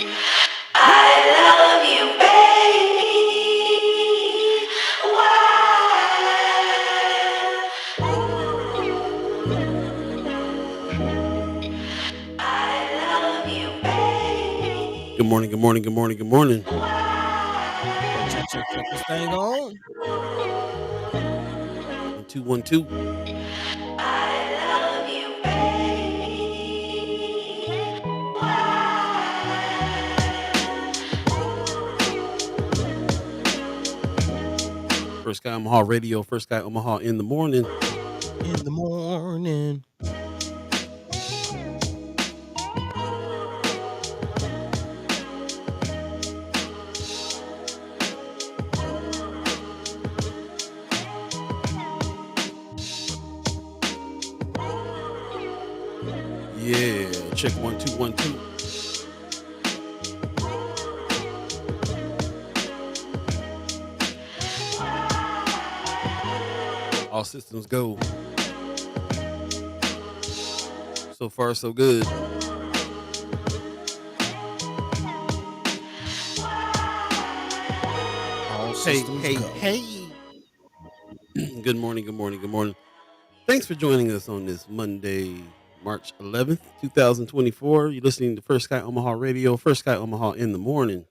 I love you, baby. Why? I love you, baby. Good morning, good morning, good morning, good morning. Check this thing on. 1212. I love you, baby. First Guy Omaha Radio, First Guy Omaha in the morning. In the morning. Yeah, check 1212. All systems go. So far, so good. All Hey, systems hey, go. hey. Good morning, good morning, good morning. Thanks for joining us on this Monday, March 11th, 2024. You're listening to First Guy Omaha Radio, First Guy Omaha in the morning.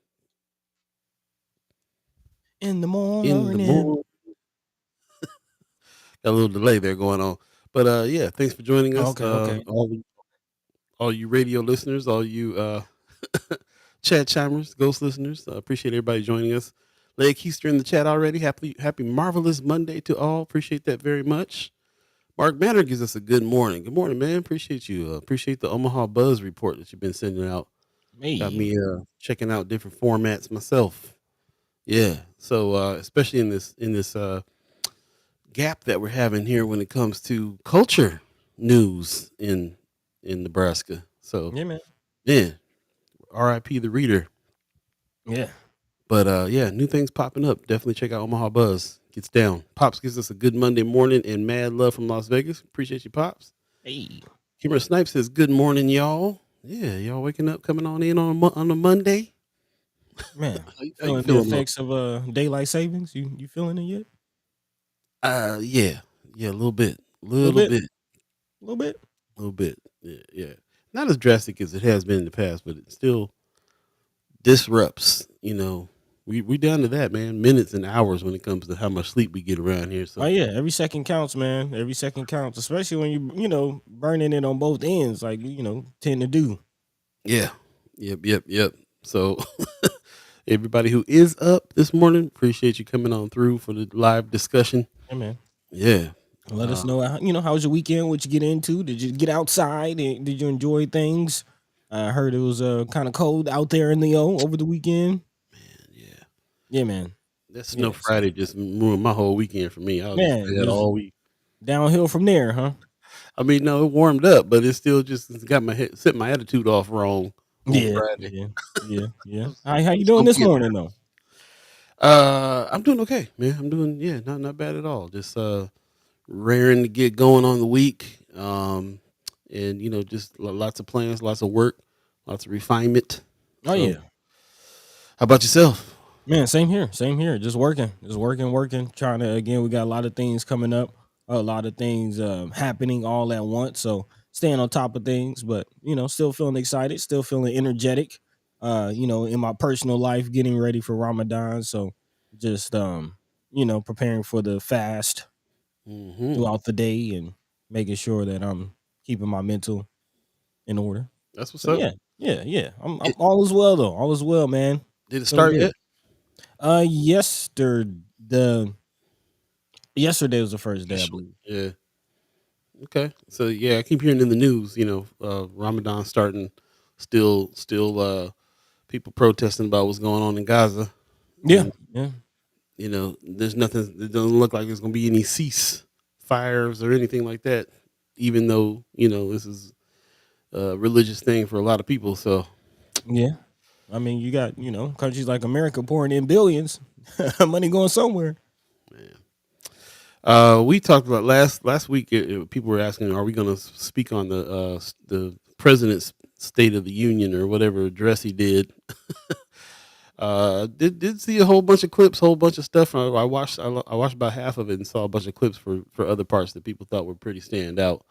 In the In the morning. morning. Got a little delay there going on. But yeah, thanks for joining us. Okay. All you radio listeners, all you chat chimers, ghost listeners. Appreciate everybody joining us. Leg Keister in the chat already. Happy marvelous Monday to all. Appreciate that very much. Mark Banner gives us a good morning. Good morning, man. Appreciate you. Appreciate the Omaha Buzz report that you've been sending out. Got Me. me checking out different formats myself. Yeah. So especially in this gap that we're having here when it comes to culture news in Nebraska. So Yeah, man. man, R.I.P. the reader. Yeah. But yeah, new things popping up. Definitely check out Omaha Buzz. Gets down. Pops gives us a good Monday morning and mad love from Las Vegas. Appreciate you, Pops. Hey. Kimmer Snipe says, "Good morning, y'all." Yeah, y'all waking up, coming on in on a Monday. Man. How you Feeling the feeling, Mo? effects of daylight savings? You feeling it yet? Yeah, a little bit, A little bit? bit, A little bit? little bit. Yeah. Not as drastic as it has been in the past, but it still disrupts. We down to that, man. Minutes and hours when it comes to how much sleep we get around here. Oh So yeah, every second counts, man. Every second counts, especially when you burning it on both ends, like tend to do. yeah, yep. So everybody who is up this morning, appreciate you coming on through for the live discussion. Yeah, man. Yeah. Let us know. How was your weekend? What you get into? Did you get outside? Did you enjoy things? I heard it was kind of cold out there in the over the weekend. Yeah. Yeah, man. That Snow Yeah, so, Friday just ruined my whole weekend for me. I was just man, bad just all week. downhill from there, huh? I mean, no, it warmed up, but it still just it's got my head, set my attitude off wrong on Yeah, Friday. yeah. I'm, How I'm you doing still this getting morning though? I'm doing okay, man. I'm doing not bad at all. Just raring to get going on the week. And just lots of plans, lots of work, lots of refinement. Oh So, yeah, how about yourself? man. Same here. Same here. Just working. Trying to again. We got a lot of things coming up. A lot of things happening all at once. So staying on top of things, but still feeling excited. Still feeling energetic. In my personal life, getting ready for Ramadan. So just preparing for the fast Hmm. throughout the day and making sure that I'm keeping my mental in order. That's what's So up. yeah. I'm It, all is well though. All is well, man. did it Feeling start good. yet? Yesterday was the first day, I Officially. believe. Yeah. Okay. So yeah, I keep hearing in the news, Ramadan starting, still people protesting about what's going on in Gaza. Yeah, And yeah. there's nothing, it doesn't look like there's gonna be any cease fires or anything like that, even though, this is a religious thing for a lot of people. So Yeah. I mean, you got, countries like America pouring in billions, money going somewhere. we talked about last week. People were asking, "Are we going to speak on the president's State of the Union or whatever address he did. Did see a whole bunch of clips, whole bunch of stuff. I watched about half of it and saw a bunch of clips for other parts that people thought were pretty stand out.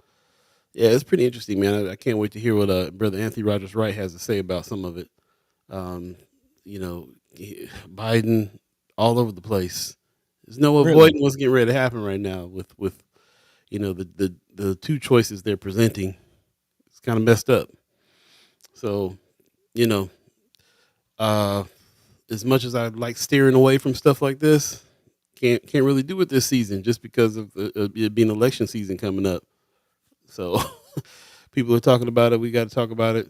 Yeah, it's pretty interesting, man. I can't wait to hear what brother Anthony Rogers Wright has to say about some of it. Um, you know, Biden all over the place. There's no Really? avoiding what's getting ready to happen right now with the two choices they're presenting. It's kind of messed up. So, you know, uh, as much as I like steering away from stuff like this, can't really do it this season just because of it being election season coming up. So people are talking about it. We got to talk about it.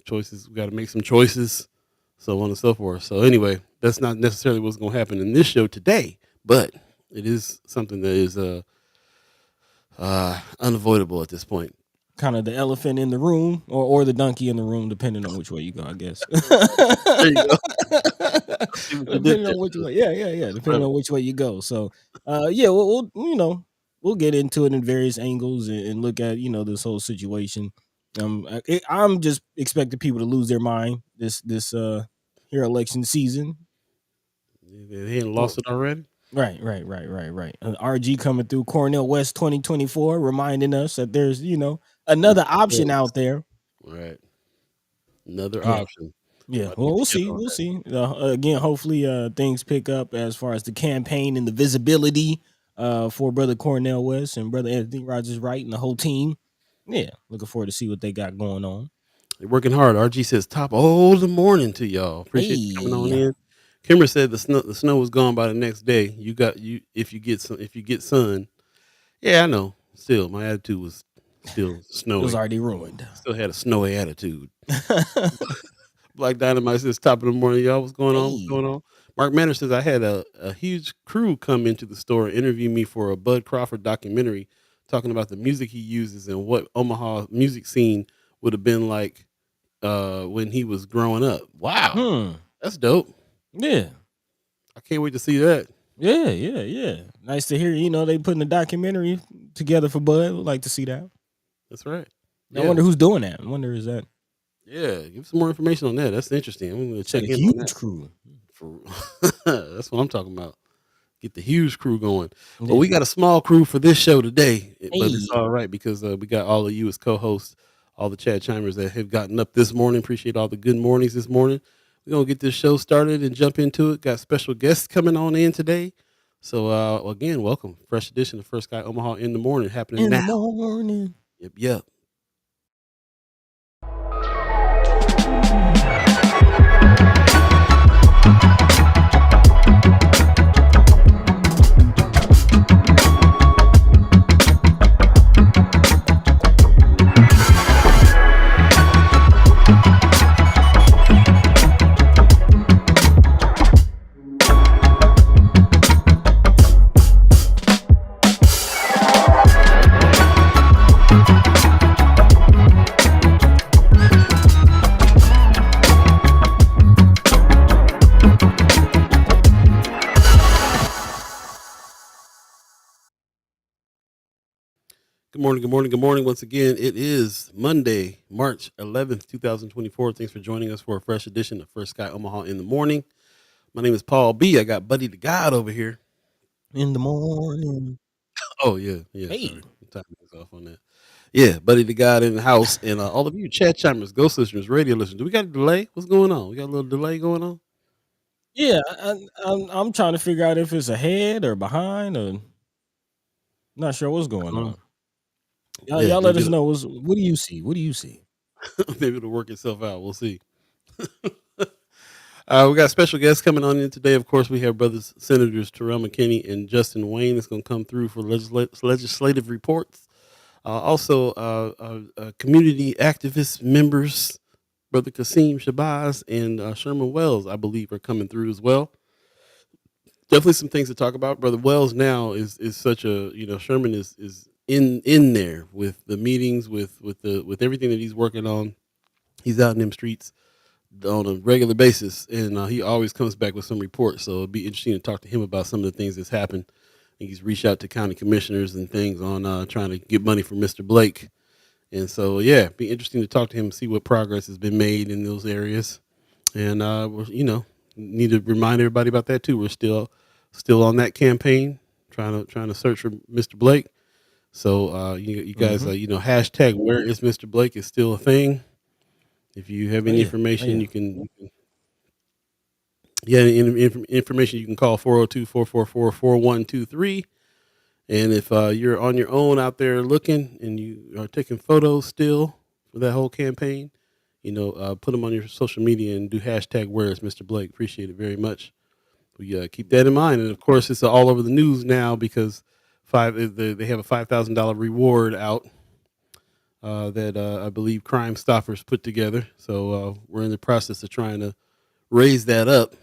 Choices. We got to make some choices, so on and so forth. So anyway, that's not necessarily what's going to happen in this show today, but it is something that is unavoidable at this point. Kind of the elephant in the room or the donkey in the room, depending on which way you go, I guess. There you go. See what you did Depending there. on which way, yeah. Depending on which way you go. So, yeah, we'll get into it in various angles and look at this whole situation. I'm just expecting people to lose their mind this here election season. They ain't lost it already. Right. RG coming through Cornell West 2024, reminding us that there's another option out there. Right. Another Yeah. option. Yeah, About to well, get we'll together see. on We'll that. see. Again, hopefully, things pick up as far as the campaign and the visibility for Brother Cornell West and Brother Anthony Rogers Wright and the whole team. Yeah, looking forward to see what they got going on. They're working hard. RG says top all the morning to y'all. Appreciate you coming on Hey, in. Kimber said the snow was gone by the next day. If you get sun. Yeah, I know. Still, my attitude was still it was snowy. already ruined. Still had a snowy attitude. Black Dynamite says top of the morning, y'all. What's going on? What's Hey, going on? Mark Manner says I had a huge crew come into the store and interview me for a Bud Crawford documentary talking about the music he uses and what Omaha music scene would have been like when he was growing up. Wow. That's dope. yeah, I can't wait to see that. yeah. Nice to hear. They putting a documentary together for Bud. Would like to see that. That's right. I wonder who's doing that. I wonder is that Yeah, give some more information on that. That's interesting. I'm gonna check a in on huge that. crew. That's what I'm talking about. Get the huge crew going. But Yeah. we got a small crew for this show today, but it's Hey, all right because we got all of you as co-hosts, all the Chad Chimers that have gotten up this morning. Appreciate all the good mornings this morning. We're gonna get this show started and jump into it. Got special guests coming on in today. So again, welcome. Fresh edition of First Guy Omaha in the morning happening in the now. morning. Yep. Good morning. Once again, it is Monday, March 11th, 2024. Thanks for joining us for a fresh edition of First Sky Omaha in the morning. My name is Paul B. I got Buddi3 Da Gawd over here. In the morning. Oh, yeah. Hey. Sorry. I'm tapping myself on that. Yeah, Buddi3 Da Gawd in the house. And all of you chat chimers, ghost listeners, radio listeners. Do we got a delay? What's going on? We got a little delay going on? Yeah, I'm trying to figure out if it's ahead or behind or not sure what's going on. Y'all let us know. What do you see? What do you see? Maybe it'll work itself out. We'll see. We got special guests coming on in today. Of course, we have brothers Senators Terrell McKinney and Justin Wayne that's going to come through for legislative reports. Also, community activist members, Brother Qasim Shabazz and Sherman Wells, I believe, are coming through as well. Definitely some things to talk about. Brother Wells now is such a Sherman is in there with the meetings with everything that he's working on. He's out in them streets on a regular basis, and he always comes back with some reports. So it'd be interesting to talk to him about some of the things that's happened. I think he's reached out to county commissioners and things on trying to get money from Mr. Blake And so, yeah, be interesting to talk to him, see what progress has been made in those areas. And need to remind everybody about that too. We're still on that campaign, trying to search for Mr. Blake. So you guys, Mm-hmm. hashtag where is Mr. Blake is still a thing. If you have Oh any yeah. Oh information, yeah. information you can call 402-444-4123. And if you're on your own out there looking and you are taking photos still for that whole campaign, put them on your social media and do hashtag where is Mr. Blake. Appreciate it very much. We keep that in mind. And of course, it's all over the news now because they have a $5,000 reward out that I believe Crime Stoppers put together. So we're in the process of trying to raise that up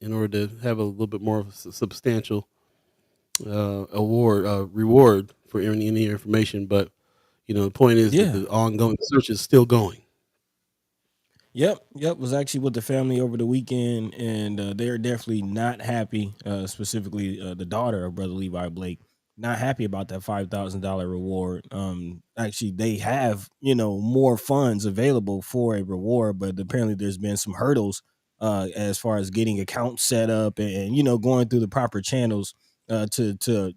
in order to have a little bit more of a substantial reward for any information. But the point is that Yeah. the ongoing search is still going. Yep. Was actually with the family over the weekend, and they're definitely not happy. Specifically, the daughter of Brother Levi Blake, not happy about that $5,000 reward. Actually, they have more funds available for a reward, but apparently there's been some hurdles as far as getting accounts set up and going through the proper channels to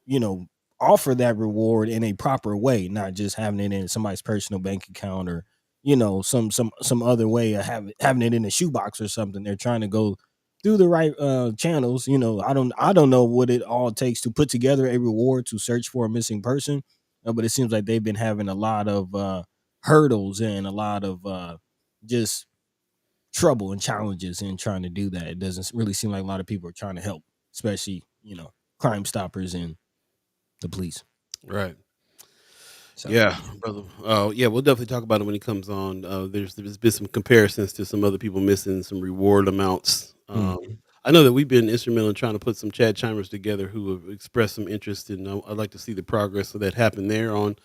you know, offer that reward in a proper way, not just having it in somebody's personal bank account or some other way of having it in a shoebox or something. They're trying to go through the right channels. I don't know what it all takes to put together a reward to search for a missing person, but it seems like they've been having a lot of hurdles and a lot of just trouble and challenges in trying to do that. It doesn't really seem like a lot of people are trying to help, especially Crime Stoppers and the police. Right. So Yeah, brother. Yeah, we'll definitely talk about it when he comes on. There's been some comparisons to some other people missing some reward amounts. mhm. I know that we've been instrumental in trying to put some Chad Chimers together who have expressed some interest, and I'd like to see the progress of that happen there on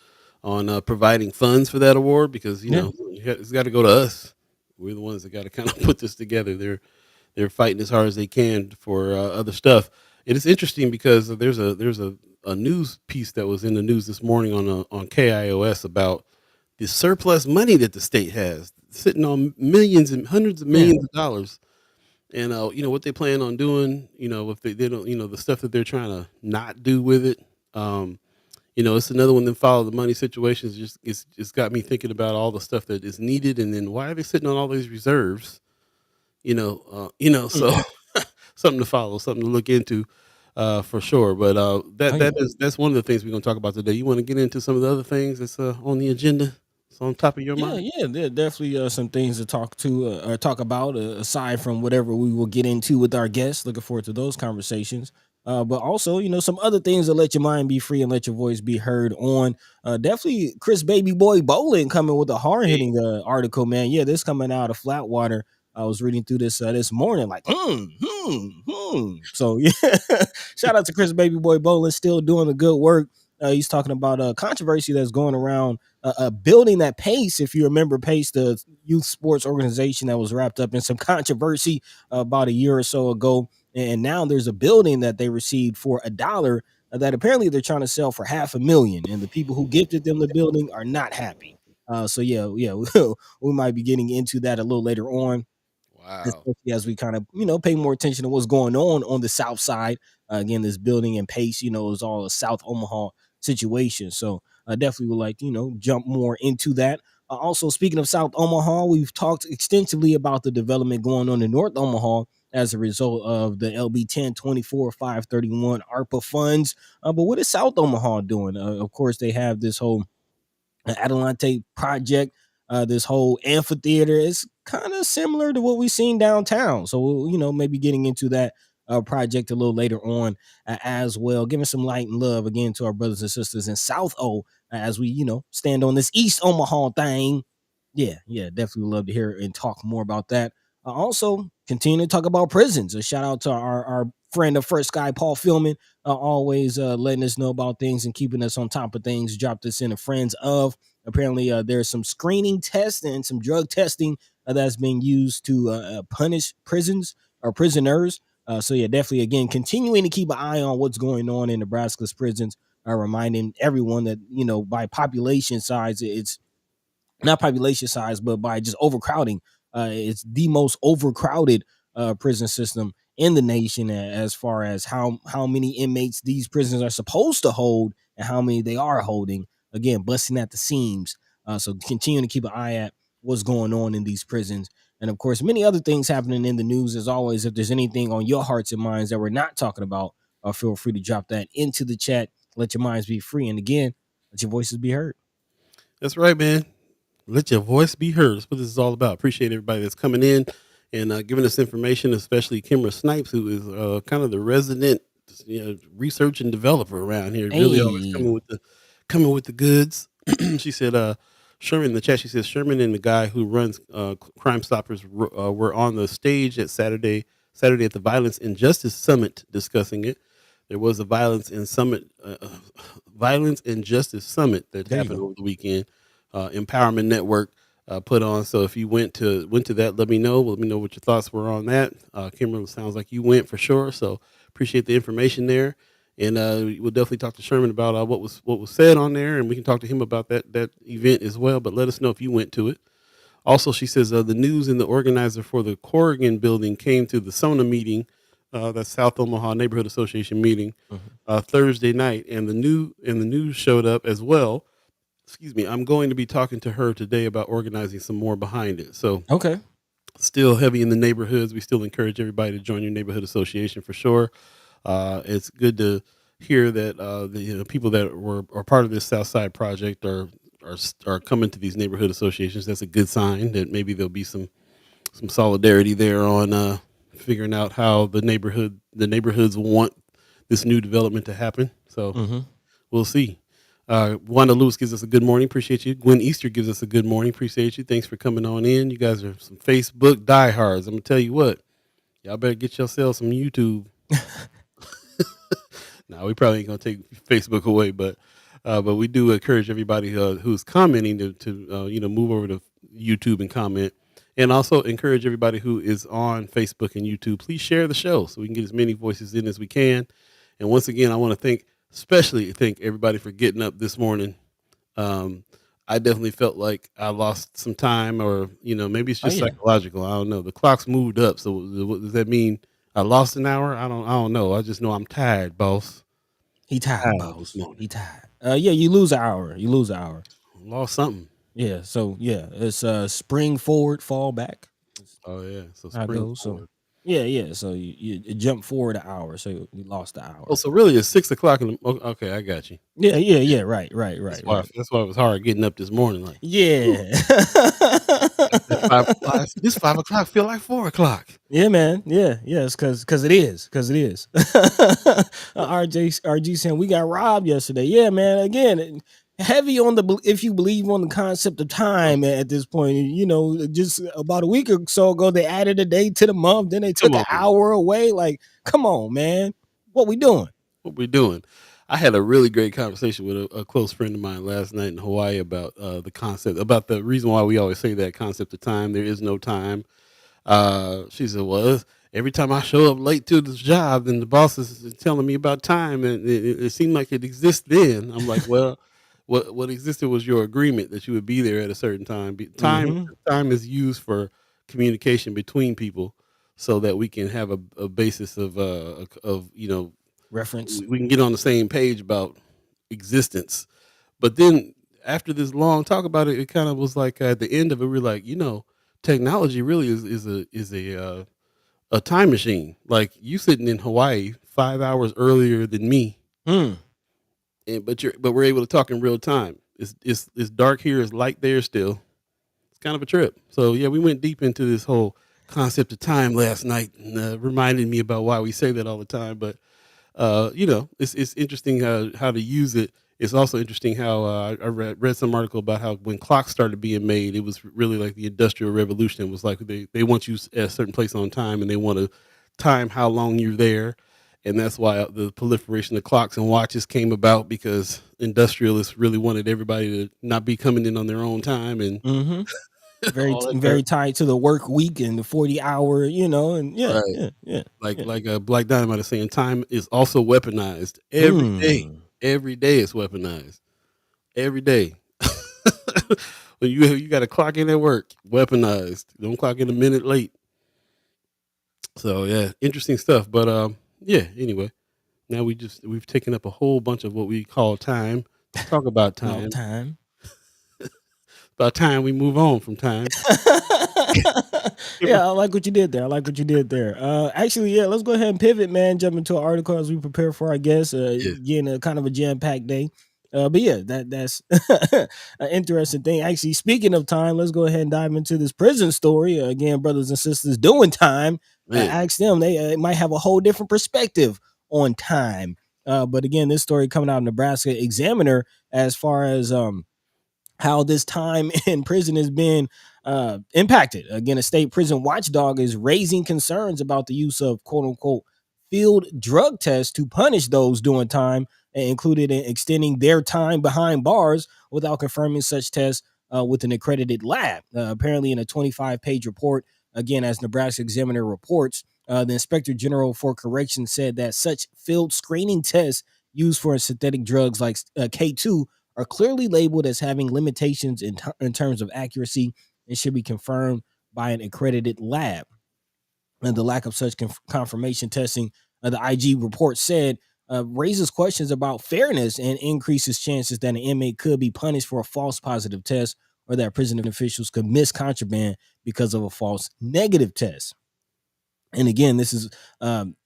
providing funds for that award because Yeah. it's got to go to us. We're the ones that got to kind of put this together. They're fighting as hard as they can for other stuff. It is interesting because there's a news piece that was in the news this morning on KIOS about the surplus money that the state has sitting on millions and hundreds of Yeah. millions of dollars. And what they plan on doing, if they don't, the stuff that they're trying to not do with it. Um, it's another one that follow the money situations. It's got me thinking about all the stuff that is needed, and then why are they sitting on all these reserves? So Mhm. something to follow, something to look into, for sure. But Oh yeah. that's one of the things we're gonna talk about today. You want to get into some of the other things that's on the agenda? It's on top of your Yeah, mind. yeah, there are definitely some things to talk about aside from whatever we will get into with our guests. Looking forward to those conversations. But also, some other things that let your mind be free and let your voice be heard on. Definitely, Chris Baby Boy Bowling coming with a hard Hey, hitting article, man. Yeah, this coming out of Flatwater. I was reading through this morning, like, So yeah, shout out to Chris Baby Boy Bowling, still doing the good work. He's talking about a controversy that's going around building that Pace. If you remember Pace, the youth sports organization that was wrapped up in some controversy about a year or so ago, and now there's a building that they received for $1 that apparently they're trying to sell for $500,000, and the people who gifted them the building are not happy. So yeah, we might be getting into that a little later on, wow. especially as we kind of pay more attention to what's going on the south side. Again, this building and Pace, is all a South Omaha situation. So I definitely would like to, jump more into that. Also, speaking of South Omaha, we've talked extensively about the development going on in North Omaha as a result of the LB 1024 531 ARPA funds. But what is South Omaha doing? Of course, they have this whole Adelante project, this whole amphitheater is kind of similar to what we've seen downtown. So, maybe getting into that project a little later on as well, giving some light and love again to our brothers and sisters in South O as we, stand on this East Omaha thing. Yeah, definitely would love to hear and talk more about that. Also, continue to talk about prisons. A shout out to our friend of First Guy, Paul Philman, always letting us know about things and keeping us on top of things. Dropped us in a friends of. Apparently, there's some screening tests and some drug testing that's being used to punish prisons or prisoners. So yeah, definitely again continuing to keep an eye on what's going on in Nebraska's prisons. reminding everyone that, by population size, it's not population size, but by just overcrowding. It's the most overcrowded prison system in the nation, as far as how many inmates these prisons are supposed to hold and how many they are holding. Again, busting at the seams. So continuing to keep an eye at what's going on in these prisons. And of course, many other things happening in the news. As always, if there's anything on your hearts and minds that we're not talking about, feel free to drop that into the chat. Let your minds be free. And again, let your voices be heard. That's right, man. Let your voice be heard. That's what this is all about. Appreciate everybody that's coming in and giving us information, especially Kimra Snipes, who is kind of the resident, research and developer around here. Really always Hey. coming with the goods. She said, Sherman in the chat. She says Sherman and the guy who runs Crime Stoppers were on the stage at Saturday at the Violence and Justice Summit discussing it. There was a Violence and Justice Summit that There you happened go. over the weekend. Empowerment Network put on. So if you went to that, let me know. Let me know what your thoughts were on that. Kimberly, sounds like you went for sure. So appreciate the information there. And we'll definitely talk to Sherman about what was said on there, and we can talk to him about that event as well. But let us know if you went to it. Also, she says the news and the organizer for the Corrigan building came to the SONA meeting, that's South Omaha Neighborhood Association meeting, Thursday night, and the news showed up as well. Excuse me. I'm going to be talking to her today about organizing some more behind it. So Okay. still heavy in the neighborhoods. We still encourage everybody to join your neighborhood association for sure. It's good to hear that the people that are part of this South Side project are coming to these neighborhood associations. That's a good sign that maybe there'll be some solidarity there on figuring out how the neighborhoods want this new development to happen. So we'll see. Wanda Lewis gives us a good morning. Appreciate you. Gwen Easter gives us a good morning. Appreciate you. Thanks for coming on in. You guys are some Facebook diehards. I'm gonna tell you what. Y'all better get yourselves some YouTube. Now we probably ain't gonna take Facebook away, but we do encourage everybody who's commenting to move over to YouTube and comment, and also encourage everybody who is on Facebook and YouTube. Please share the show so we can get as many voices in as we can. And once again, I want to especially thank everybody for getting up this morning. I definitely felt like I lost some time, or maybe it's just psychological. I don't know. The clock's moved up, so what does that mean? I lost an hour? I don't know. I just know I'm tired, boss. He tired, Tired boss. this morning. He tired. Yeah, you lose an hour. Lost something. Yeah. So yeah, it's spring forward, fall back. Oh yeah. So How it spring goes. So forward. yeah. So you jump forward an hour. So we lost an hour. Oh, so really it's 6 o'clock in the okay, I got you. Yeah. Right. That's why it was hard getting up this morning. Like, Yeah. at 5 o'clock. This 5 o'clock feel like 4 o'clock. Yeah, man. Yeah. It's because it is. RG saying we got robbed yesterday. Yeah, man. Again, heavy on if you believe on the concept of time at this point. Just about a week or so ago, they added a day to the month. Then they took an hour away. Like, come on, man. What we doing? I had a really great conversation with a close friend of mine last night in Hawaii about the concept, about the reason why we always say that concept of time. There is no time. She said, well, every time I show up late to this job, then the boss is telling me about time, and it seemed like it exists then. I'm like, well, what existed was your agreement that you would be there at a certain time. Time is used for communication between people, so that we can have a basis of reference. We can get on the same page about existence. But then after this long talk about it, it kind of was like at the end of it, we're like, technology really is a time machine. Like you sitting in Hawaii 5 hours earlier than me, but we're able to talk in real time. It's dark here, it's light there still. It's kind of a trip. So yeah, we went deep into this whole concept of time last night, and reminded me about why we say that all the time. But it's interesting how to use it. It's also interesting how I read some article about how when clocks started being made, it was really like the Industrial Revolution. It was like they want you at a certain place on time, and they want to time how long you're there. And that's why the proliferation of clocks and watches came about, because industrialists really wanted everybody to not be coming in on their own time. And very tied to the work week and the 40-hour, and right. Like Black Dynamite is saying, time is also weaponized every day. Every day it's weaponized. Every day. When you got to clock in at work, weaponized. Don't clock in a minute late. So yeah, interesting stuff. But yeah. Anyway, now we've taken up a whole bunch of what we call time to talk about No time. time. About time we move on from time. Yeah, I like what you did there. I like what you did there. Actually, yeah, let's go ahead and pivot, man. Jump into an article as we prepare for, I guess, Yeah. getting a kind of a jam packed day. But yeah, that's an interesting thing. Actually, speaking of time, let's go ahead and dive into this prison story. Again, brothers and sisters doing time. Man. Ask them; they might have a whole different perspective on time. But again, this story coming out of Nebraska Examiner, as far as how this time in prison has been impacted. Again, a state prison watchdog is raising concerns about the use of quote unquote field drug tests to punish those doing time, included in extending their time behind bars without confirming such tests with an accredited lab. Apparently, in a 25-page report, again, as Nebraska Examiner reports, the Inspector General for Corrections said that such field screening tests used for synthetic drugs like K2 are clearly labeled as having limitations in terms of accuracy and should be confirmed by an accredited lab. And the lack of such confirmation testing, the IG report said, raises questions about fairness and increases chances that an inmate could be punished for a false positive test or that prison officials could miss contraband because of a false negative test. And again, this is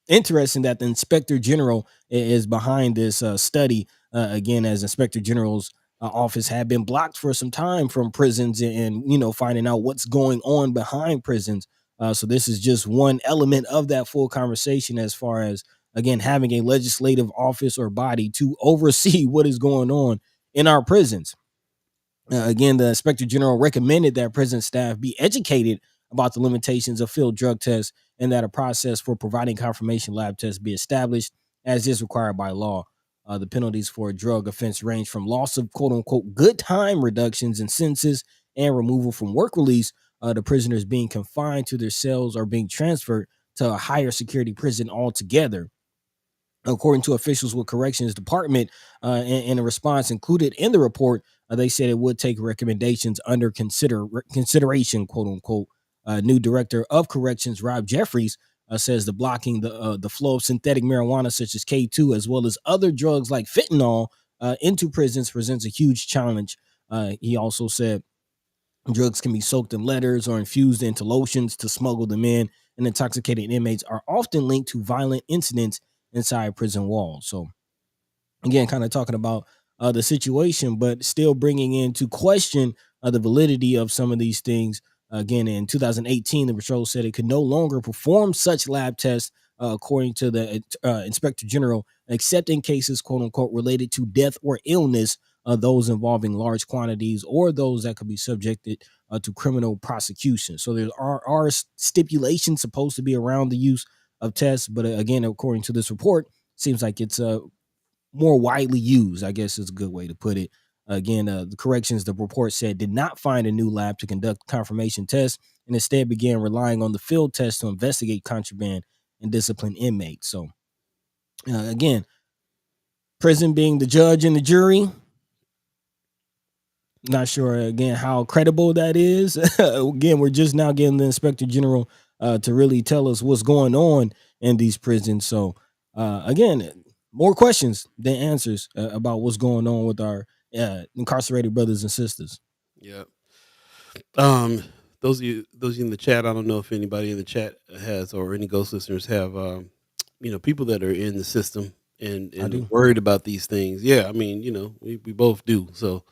interesting that the inspector general is behind this study. Again, as inspector general's office had been blocked for some time from prisons and finding out what's going on behind prisons. So this is just one element of that full conversation, as far as again having a legislative office or body to oversee what is going on in our prisons. Again, the inspector general recommended that prison staff be educated about the limitations of field drug tests and that a process for providing confirmation lab tests be established as is required by law. The penalties for a drug offense range from loss of quote unquote good time reductions in sentences and removal from work release to prisoners being confined to their cells or being transferred to a higher security prison altogether. According to officials with Corrections Department, in a response included in the report, they said it would take recommendations under consideration, quote unquote. New director of corrections, Rob Jeffries, says the blocking the flow of synthetic marijuana such as K2 as well as other drugs like fentanyl into prisons presents a huge challenge. He also said drugs can be soaked in letters or infused into lotions to smuggle them in, and intoxicated inmates are often linked to violent incidents inside prison walls. So again, kind of talking about the situation, but still bringing into question the validity of some of these things. Again, in 2018, the patrol said it could no longer perform such lab tests, according to the inspector general, except in cases, quote unquote, related to death or illness, those involving large quantities or those that could be subjected to criminal prosecution. So there are stipulations supposed to be around the use of tests, but again, according to this report, seems like it's more widely used, I guess is a good way to put it. Again, the corrections, the report said, did not find a new lab to conduct confirmation tests and instead began relying on the field test to investigate contraband and discipline inmates. So, again, prison being the judge and the jury. Not sure, again, how credible that is. Again, we're just now getting the inspector general to really tell us what's going on in these prisons. So, again, more questions than answers about what's going on with our incarcerated brothers and sisters. Yeah. Um, those of you in the chat, I don't know if anybody in the chat has, or any ghost listeners have, people that are in the system and I do. worried about these things. Yeah, I mean, we both do. So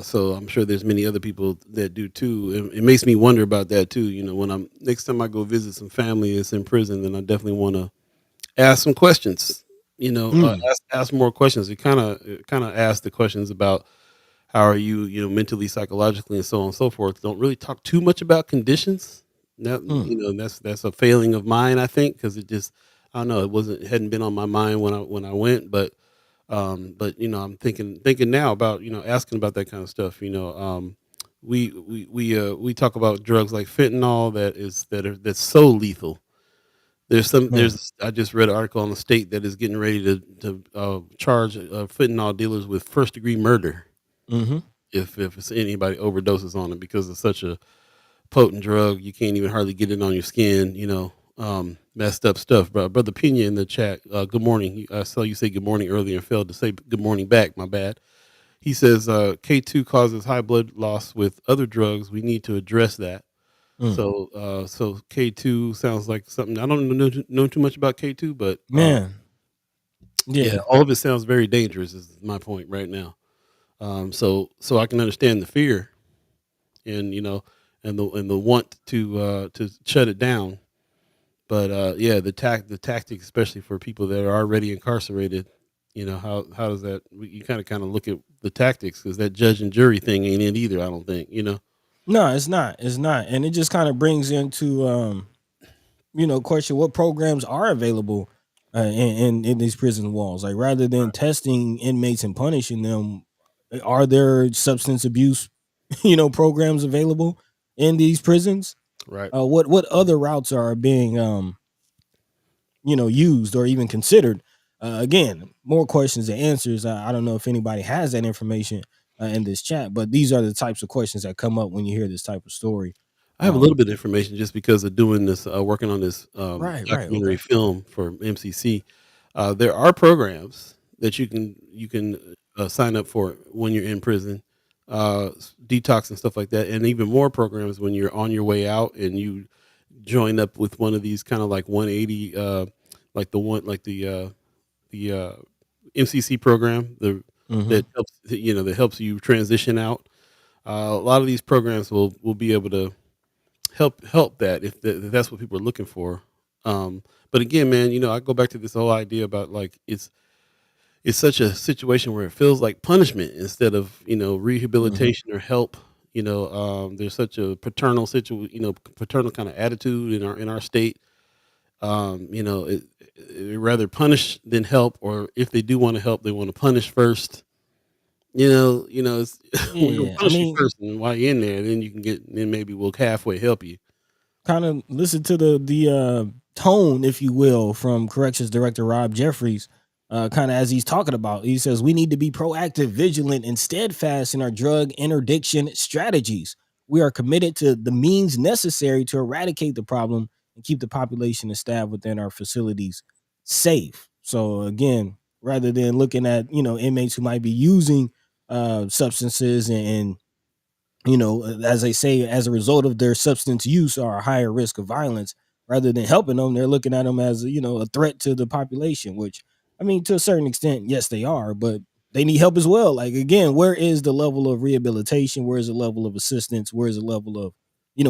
so I'm sure there's many other people that do too. It makes me wonder about that too. When I'm next time I go visit some family that's in prison, then I definitely want to ask some questions. Mm, Ask more questions. It kind of ask the questions about how are you, mentally, psychologically, and so on and so forth. Don't really talk too much about conditions. That mm. that's a failing of mine, I think, because I don't know, it hadn't been on my mind when I went, but I'm thinking now about asking about that kind of stuff. We talk about drugs like fentanyl that's so lethal Man. I just read an article on the state that is getting ready to charge fentanyl dealers with first degree murder Mhm. if it's anybody overdoses on it because it's such a potent drug. You can't even hardly get it on your skin. Messed up stuff. But Brother Pena in the chat, good morning. I saw you say good morning earlier and failed to say good morning back. My bad. He says K2 causes high blood loss with other drugs. We need to address that. Mm. So K2 sounds like something I don't know too much about K2, but Man. yeah, Yeah. all of it sounds very dangerous. Is my point right now. So I can understand the fear and and the want to shut it down. But yeah, the tactic, especially for people that are already incarcerated, how does that? You kind of look at the tactics because that judge and jury thing ain't it either. I don't think. No, it's not. It's not. And it just kind of brings into question what programs are available in these prison walls. Like rather than testing inmates and punishing them, are there substance abuse, programs available in these prisons? Right. What other routes are being used or even considered? Again, more questions than answers. I don't know if anybody has that information in this chat, but these are the types of questions that come up when you hear this type of story. I have a little bit of information just because of doing this, working on this Right, documentary okay. film for MCC. There are programs that you can sign up for when you're in prison, detox and stuff like that, and even more programs when you're on your way out and you join up with one of these kind of like 180, like the MCC program, Hmm. that helps you transition out. A lot of these programs will be able to help that if that's what people are looking for. But again, man, I go back to this whole idea about like it's such a situation where it feels like punishment instead of Hmm. rehabilitation or help. There's such a paternal kind of attitude in our state. It rather punish than help, or if they do want to help, they want to punish first. It's, we're gonna Yeah, I punish you mean, first, and while you're in there, then maybe we'll halfway help you. kind of listen to the tone, if you will, from corrections director Rob Jeffries. Kind of as he's talking about, he says we need to be proactive, vigilant, and steadfast in our drug interdiction strategies. We are committed to the means necessary to eradicate the problem and keep the population and staff within our facilities safe. So again, rather than looking at inmates who might be using substances and as they say, as a result of their substance use, are a higher risk of violence. Rather than helping them, they're looking at them as a threat to the population. Which, I mean, to a certain extent, yes, they are, but they need help as well. Like again, where is the level of rehabilitation? Where is the level of assistance? Where is the level of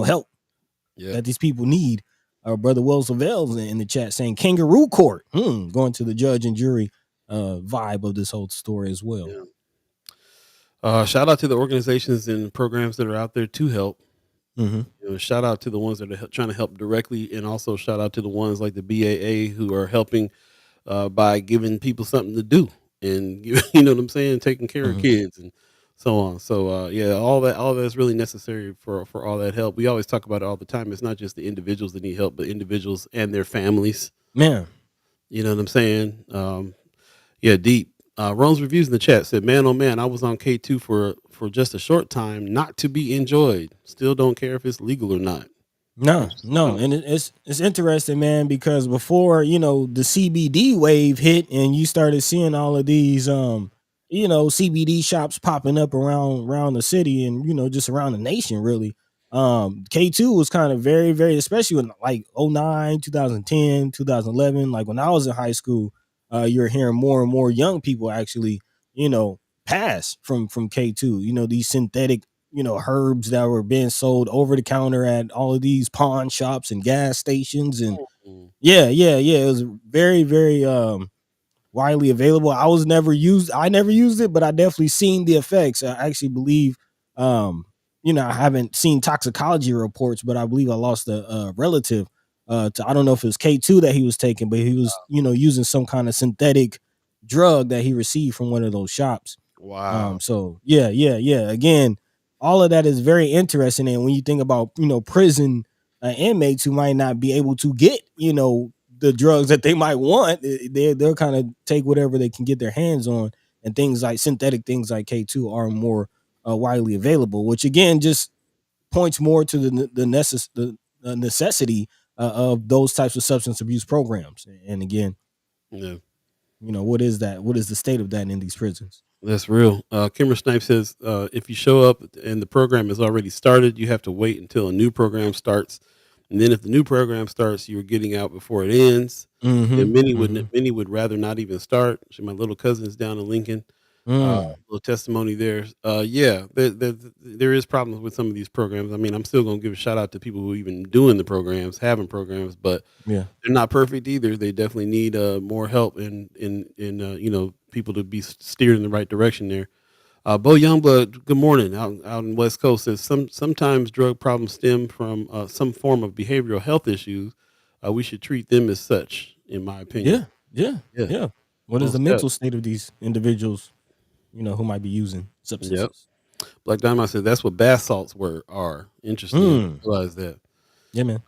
help Yeah. that these people need? Our brother Wells Lavelle in the chat saying kangaroo court, going to the judge and jury vibe of this whole story as well. Yeah. Shout out to the organizations and programs that are out there to help. Hmm. Shout out to the ones that are trying to help directly, and also shout out to the ones like the BAA who are helping by giving people something to do and you know what I'm saying, taking care of Hmm. kids and so on. So yeah, all that's really necessary for all that help. We always talk about it all the time. It's not just the individuals that need help, but individuals and their families. Man. You know what I'm saying? Yeah, deep. Rome's reviews in the chat said, "Man, oh man, I was on K2 for just a short time, not to be enjoyed. Still don't care if it's legal or not." No, Which is no, and it's interesting, man, because before the CBD wave hit, and you started seeing all of these CBD shops popping up around the city, and just around the nation, really. K2 was kind of very, very, especially in like '09, 2010, 2011, like when I was in high school. You're hearing more and more young people actually pass from K2. These synthetic herbs that were being sold over the counter at all of these pawn shops and gas stations. And mm, yeah, it was very, very widely available. I never used it, but I definitely seen the effects. I actually believe I haven't seen toxicology reports, but I believe I lost a relative to, I don't know if it was K2 that he was taking, but he was using some kind of synthetic drug that he received from one of those shops. wow. So yeah. Again, all of that is very interesting. And when you think about prison inmates who might not be able to get the drugs that they might want, they'll kind of take whatever they can get their hands on, and things like synthetic things like K2 are more widely available, which again just points more to the necessity of those types of substance abuse programs. And again, Yeah, what is that? What is the state of that in these prisons? that's real. Kimber Snipe says if you show up and the program has already started, you have to wait until a new program starts, and then if the new program starts, you're getting out before it ends. Yeah, Mm-hmm. many would rather not even start. My little cousin is down in Lincoln. Mm. Little testimony there. Yeah, there is problems with some of these programs. I mean, I'm still gonna give a shout out to people who even doing the programs, having programs, but Yeah. they're not perfect either. They definitely need more help and people to be steered in the right direction there. Bo Youngblood, good morning. Out in West Coast says sometimes drug problems stem from some form of behavioral health issues. We should treat them as such, in my opinion. Yeah. Yeah. Yeah, Yeah. What is the most def. mental state of these individuals, who might be using Yep. substances? Black Diamond said that's what bath salts are. Interesting. I didn't Mm. realize that. Yeah, man.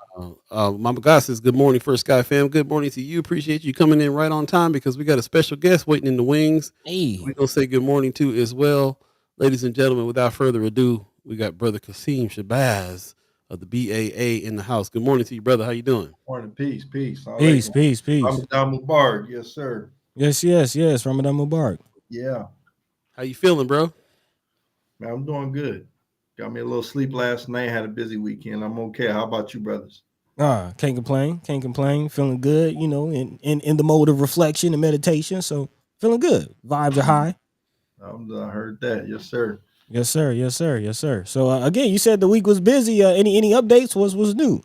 Mama God says, good morning, First Sky fam. Good morning to you. Appreciate you coming in right on time because we got a special guest waiting in the wings. Hey. We're going to say good morning to as well. Ladies and gentlemen, without further ado, we got Brother Qasim Shabazz of the BAA in the house. Good morning to you, brother. How you doing? Morning, peace, peace. All right. Peace, peace, peace. Ramadan Mubarak, yes, sir. Yes, yes, yes. Ramadan Mubarak. Yeah, How you feeling, bro? man, I'm doing good. Got me a little sleep last night. Had a busy weekend. I'm okay. How about you, brothers? Can't complain. Can't complain. Feeling good, in the mode of reflection and meditation. So feeling good. Vibes are high. I heard that. Yes, sir. Yes, sir. Yes, sir. Yes, sir. So again, you said the week was busy. Any updates? Was new?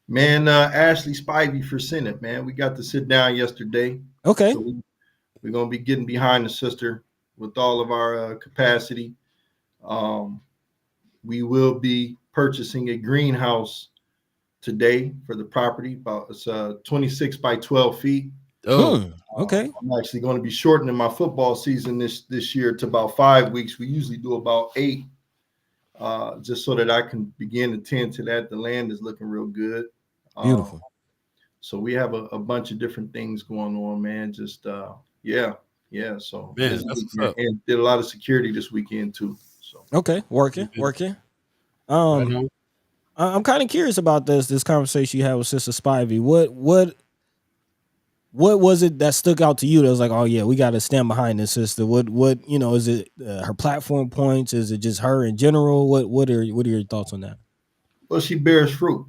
Man, Ashley Spivey for Senate, man. We got to sit down yesterday. Okay. So we're going to be getting behind the sister with all of our capacity. We will be purchasing a greenhouse today for the property. It's 26 by 12 feet. Oh, Okay. I'm actually going to be shortening my football season this year to about 5 weeks. We usually do about 8, just so that I can begin to tend to that. The land is looking real good. Beautiful. So we have a bunch of different things going on, man. Just yeah. So man, this that's what's weekend, up. and did a lot of security this weekend too. So Okay. Working. Mhm. Working. Right Um, on. I'm kind of curious about this conversation you had with Sister Spivey. What was it that stuck out to you that was like, oh yeah, we got to stand behind this sister? What is it her platform points? Is it just her in general? What are your thoughts on that? well, she bears fruit.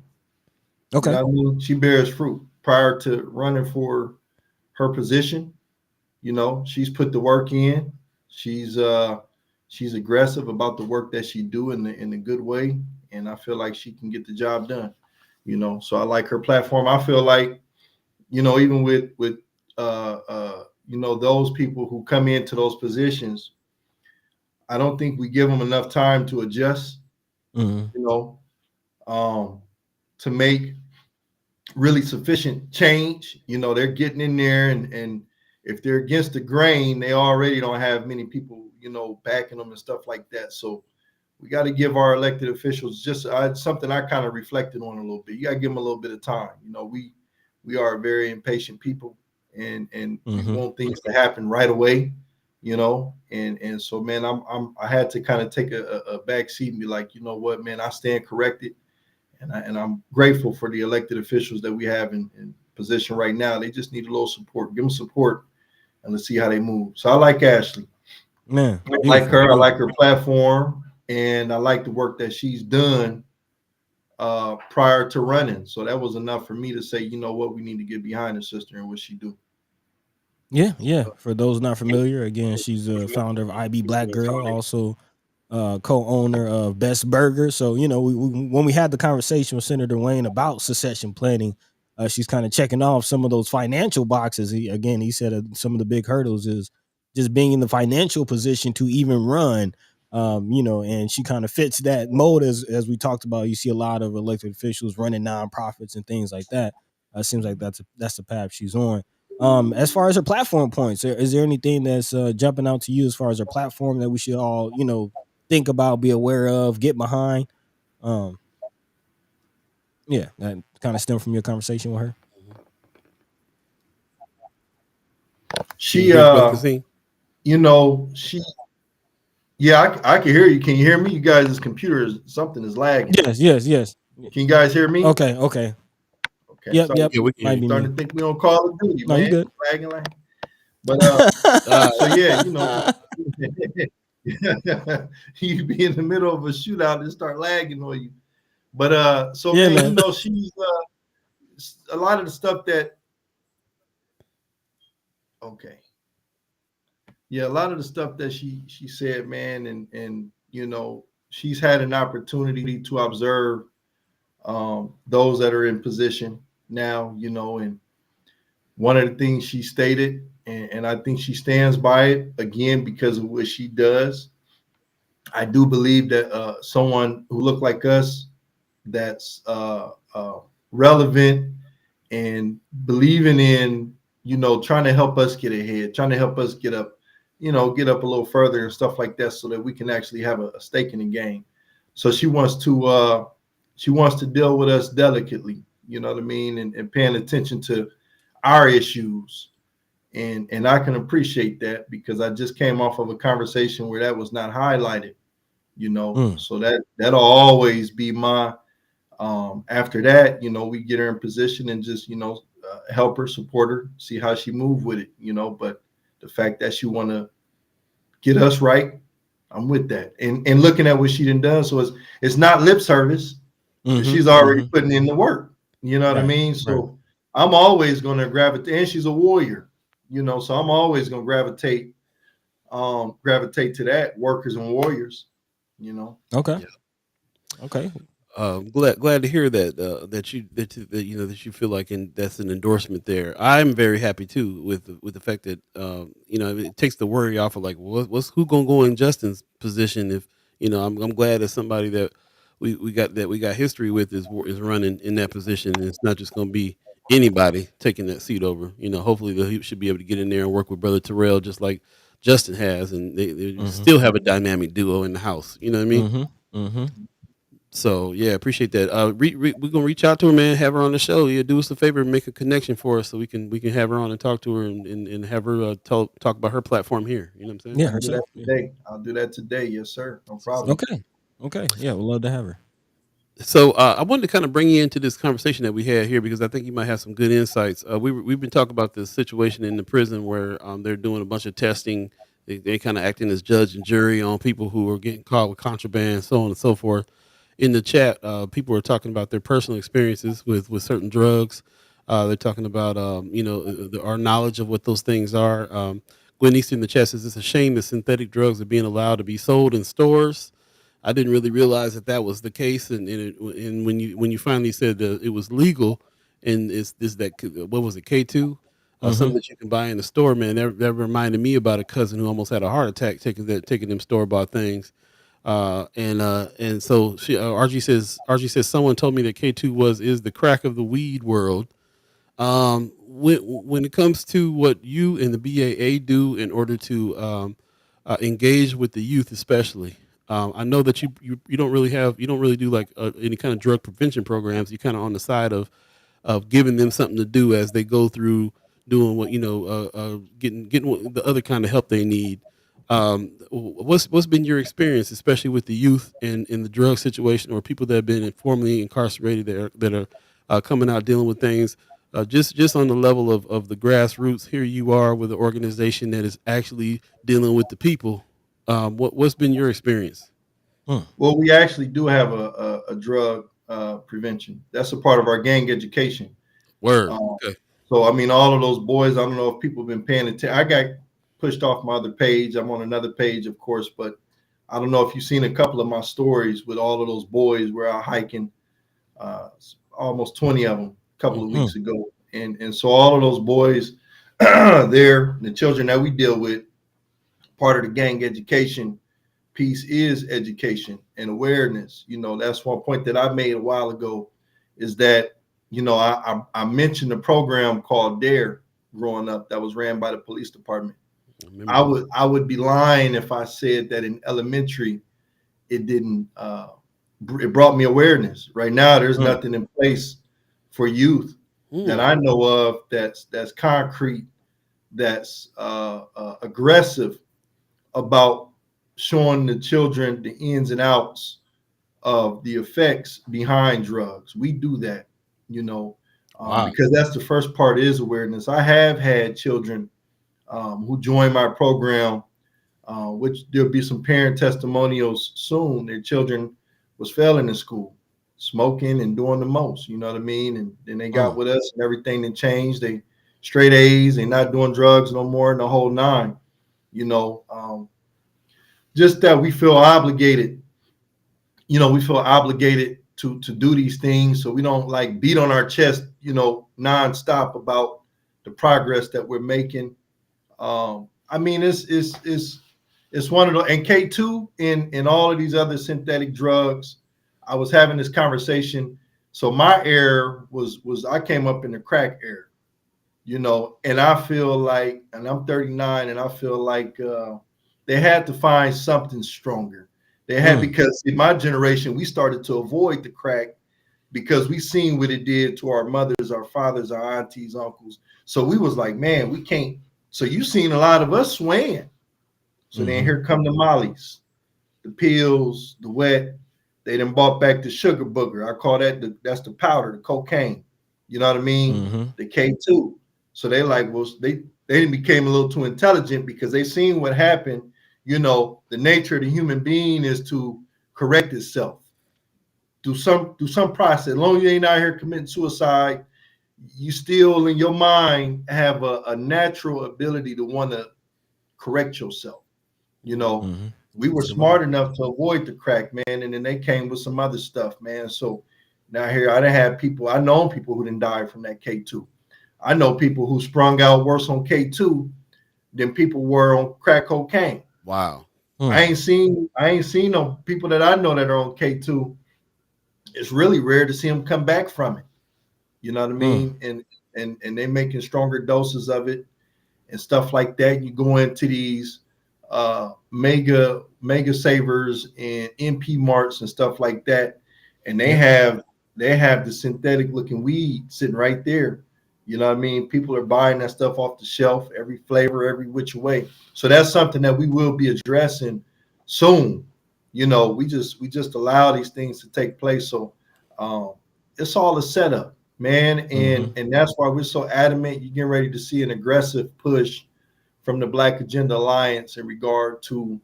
You Okay. know what I mean? She bears fruit. Prior to running for her position, she's put the work in. She's aggressive about the work that she do in the good way, and I feel like she can get the job done. So I like her platform. I feel like, even with those people who come into those positions, I don't think we give them enough time to adjust. Mhm. You know, to make really sufficient change. They're getting in there, and if they're against the grain, they already don't have many people, backing them and stuff like that. So we got to give our elected officials just something I kind of reflected on a little bit. You got to give them a little bit of time. We are a very impatient people, and we Mhm. want things to happen right away. And so, man, I had to kind of take a back seat and be like, you know what, man, I stand corrected. And I'm grateful for the elected officials that we have in position right now. They just need a little support. Give them support, and let's see how they move. So I like Ashley. Man, I like beautiful. her. I Beautiful. like her platform, and I like the work that she's done prior to running. So that was enough for me to say, you know what, we need to get behind her sister and what she do. Yeah, yeah. For those not familiar, again, she's the founder of IB Black Girl, also co-owner of Best Burger. So when we had the conversation with Senator Wayne about succession planning, she's kind of checking off some of those financial boxes. He said some of the big hurdles is just being in the financial position to even run. And she kind of fits that mold as we talked about. You see a lot of elected officials running nonprofits and things like that. Seems like that's the path she's on. As far as her platform points, is there anything that's jumping out to you as far as her platform that we should all think about, be aware of, get behind? Um, yeah, that kind of stemmed from your conversation with her. Can you She, hear us, Brother Qasim? you know, she, yeah, I can hear you. Can you hear me? You guys' computer is something is lagging. Yes. Can you guys hear me? Okay. Okay. Yep. So Yeah, we can hear Might you. be starting me. to think we on Call of Duty, No, you man. good. Lagging. But Uh, so yeah, you know, you be in the middle of a shootout and start lagging on you. But so Yeah, man, you man. know, she's a lot of the stuff that okay. Yeah, a lot of the stuff that she said, man, and you know, she's had an opportunity to observe those that are in position now, you know, and one of the things she stated, and I think she stands by it again because of what she does. I do believe that someone who looked like us, that's relevant and believing in, you know, trying to help us get ahead, trying to help us get up, you know, get up a little further and stuff like that, so that we can actually have a stake in the game. So she wants to deal with us delicately, you know what I mean, and paying attention to our issues. And I can appreciate that because I just came off of a conversation where that was not highlighted, you know. Mm. So that'll always be my after that, you know, we get her in position and just, you know, help her, support her, see how she move with it, you know. But the fact that she want to get us right, I'm with that. And looking at what she done, so it's not lip service. She's already Mm-hmm. putting in the work. You know what I Right. mean? Right. So I'm always going to gravitate, and she's a warrior, you know. So I'm always going to gravitate to that, workers and warriors, you know. Okay. Yeah. Okay. Glad to hear that that you know that you feel like that's an endorsement there. I'm very happy too with the fact that you know, it takes the worry off of like what's who gonna go in Justin's position. If you know, I'm glad that somebody that we got history with is running in that position, and it's not just gonna be anybody taking that seat over. You know, hopefully he should be able to get in there and work with Brother Terrell just like Justin has, and they Mm-hmm. still have a dynamic duo in the house. You know what I mean? Mm-hmm. Mm-hmm. So yeah, appreciate that. We're gonna reach out to her, man. Have her on the show. Yeah, do us a favor and make a connection for us so we can have her on and talk to her and have her talk about her platform here. You know what I'm saying? Yeah, I'll do that herself. Yeah. today. I'll do that today. Yes, sir. No problem. Okay. Okay. Yeah, we'd love to have her. So I wanted to kind of bring you into this conversation that we had here because I think you might have some good insights. We've been talking about this situation in the prison where they're doing a bunch of testing. They kind of acting as judge and jury on people who are getting caught with contraband, so on and so forth. In the chat, people are talking about their personal experiences with certain drugs. They're talking about you know, our knowledge of what those things are. Gwen Easton in the chat says it's a shame that synthetic drugs are being allowed to be sold in stores. I didn't really realize that that was the case, and when you finally said that it was legal, and is that what was it, K2, Mm-hmm. something that you can buy in the store, man. That reminded me about a cousin who almost had a heart attack taking them store bought things. And so RG says someone told me that K2 is the crack of the weed world. When it comes to what you and the BAA do in order to engage with the youth, especially, I know that you don't really do like any kind of drug prevention programs. You kind of on the side of giving them something to do as they go through doing what you know, getting the other kind of help they need. What's been your experience, especially with the youth and in the drug situation, or people that have been formerly incarcerated that are coming out dealing with things, just on the level of the grassroots? Here you are with an organization that is actually dealing with the people. What's been your experience? Mm. Well, we actually do have a drug prevention. That's a part of our gang education. Word. Um, Okay. so, I mean, all of those boys, I don't know if people have been paying attention. I got pushed off my other page. I'm on another page, of course, but I don't know if you've seen a couple of my stories with all of those boys where I hiking, uh, almost 20 of them a couple of Mm-hmm. weeks ago. And so all of those boys there, the children that we deal with, part of the gang education piece is education and awareness. You know, that's one point that I made a while ago, is that, you know, I mentioned a program called DARE growing up that was ran by the police department. I remember that. I would be lying if I said that in elementary it didn't it brought me awareness. Right now there's Mm. nothing in place for youth that Mm. I know of that's concrete that's aggressive about showing the children the ins and outs of the effects behind drugs. We do that, Wow. because that's the first part is awareness. I have had children who join my program, which there'll be some parent testimonials soon. Their children was failing in school, smoking and doing the most, you know what I mean? And then they got with us and everything that changed. They straight A's, they not doing drugs no more and the whole nine, just that we feel obligated, to do these things. So we don't like beat on our chest, nonstop about the progress that we're making. I mean, it's one of the, and K2 and all of these other synthetic drugs. I was having this conversation. So my era was I came up in the crack era, and I feel like, and I'm 39, and I feel like they had to find something stronger. They had, because in my generation, we started to avoid the crack because we seen what it did to our mothers, our fathers, our aunties, uncles. So we was like, man, we can't. So you seen a lot of us swaying. So then here come the mollies, the pills, the wet. They done bought back the sugar booger. I call that that's the powder, the cocaine. You know what I mean? The K2. So they like, well, they became a little too intelligent because they seen what happened. The nature of the human being is to correct itself. Do some process. As long as you ain't out here committing suicide, you still in your mind have a natural ability to want to correct yourself. We were smart enough to avoid the crack, man, and then they came with some other stuff, man. So now here I done had people, I know people who didn't die from that K2. I know people who sprung out worse on K2 than people were on crack cocaine. Wow. I ain't seen no people that I know that are on K2. It's really rare to see them come back from it. You know what I mean? And they making stronger doses of it and stuff like that. You go into these mega savers and MP marts and stuff like that, and they have the synthetic looking weed sitting right there. You know what I mean? People are buying that stuff off the shelf, every flavor, every which way. So that's something that we will be addressing soon. We just allow these things to take place. So it's all a setup, man. And that's why we're so adamant. You're getting ready to see an aggressive push from the Black Agenda Alliance in regard to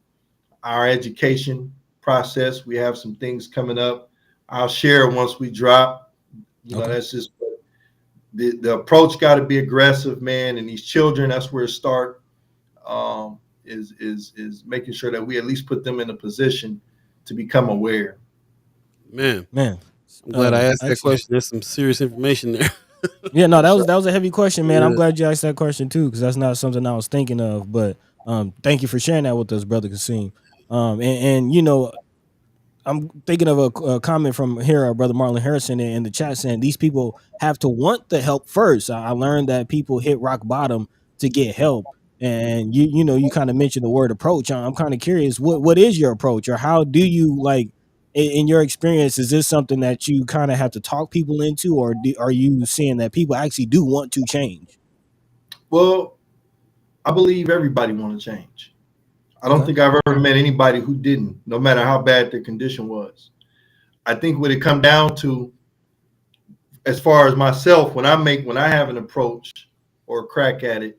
our education process. We have some things coming up. I'll share once we drop. That's just the approach got to be aggressive, man. And these children, that's where it start. Is making sure that we at least put them in a position to become aware. Man. I'm glad I asked that question. There's some serious information there. Yeah, no, that was a heavy question, man. I'm glad you asked that question too, because that's not something I was thinking of. But thank you for sharing that with us, brother Qasim. And I'm thinking of a comment from here, our brother Marlon Harrison in the chat saying these people have to want the help first. I learned that people hit rock bottom to get help, and you kind of mentioned the word approach. I'm kind of curious, what is your approach, or how do you like? In your experience, is this something that you kind of have to talk people into, or are you seeing that people actually do want to change? Well, I believe everybody want to change. I don't think I've ever met anybody who didn't, no matter how bad their condition was. I think what it come down to, as far as myself, when I have an approach or a crack at it,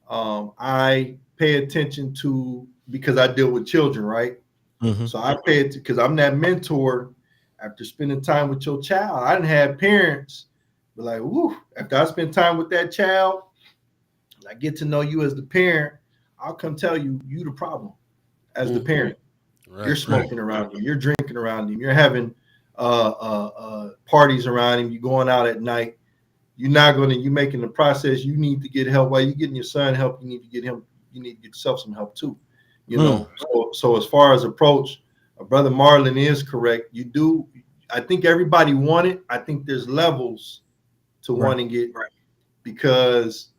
I pay attention to, because I deal with children, right? So I pay it because I'm that mentor. After spending time with your child, I didn't have parents be like, woo, after I spend time with that child, I get to know you as the parent, I'll come tell you the problem as the parent. You're smoking around him, you're drinking around him, you're having parties around him, you're going out at night. You're making the process. You need to get help. While you're getting your son help, you need to get yourself some help too. So as far as approach, brother Marlon is correct. You do. I think everybody want it. I think there's levels to wanting it, because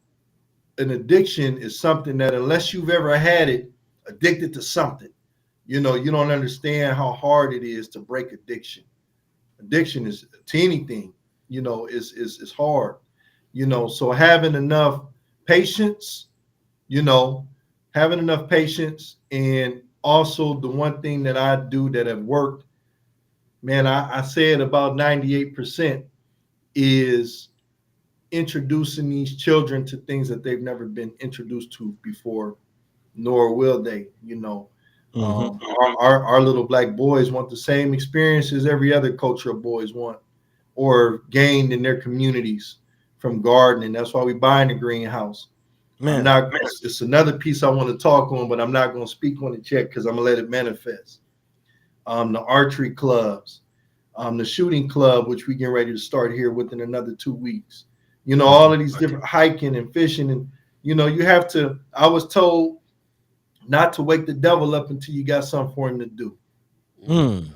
an addiction is something that, unless you've ever had it, addicted to something, you don't understand how hard it is to break addiction. Addiction is to anything, is hard, so having enough patience you know, having enough patience. And also the one thing that I do that have worked, man, I said about 98% is introducing these children to things that they've never been introduced to before, nor will they, you know. Mm-hmm. Our little black boys want the same experiences every other culture of boys want or gained in their communities from gardening. That's why we buy in the greenhouse. I'm Man, not, it's another piece I want to talk on, but I'm not going to speak on it yet because I'm going to let it manifest. The archery clubs, the shooting club, which we get ready to start here within another 2 weeks. You know, all of these different hiking and fishing. And, you know, you have to, I was told not to wake the devil up until you got something for him to do. mm,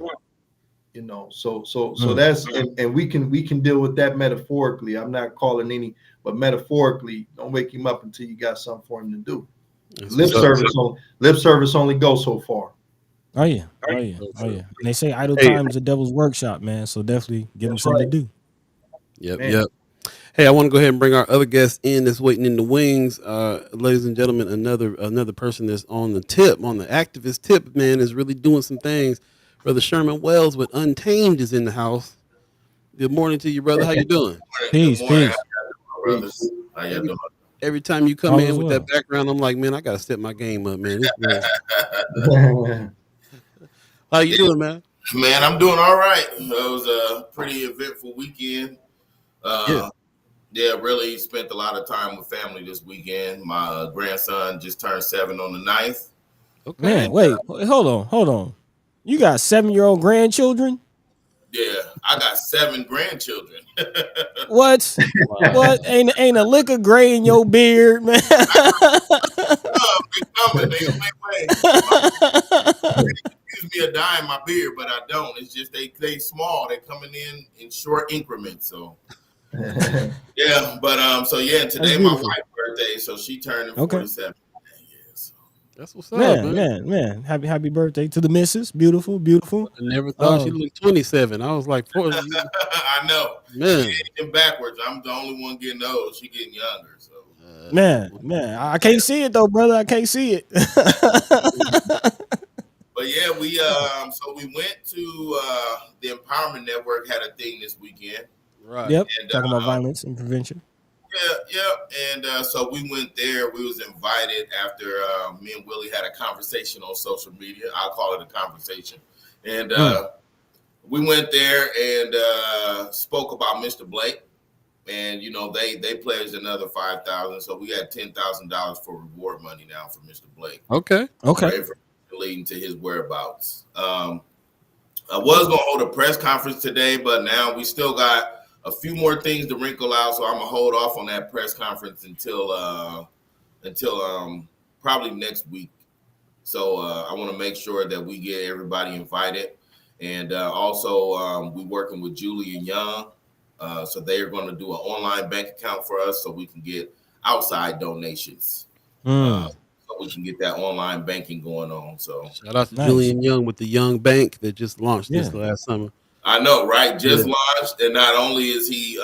You know, so mm. that's, and we can deal with that metaphorically. I'm not calling any, but metaphorically, don't wake him up until you got something for him to do. That's Lip what's up. service only goes so far. Oh yeah, oh yeah, oh yeah. And they say idle Hey, time is the devil's workshop, man. So definitely give them That's something right, to do. yep, man. yep. Hey, I want to go ahead and bring our other guest in that's waiting in the wings. Ladies and gentlemen, another person that's on the tip, on the activist tip, man, is really doing some things. Brother Sherman Wells with Untamed is in the house. Good morning to you, brother. How you doing? Good Peace, morning. How peace. y'all doing, brothers? How y'all Every, doing? every time you come All in is with that well. background, I'm like, man, I gotta step my game up, man. This man, Yeah, how you doing, man? Man, I'm doing all right. It was a pretty eventful weekend. Yeah. Yeah, really spent a lot of time with family this weekend. My grandson just turned 7 on the 9th. Okay. Man, wait, hold on. You got 7-year-old grandchildren? Yeah, I got 7 grandchildren. What? Wow. What? Ain't a lick of gray in your beard, man. They coming. They on their way. Gives me a dime my beard, but I don't. It's just they small. They coming in short increments. So yeah, but so yeah, That's today my beautiful. wife's birthday, so she turning Okay. 47. Yeah, so. That's what's up, Man, man. man. Happy birthday to the missus. Beautiful, beautiful. I never thought she Um, looked 27. I was like, I know. She man. aging backwards. I'm the only one getting old. She getting younger. So man. I can't see it though, brother. I can't see it. but yeah, we so we went to the Empowerment Network had a thing this weekend. Right. Yep. And Talking about violence and prevention. yeah. And so we went there. We was invited after me and Willie had a conversation on social media. I'll call it a conversation. And we went there and spoke about Mr. Blake. And you know they pledged another $5,000, so we had $10,000 for reward money now for Mr. Blake. Okay. Leading to his whereabouts. I was gonna hold a press conference today, but now we still got a few more things to wrinkle out, so I'm gonna hold off on that press conference until probably next week. So I want to make sure that we get everybody invited, and also we working with Julie and Young. So they are going to do an online bank account for us so we can get outside donations. So we can get that online banking going on. So Shout out to Nice. Julian Young with the Young Bank that just launched this Yeah. last summer. I know, right? Just Yeah. launched, and not only is he,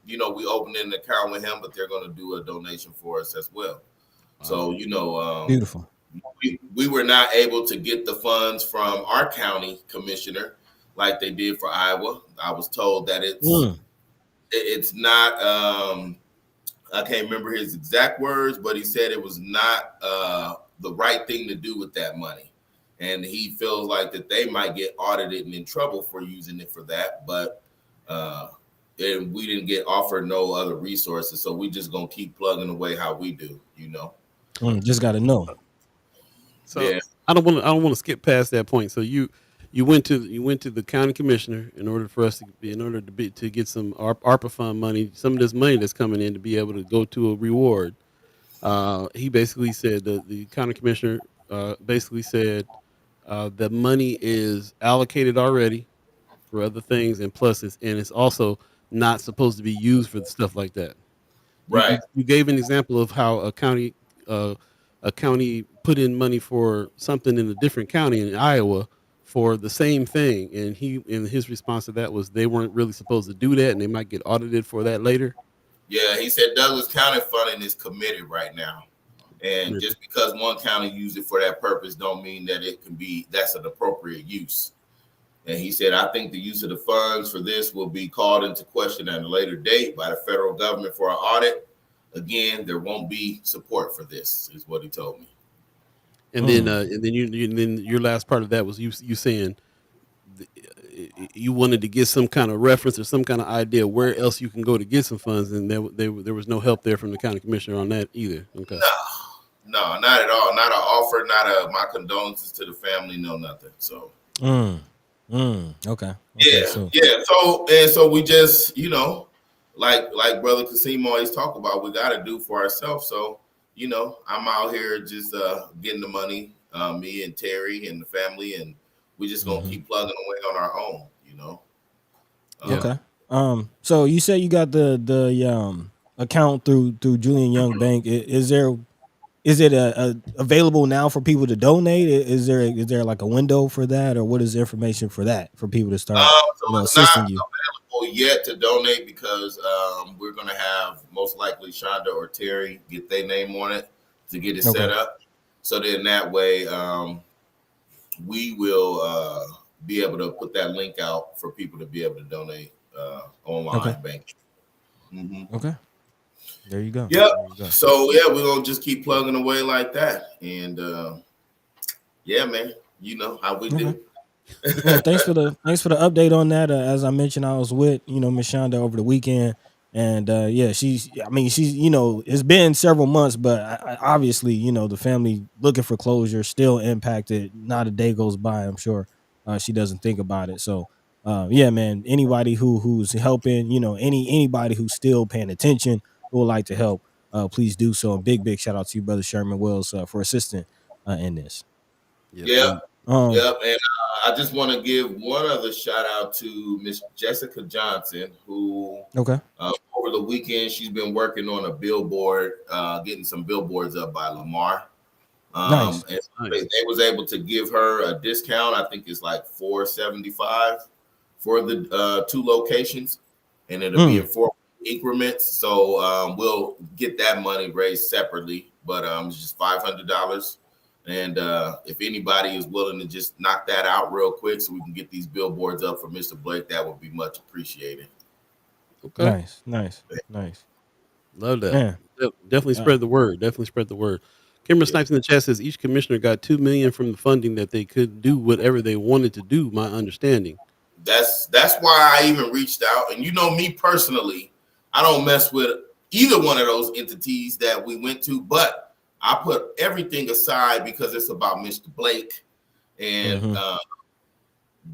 we opened an account with him, but they're going to do a donation for us as well. So Beautiful. we were not able to get the funds from our county commissioner like they did for Iowa. I was told that it's not. I can't remember his exact words, but he said it was not the right thing to do with that money, and he feels like that they might get audited and in trouble for using it for that. But and we didn't get offered no other resources, so we just gonna keep plugging away how we do, Just got to know. So Yeah. I don't want to skip past that point. So you went to the county commissioner in order to get some ARPA fund money, some of this money that's coming in to be able to go to a reward. He basically said the county commissioner basically said the money is allocated already for other things, and plus it's also not supposed to be used for stuff like that. Right. You gave an example of how a county put in money for something in a different county in Iowa for the same thing, and his response to that was they weren't really supposed to do that, and they might get audited for that later. Yeah, he said Douglas County funding is committed right now. And Yeah. just because one county used it for that purpose don't mean that that's an appropriate use. And he said, I think the use of the funds for this will be called into question at a later date by the federal government for an audit. Again, there won't be support for this, is what he told me. And then then your last part of that was you saying you wanted to get some kind of reference or some kind of idea where else you can go to get some funds, and there was no help there from the county commissioner on that either. Okay. No, not at all. Not an offer, not my condolences to the family, no nothing. So Okay. yeah. So we just, like Brother Qasim always talk about, we got to do for ourselves. So, I'm out here just getting the money, me and Terry and the family, and we just gonna keep plugging away on our own, Okay. So you said you got the account through Julian Young Bank. Is it available now for people to donate? Is there like a window for that, or what is the information for that for people to start So it's assisting not you? available yet to donate because we're gonna have most likely Shonda or Terry get their name on it to get it set up. So then that way we will be able to put that link out for people to be able to donate online banking. Okay. There you go. Yep. There you go. So yeah, we're gonna just keep plugging away like that. And yeah, man, you know how we do. Well, thanks for the update on that. As I mentioned, I was with Miss Shonda over the weekend, and yeah, she's it's been several months, but I obviously the family looking for closure, still impacted. Not a day goes by, I'm sure she doesn't think about it. So yeah, man, anybody who's helping, anybody who's still paying attention, who would like to help, please do so. And big shout out to you, Brother Sherman Wells, for assisting in this. Yep. And I just want to give one other shout out to Miss Jessica Johnson, who over the weekend she's been working on a billboard, getting some billboards up by Lamar. Nice. And they was able to give her a discount. I think it's like $475 for the 2 locations, and it'll be in 4 increments. So we'll get that money raised separately, but it's just $500. And if anybody is willing to just knock that out real quick so we can get these billboards up for Mr. Blake, that would be much appreciated. Okay. Nice. Love that. Yeah. Definitely spread the word. Kimber Snipes in the chat says each commissioner got $2 million from the funding that they could do whatever they wanted to do. My understanding. That's why I even reached out. And me personally, I don't mess with either one of those entities that we went to, but I put everything aside because it's about Mr. Blake. And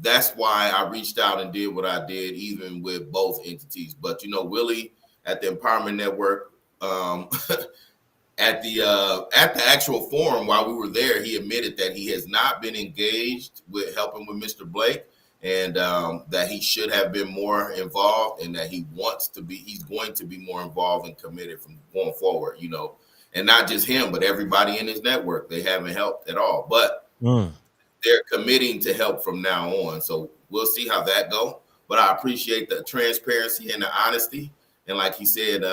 that's why I reached out and did what I did, even with both entities. But, Willie at the Empowerment Network, at the actual forum while we were there, he admitted that he has not been engaged with helping with Mr. Blake, and that he should have been more involved, and that he's going to be more involved and committed from going forward, and not just him, but everybody in his network. They haven't helped at all, but they're committing to help from now on. So we'll see how that go. But I appreciate the transparency and the honesty. And like he said,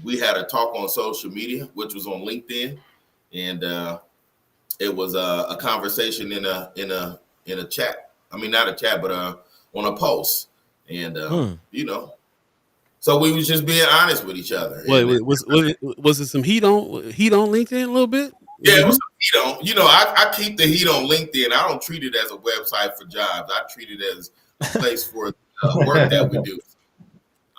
we had a talk on social media, which was on LinkedIn, and it was a conversation in a chat. I mean, not a chat, but on a post. And so we was just being honest with each other. Wait, was it some heat on LinkedIn a little bit? Yeah, it was some heat on. I keep the heat on LinkedIn. I don't treat it as a website for jobs. I treat it as a place for work that we do.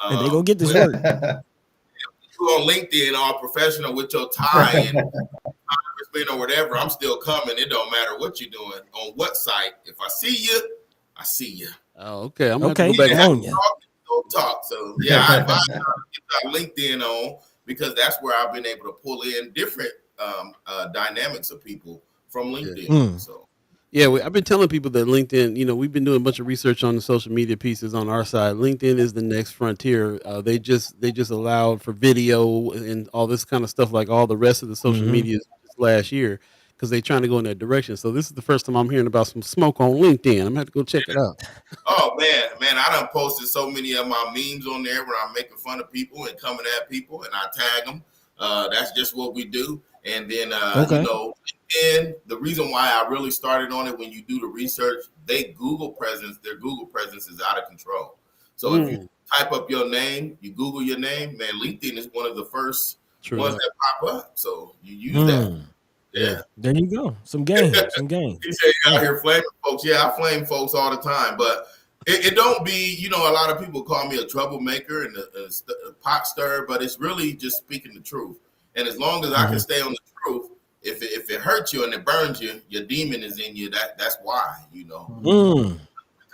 And they go get this work. You on LinkedIn, all professional with your tie and congressman or whatever. I'm still coming. It don't matter what you're doing on what site. If I see you, I see you. Oh, okay. I'm okay. Go back on you. Don't talk. So yeah, I advise you to get LinkedIn on, because that's where I've been able to pull in different dynamics of people from LinkedIn. So. Yeah, I've been telling people that LinkedIn, we've been doing a bunch of research on the social media pieces on our side. LinkedIn is the next frontier. They just allowed for video and all this kind of stuff like all the rest of the social media last year, because they're trying to go in that direction. So this is the first time I'm hearing about some smoke on LinkedIn. I'm going to have to go check it out. Oh, man, I done posted so many of my memes on there where I'm making fun of people and coming at people, and I tag them. That's just what we do. And then, Okay. and the reason why I really started on it, when you do the research, their Google presence is out of control. So if you type up your name, you Google your name, man, LinkedIn is one of the first ones that pop up. So you use that. Yeah. There you go. Some game. Some game. He said you out here flaming folks. Yeah, I flame folks all the time, but it don't be, a lot of people call me a troublemaker and a pot stirrer, but it's really just speaking the truth. And as long as I can stay on the truth, if it hurts you and it burns you, your demon is in you. That's why,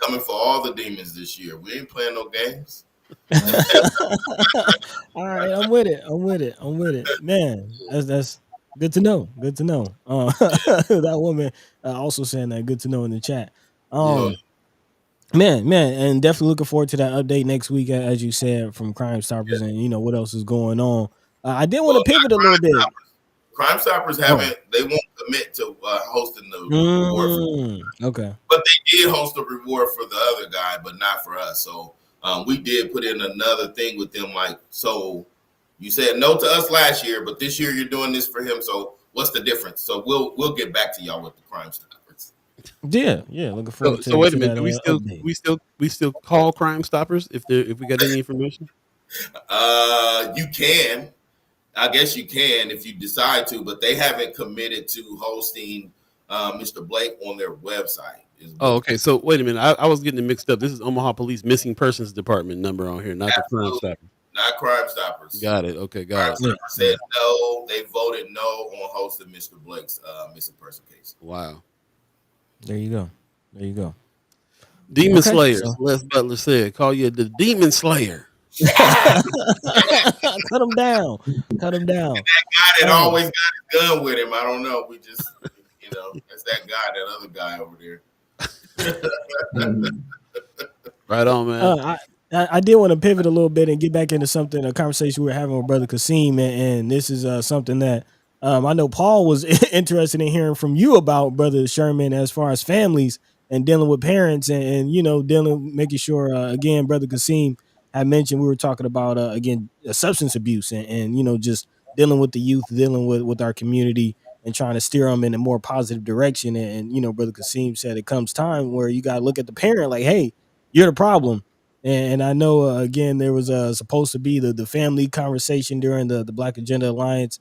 coming for all the demons this year. We ain't playing no games. All right, I'm with it. Man, that's good to know. Good to know. That woman also saying that. Good to know in the chat. Man, and definitely looking forward to that update next week, as you said, from Crime Stoppers, and what else is going on. I did want to pivot a little bit. Crime Stoppers they won't commit to hosting the reward. Okay. But they did host a reward for the other guy, but not for us. So we did put in another thing with them. Like, so you said no to us last year, but this year you're doing this for him. So what's the difference? So we'll get back to y'all with the Crime Stoppers. Yeah. Looking forward to. So wait a minute. Do we still call Crime Stoppers if we got any information? You can. I guess you can if you decide to, but they haven't committed to hosting Mr. Blake on their website. Oh, okay. So wait a minute. I was getting it mixed up. This is Omaha Police Missing Persons Department number on here, not the Crime Stoppers. Not Crime Stoppers. Got it. Okay, got Crime Stoppers said no. They voted no on hosting Mr. Blake's missing person case. Wow. There you go. Demon Slayer. Les Butler said, "Call you the Demon Slayer." Cut him down. And that guy that always got his gun with him. I don't know. We just, that's that guy, that other guy over there. Right on, man. I did want to pivot a little bit and get back into a conversation we were having with Brother Qasim, and this is something that I know Paul was interested in hearing from you about, Brother Sherman, as far as families and dealing with parents and making sure, again, Brother Qasim had mentioned, we were talking about, again, substance abuse and just dealing with the youth, dealing with our community and trying to steer them in a more positive direction. And Brother Qasim said it comes time where you got to look at the parent like, hey, you're the problem. And I know, again, there was supposed to be the family conversation during the Black Agenda Alliance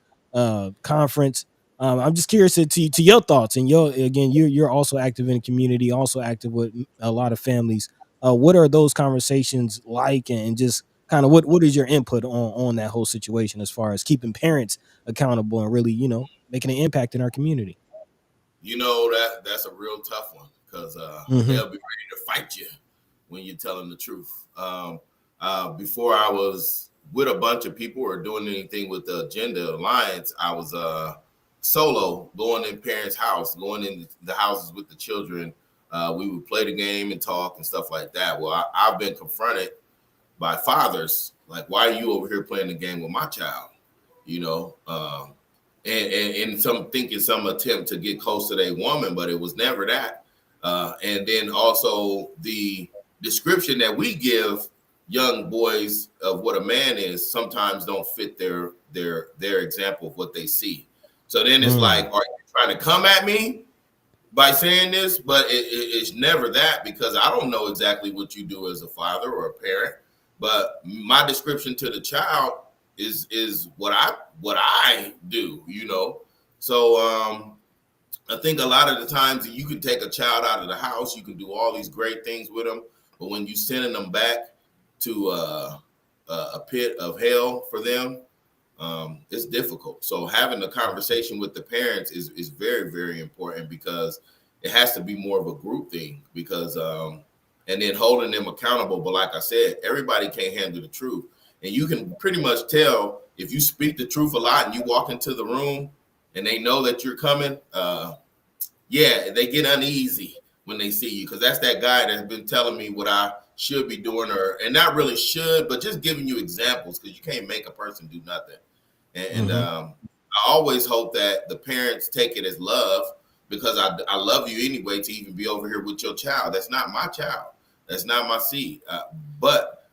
conference. I'm just curious to your thoughts, and you're also active in the community, also active with a lot of families. What are those conversations like, and just kind of what is your input on that whole situation as far as keeping parents accountable and really making an impact in our community? That's a real tough one because they'll be ready to fight you when you tell them the truth. Before I was with a bunch of people or doing anything with the Agenda Alliance, I was solo, going in parents' house, going in the houses with the children. We would play the game and talk and stuff like that. Well, I've been confronted by fathers like, why are you over here playing the game with my child? And some thinking some attempt to get close to their woman, but it was never that. And then also the description that we give young boys of what a man is sometimes don't fit their example of what they see. So then it's like, are you trying to come at me by saying this? But it's never that, because I don't know exactly what you do as a father or a parent. But my description to the child is what I do, So I think a lot of the times you can take a child out of the house, you can do all these great things with them, but when you sending them back to a pit of hell for them, it's difficult. So having a conversation with the parents is very, very important, because it has to be more of a group thing, because and then holding them accountable. But like I said, everybody can't handle the truth. And you can pretty much tell if you speak the truth a lot and you walk into the room and they know that you're coming, they get uneasy when they see you, because that's that guy that's been telling me what I should be doing, and not really should, but just giving you examples, because you can't make a person do nothing. And I always hope that the parents take it as love, because I love you anyway to even be over here with your child. That's not my child. That's not my seed. But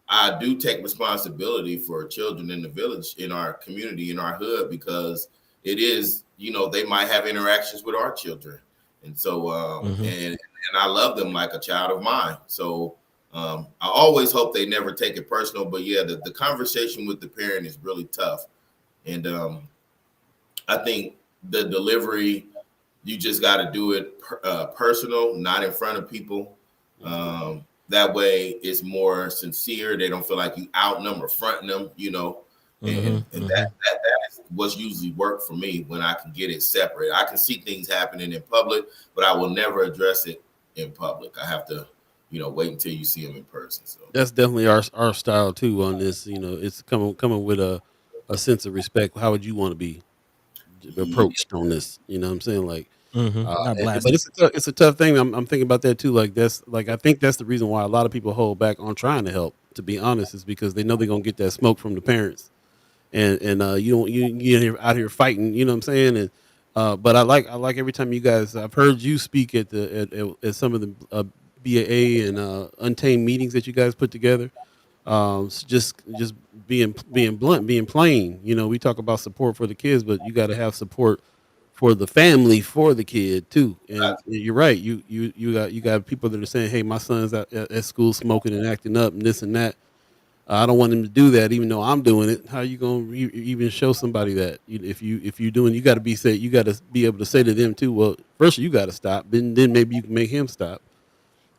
I do take responsibility for children in the village, in our community, in our hood, because it is, they might have interactions with our children. And so, and I love them like a child of mine. So I always hope they never take it personal. But yeah, the conversation with the parent is really tough. And I think the delivery, you just got to do it personal, not in front of people. That way it's more sincere. They don't feel like you outnumber fronting them, and that is what's usually worked for me when I can get it separate. I can see things happening in public, but I will never address it in public. I have to, wait until you see them in person. So That's definitely our style too on this. It's coming with a sense of respect. How would you want to be approached on this? You know what I'm saying? Like, Not but blasting. it's a tough thing. I'm thinking about that too. Like I think that's the reason why a lot of people hold back on trying to help. To be honest, is because they know they're gonna get that smoke from the parents, and you out here fighting. You know what I'm saying? And but I like every time you guys. I've heard you speak at at some of the BAA and Untamed meetings that you guys put together. Just being blunt, being plain. We talk about support for the kids, but you got to have support for the family, for the kid too. And you're right. You got people that are saying, "Hey, my son's at school smoking and acting up and this and that. I don't want him to do that, even though I'm doing it." How you gonna even show somebody that? If you doing, you got to you got to be able to say to them too. Well, first you got to stop, then maybe you can make him stop.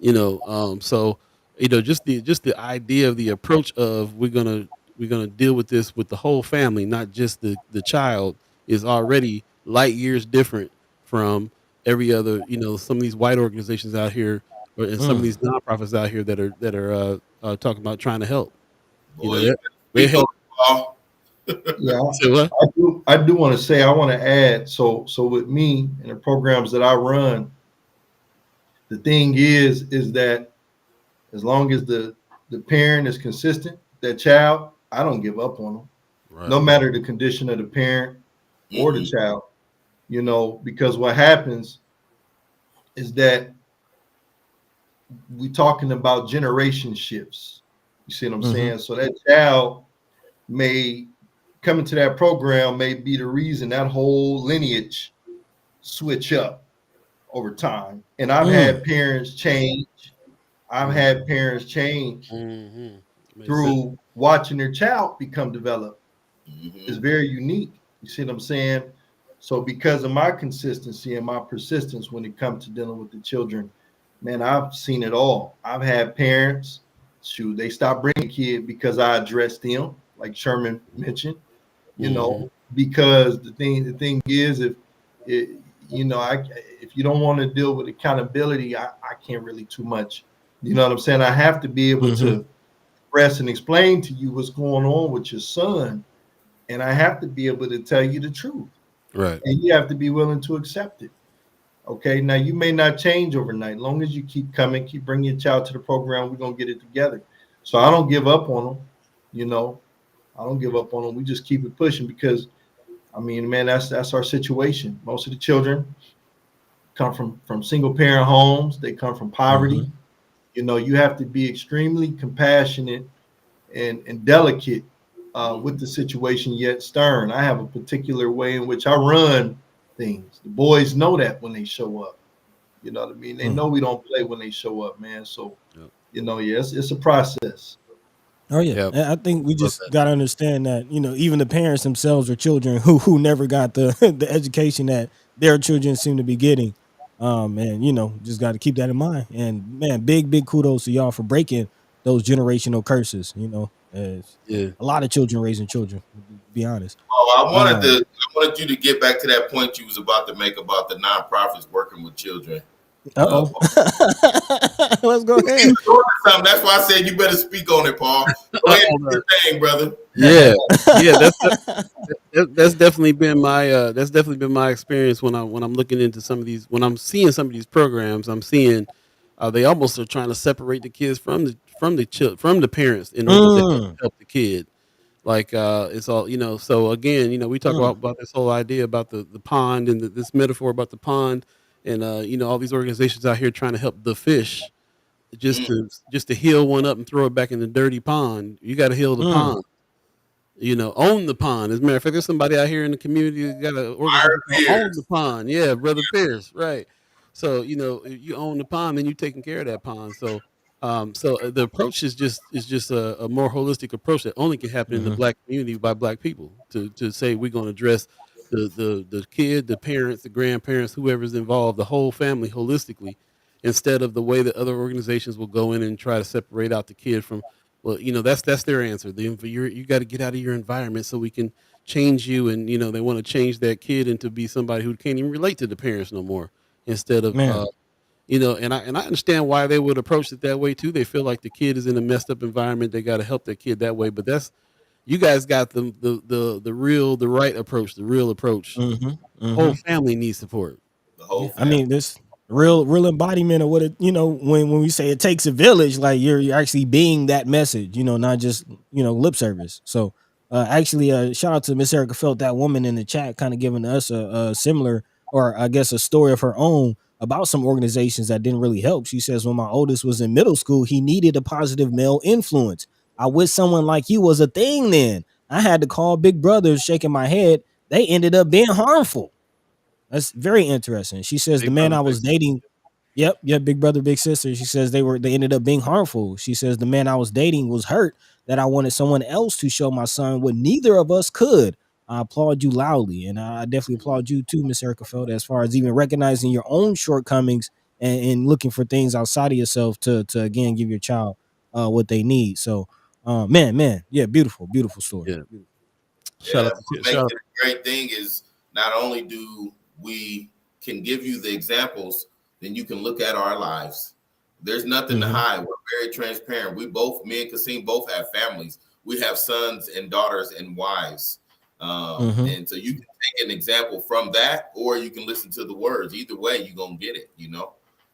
So just the idea of the approach of we're gonna deal with this with the whole family, not just the child, is already light years different from every other, some of these white organizations out here, and some of these nonprofits out here that are talking about trying to help. boy, They speak on help. it, Paul. Yeah, Say what? I do want to say, I want to add. So with me and the programs that I run, the thing is that as long as the parent is consistent, that child, I don't give up on them, Right. no matter the condition of the parent or the child. Because what happens is that we talking about generation shifts. You see what I'm saying? So that child may come into that program, may be the reason that whole lineage switch up over time. And I've had parents change. I've had parents change Makes sense. through watching their child become developed. It's very unique. You see what I'm saying? So because of my consistency and my persistence when it comes to dealing with the children, man, I've seen it all. I've had parents, they stopped bringing kid because I addressed them, like Sherman mentioned, because the thing is, if if you don't want to deal with accountability, I can't really too much. You know what I'm saying? I have to be able to express and explain to you what's going on with your son, and I have to be able to tell you the truth. Right. And you have to be willing to accept it. Okay. Now you may not change overnight. Long as you keep coming, keep bringing your child to the program, we're gonna get it together. So I don't give up on them. I don't give up on them. We just keep it pushing because, I mean, man, that's our situation. Most of the children come from single parent homes. They come from poverty. You have to be extremely compassionate and delicate with the situation, yet stern. I have a particular way in which I run things. The boys know that when they show up. You know what I mean? They know we don't play when they show up, man. So, it's a process. Oh yeah, Yep. and I think we Love just that. got to understand that even the parents themselves are children who never got the the education that their children seem to be getting. And just got to keep that in mind. And man, big kudos to y'all for breaking those generational curses. As Yeah. a lot of children raising children. To be honest. Oh, I wanted Um, you to get back to that point you was about to make about the nonprofits working with children. Uh-oh. Let's go You ahead. was doing something. That's why I said you better speak on it, Paul. Go ahead and do your thing, brother. Yeah. That's definitely been my experience when I'm looking into some of these, when I'm seeing some of these programs. I'm seeing they almost are trying to separate the kids from the parents in order to help the kid. Like it's all, so again, we talk about this whole idea about the pond and this metaphor about the pond, and all these organizations out here trying to help the fish. just to heal one up and throw it back in the dirty pond. You got to heal the pond. Own the pond. As a matter of fact, there's somebody out here in the community that got an organization called Own the Pond. Yeah, Brother Pierce, right. So, you own the pond, then you're taking care of that pond. So, the approach is just a more holistic approach that only can happen in the Black community by Black people. To say we're going to address the kid, the parents, the grandparents, whoever's involved, the whole family holistically, instead of the way that other organizations will go in and try to separate out the kid from. Well, that's their answer. You got to get out of your environment so we can change you, and they want to change that kid into be somebody who can't even relate to the parents no more. Instead of Man. and I understand why they would approach it that way too. They feel like the kid is in a messed up environment. They got to help that kid that way. But you guys got the right approach, the real approach. Whole family needs support. The whole I mean, this real embodiment of what it, when we say it takes a village, like you're actually being that message, not just, lip service. So actually, shout out to Miss Erica Felt, that woman in the chat, kind of giving us a similar, or I guess a story of her own about some organizations that didn't really help. She says, when my oldest was in middle school, he needed a positive male influence. I wish someone like you was a thing then. I had to call big brothers, shaking my head. They ended up being harmful. That's very interesting. She says the man I was dating, yep, big brother, big sister. She says they ended up being harmful. She says the man I was dating was hurt that I wanted someone else to show my son what neither of us could. I applaud you loudly, and I definitely applaud you too, Miss Erica Feld, as far as even recognizing your own shortcomings and looking for things outside of yourself to again give your child what they need. So, man, yeah, beautiful story. Yeah. Shout out to the great thing is not only do we can give you the examples, then you can look at our lives. There's nothing to hide. We're very transparent. Me and Qasim both have families. We have sons and daughters and wives. And so you can take an example from that, or you can listen to the words. Either way, you're going to get it,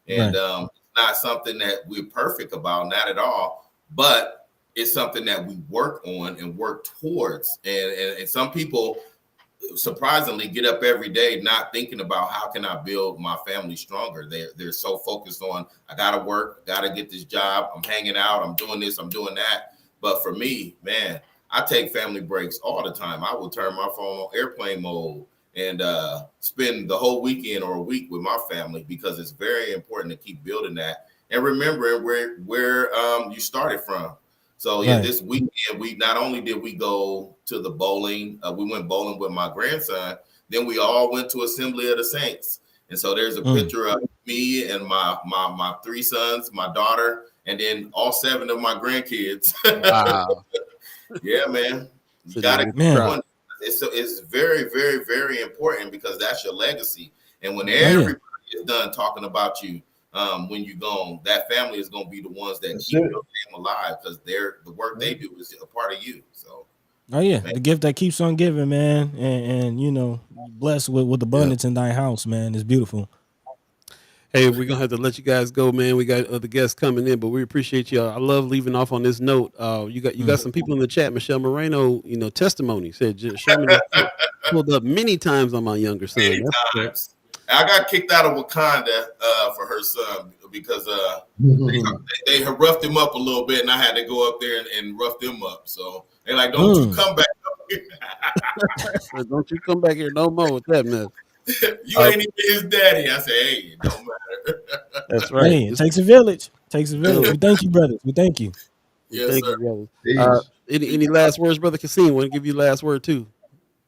And it's not something that we're perfect about, not at all. But it's something that we work on and work towards. And some people surprisingly get up every day not thinking about how can I build my family stronger. They're so focused on, I gotta work, gotta get this job, I'm hanging out, I'm doing this, I'm doing that. But for me, man, I take family breaks all the time. I will turn my phone on airplane mode and spend the whole weekend or a week with my family, because it's very important to keep building that and remembering where you started from. So this weekend, we not only did we go to the bowling, we went bowling with my grandson, then we all went to Assembly of the Saints. And so there's a picture of me and my three sons, my daughter, and then all 7 of my grandkids. Wow. Yeah, man. You gotta keep going. It's very, very, very important, because that's your legacy. And when everybody is done talking about you, when you're gone, that family is going to be the ones that keep your name alive, because the work they do is a part of you. So, man. The gift that keeps on giving, man, and blessed with abundance in thy house, man. It's beautiful. Hey, we're gonna have to let you guys go, man. We got other guests coming in, but we appreciate you. I love leaving off on this note. You got some people in the chat. Michelle Moreno, testimony said Sherman pulled up many times on my younger son. Many times. I got kicked out of Wakanda for her son, because they had roughed him up a little bit, and I had to go up there and rough them up. So they're like, "Don't you come back up here? Don't you come back here no more with that mess. You ain't even his daddy." I say, "Hey, it don't matter." That's right. Hey, it takes a village. We thank you, brothers. We thank you. Yes, thank sir. you, brothers. Any last words, Brother Qasim? Want to give you last word too?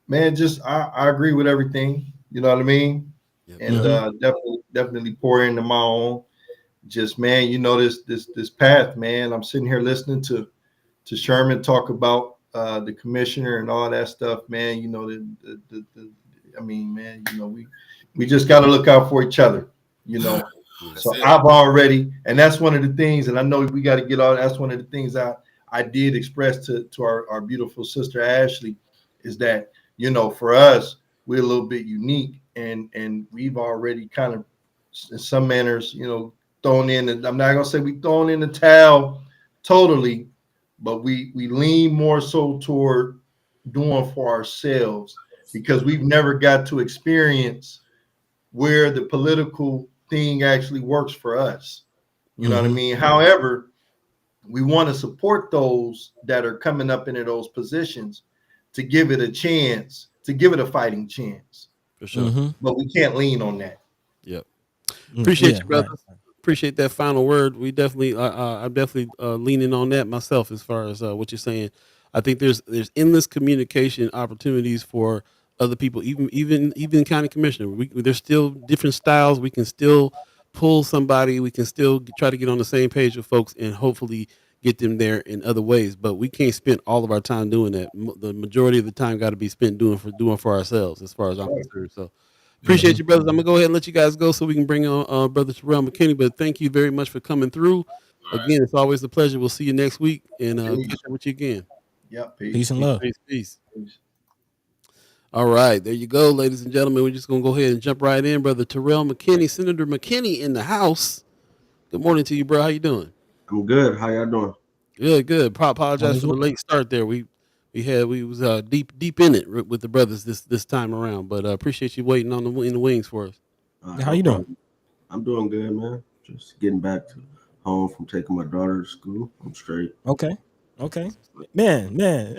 Man, just I agree with everything. You know what I mean? And definitely pour into my own. Just, man, this path, man. I'm sitting here listening to Sherman talk about the commissioner and all that stuff, man. Man, we just got to look out for each other, So I've already, and that's one of the things, and I know we got to get all. That's one of the things I did express to our beautiful sister Ashley, is that for us, we're a little bit unique. And we've already kind of, in some manners, thrown in. I'm not gonna say we thrown in the towel totally, but we lean more so toward doing for ourselves, because we've never got to experience where the political thing actually works for us. You know what I mean? However, we want to support those that are coming up into those positions to give it a chance, to give it a fighting chance. For sure. But we can't lean on that. Yep. Appreciate Yeah, you, brother. right. Appreciate that final word. We definitely, I'm definitely leaning on that myself as far as what you're saying. I think there's endless communication opportunities for other people, even county commissioner. There's still different styles. We can still pull somebody. We can still try to get on the same page with folks and hopefully get them there in other ways. But we can't spend all of our time doing that. The majority of the time got to be spent doing for ourselves, as far as I'm concerned. So. Appreciate you, brothers. I'm gonna go ahead and let you guys go so we can bring on Brother Terrell McKinney. But thank you very much for coming through. Again, it's always a pleasure. We'll see you next week and catch up with you again. Yep. Peace and love. Peace. All right, there you go, ladies and gentlemen. We're just gonna go ahead and jump right in, Brother Terrell McKinney, Senator McKinney in the house. Good morning to you, bro. How you doing? I'm good. How y'all doing? Good. Apologize for the late start there. We was deep in it with the brothers this time around, but appreciate you waiting in the wings for us. How you doing? I'm doing good, man. Just getting back to home from taking my daughter to school. I'm straight. Okay. Man.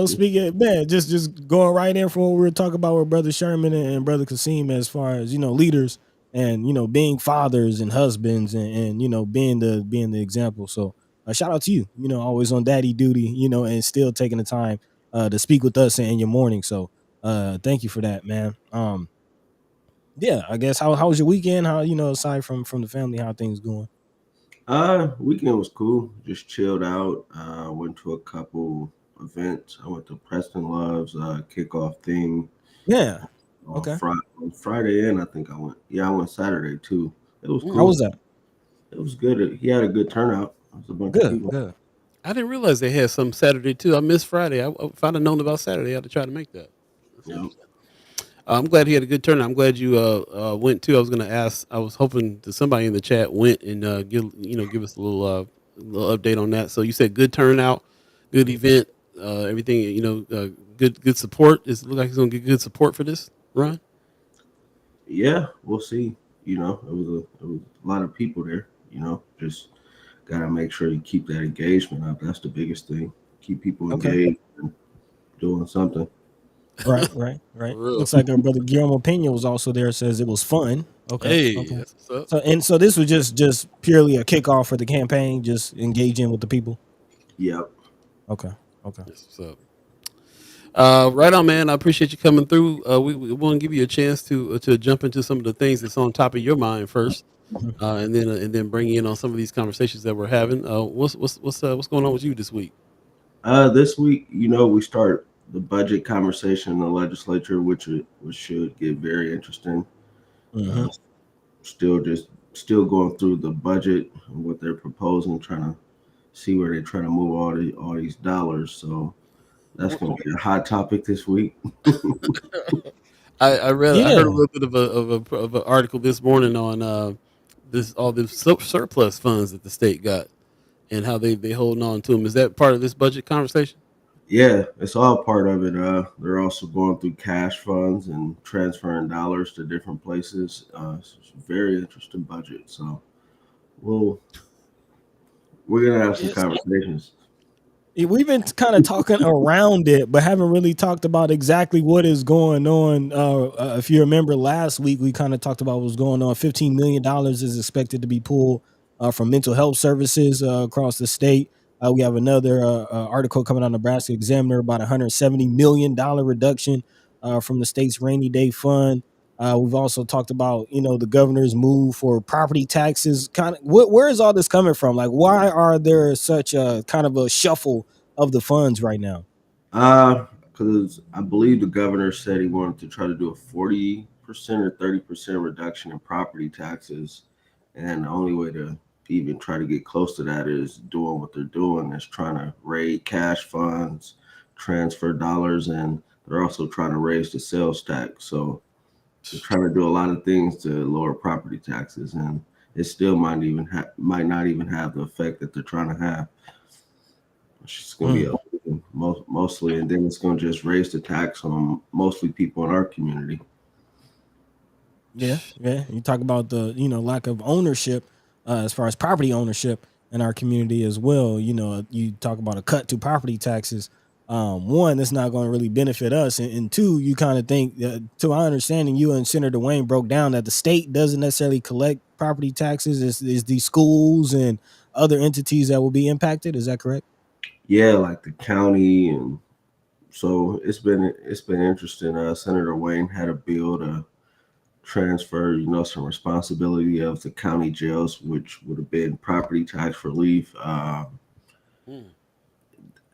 Speaking, man, just going right in for what we were talking about with Brother Sherman and Brother Qasim as far as, leaders and, being fathers and husbands and being the example. So shout out to you, always on daddy duty, and still taking the time to speak with us in your morning. So thank you for that, man. Yeah, I guess how was your weekend? How, aside from the family, how things going? Weekend was cool. Just chilled out. Went to a couple events. I went to Preston Love's kickoff thing. Yeah. On Okay. Friday, and I think I went. Yeah, I went Saturday too. It was cool. How was that? It was good. He had a good turnout. It was a bunch of people. Good. I didn't realize they had some Saturday too. I missed Friday. If I'd have known about Saturday, I'd have tried to make that. Yep. I'm glad he had a good turnout. I'm glad you went too. I was going to ask. I was hoping that somebody in the chat went and give us a little update on that. So you said good turnout, good event, everything. Good support. It look like he's going to get good support for this run. Yeah, we'll see. It was a lot of people there. Just gotta make sure you keep that engagement up. That's the biggest thing. Keep people engaged and doing something. Right. Looks like our brother Guillermo Pena was also there. Says it was fun. Okay. Hey, okay. that's what's up. So this was just purely a kickoff for the campaign, just engaging with the people. Yep. Okay. That's what's up. Right on, man. I appreciate you coming through. We want to give you a chance to jump into some of the things that's on top of your mind first, and then bring you in on some of these conversations that we're having. What's going on with you this week? This week, we start the budget conversation in the legislature, which should get very interesting. Still going through the budget and what they're proposing, trying to see where they're trying to move all these dollars. So that's going to be a hot topic this week. I heard a little bit of an article this morning on all the surplus funds that the state got and how they holding on to them. Is that part of this budget conversation? Yeah, it's all part of it. They're also going through cash funds and transferring dollars to different places. It's a very interesting budget. So we're gonna have some conversations. We've been kind of talking around it, but haven't really talked about exactly what is going on. If you remember last week, we kind of talked about what's going on. $15 million is expected to be pulled from mental health services across the state. We have another article coming out of Nebraska Examiner about $170 million reduction from the state's rainy day fund. We've also talked about, the governor's move for property taxes. Kind of, where is all this coming from? Like, why are there such a kind of a shuffle of the funds right now? Because I believe the governor said he wanted to try to do a 40% or 30% reduction in property taxes, and the only way to even try to get close to that is doing what they're doing, is trying to raise cash funds, transfer dollars, and they're also trying to raise the sales tax. So they're trying to do a lot of things to lower property taxes, and it still might not even have the effect that they're trying to have. It's just going to be mostly, and then it's going to just raise the tax on mostly people in our community. Yeah. You talk about the lack of ownership as far as property ownership in our community as well. You know, you talk about a cut to property taxes. One, that's not going to really benefit us, and two, you kind of think, to my understanding, you and Senator Wayne broke down that the state doesn't necessarily collect property taxes. Is the schools and other entities that will be impacted. Is that correct? Yeah, like the county, and so it's been interesting. Senator Wayne had a bill to transfer, some responsibility of the county jails, which would have been property tax relief. Hmm.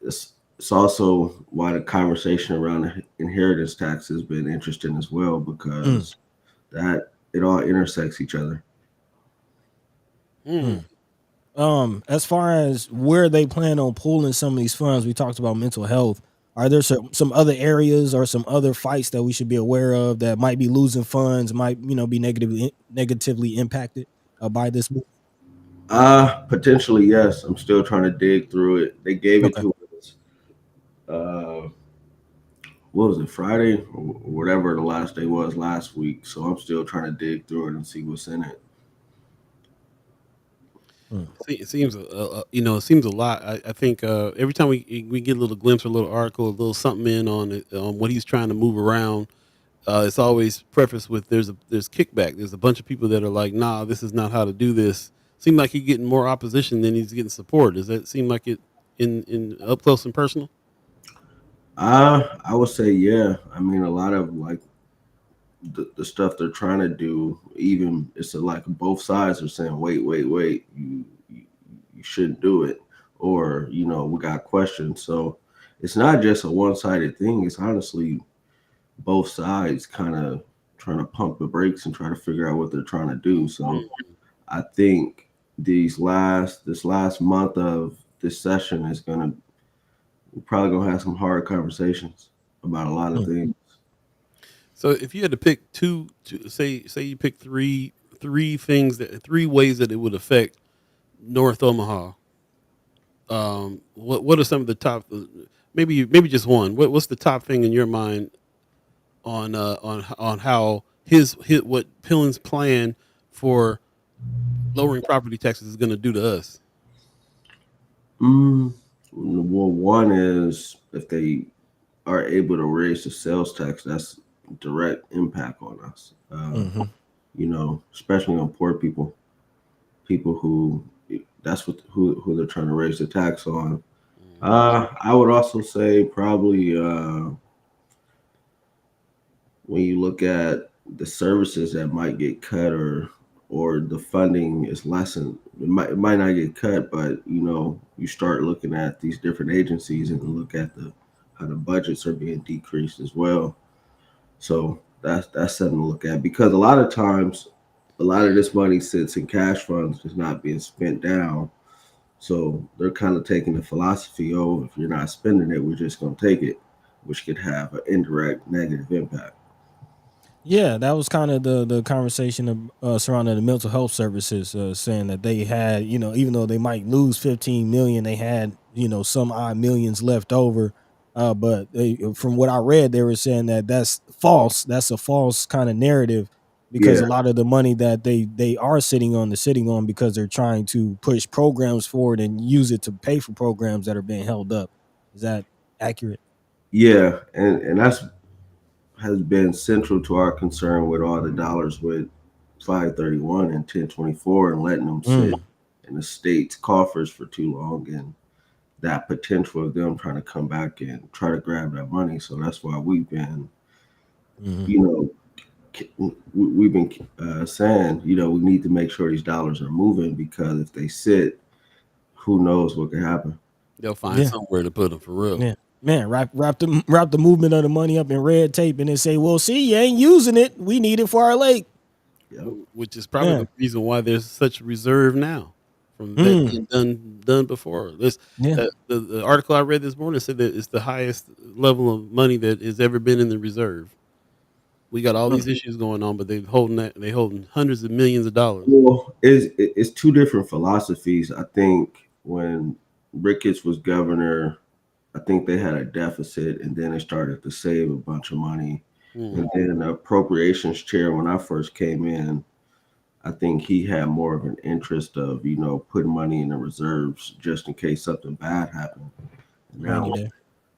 It's also why the conversation around inheritance tax has been interesting as well, because that it all intersects each other. Hmm. As far as where they plan on pulling some of these funds, we talked about mental health. Are there some other areas or some other fights that we should be aware of that might be losing funds, might be negatively impacted by this move? Potentially, yes. I'm still trying to dig through it. They gave it Okay. to us. What was it, Friday or whatever the last day was last week? So I'm still trying to dig through it and see what's in it. It seems, it seems a lot. I think every time we get a little glimpse or a little article, a little something in on it, on what he's trying to move around, it's always prefaced with there's kickback. There's a bunch of people that are like, nah, this is not how to do this. Seems like he's getting more opposition than he's getting support. Does that seem like it in up close and personal? I would say, yeah. I mean, a lot of like the stuff they're trying to do, even it's like both sides are saying, wait, you shouldn't do it, or we got questions. So it's not just a one-sided thing. It's honestly both sides kind of trying to pump the brakes and try to figure out what they're trying to do. So I think this last month of this session is we're probably gonna have some hard conversations about a lot of things. So if you had to pick say you pick three things that three ways that it would affect North Omaha, what are some of the top? Maybe just one. What's the top thing in your mind on how his what Pillen's plan for lowering property taxes is going to do to us? Well, one is if they are able to raise the sales tax, that's direct impact on us. Especially on poor people who that's who they're trying to raise the tax on. I would also say probably when you look at the services that might get cut, or the funding is lessened, it might not get cut, but you start looking at these different agencies and look at how the budgets are being decreased as well. So that's something to look at, because a lot of times a lot of this money sits in cash funds, is not being spent down. So they're kind of taking the philosophy, oh, if you're not spending it, we're just going to take it, which could have an indirect negative impact. Yeah, that was kind of the conversation surrounding the mental health services, saying that they had, even though they might lose 15 million, they had, some odd millions left over. But from what I read, they were saying that that's false. That's a false kind of narrative, because Yeah, a lot of the money that they are sitting on because they're trying to push programs forward and use it to pay for programs that are being held up. Is that accurate? yeah, and that's has been central to our concern with all the dollars with 531 and 1024 and letting them sit in the state's coffers for too long, and that potential of them trying to come back and try to grab that money. So that's why we've been, we've been saying, we need to make sure these dollars are moving, because if they sit, who knows what could happen. They'll find somewhere to put them, for real. Yeah. Man, wrap the movement of the money up in red tape and then say, well, see, you ain't using it. We need it for our lake. Yep. Which is probably the reason why there's such reserve now from that being done before. The article I read this morning said that it's the highest level of money that has ever been in the reserve. We got all these issues going on, but they're holding hundreds of millions of dollars. Well, it's two different philosophies. I think when Ricketts was governor, I think they had a deficit, and then they started to save a bunch of money. And then the appropriations chair, when I first came in, I think he had more of an interest of, putting money in the reserves just in case something bad happened. And Rainy now, day.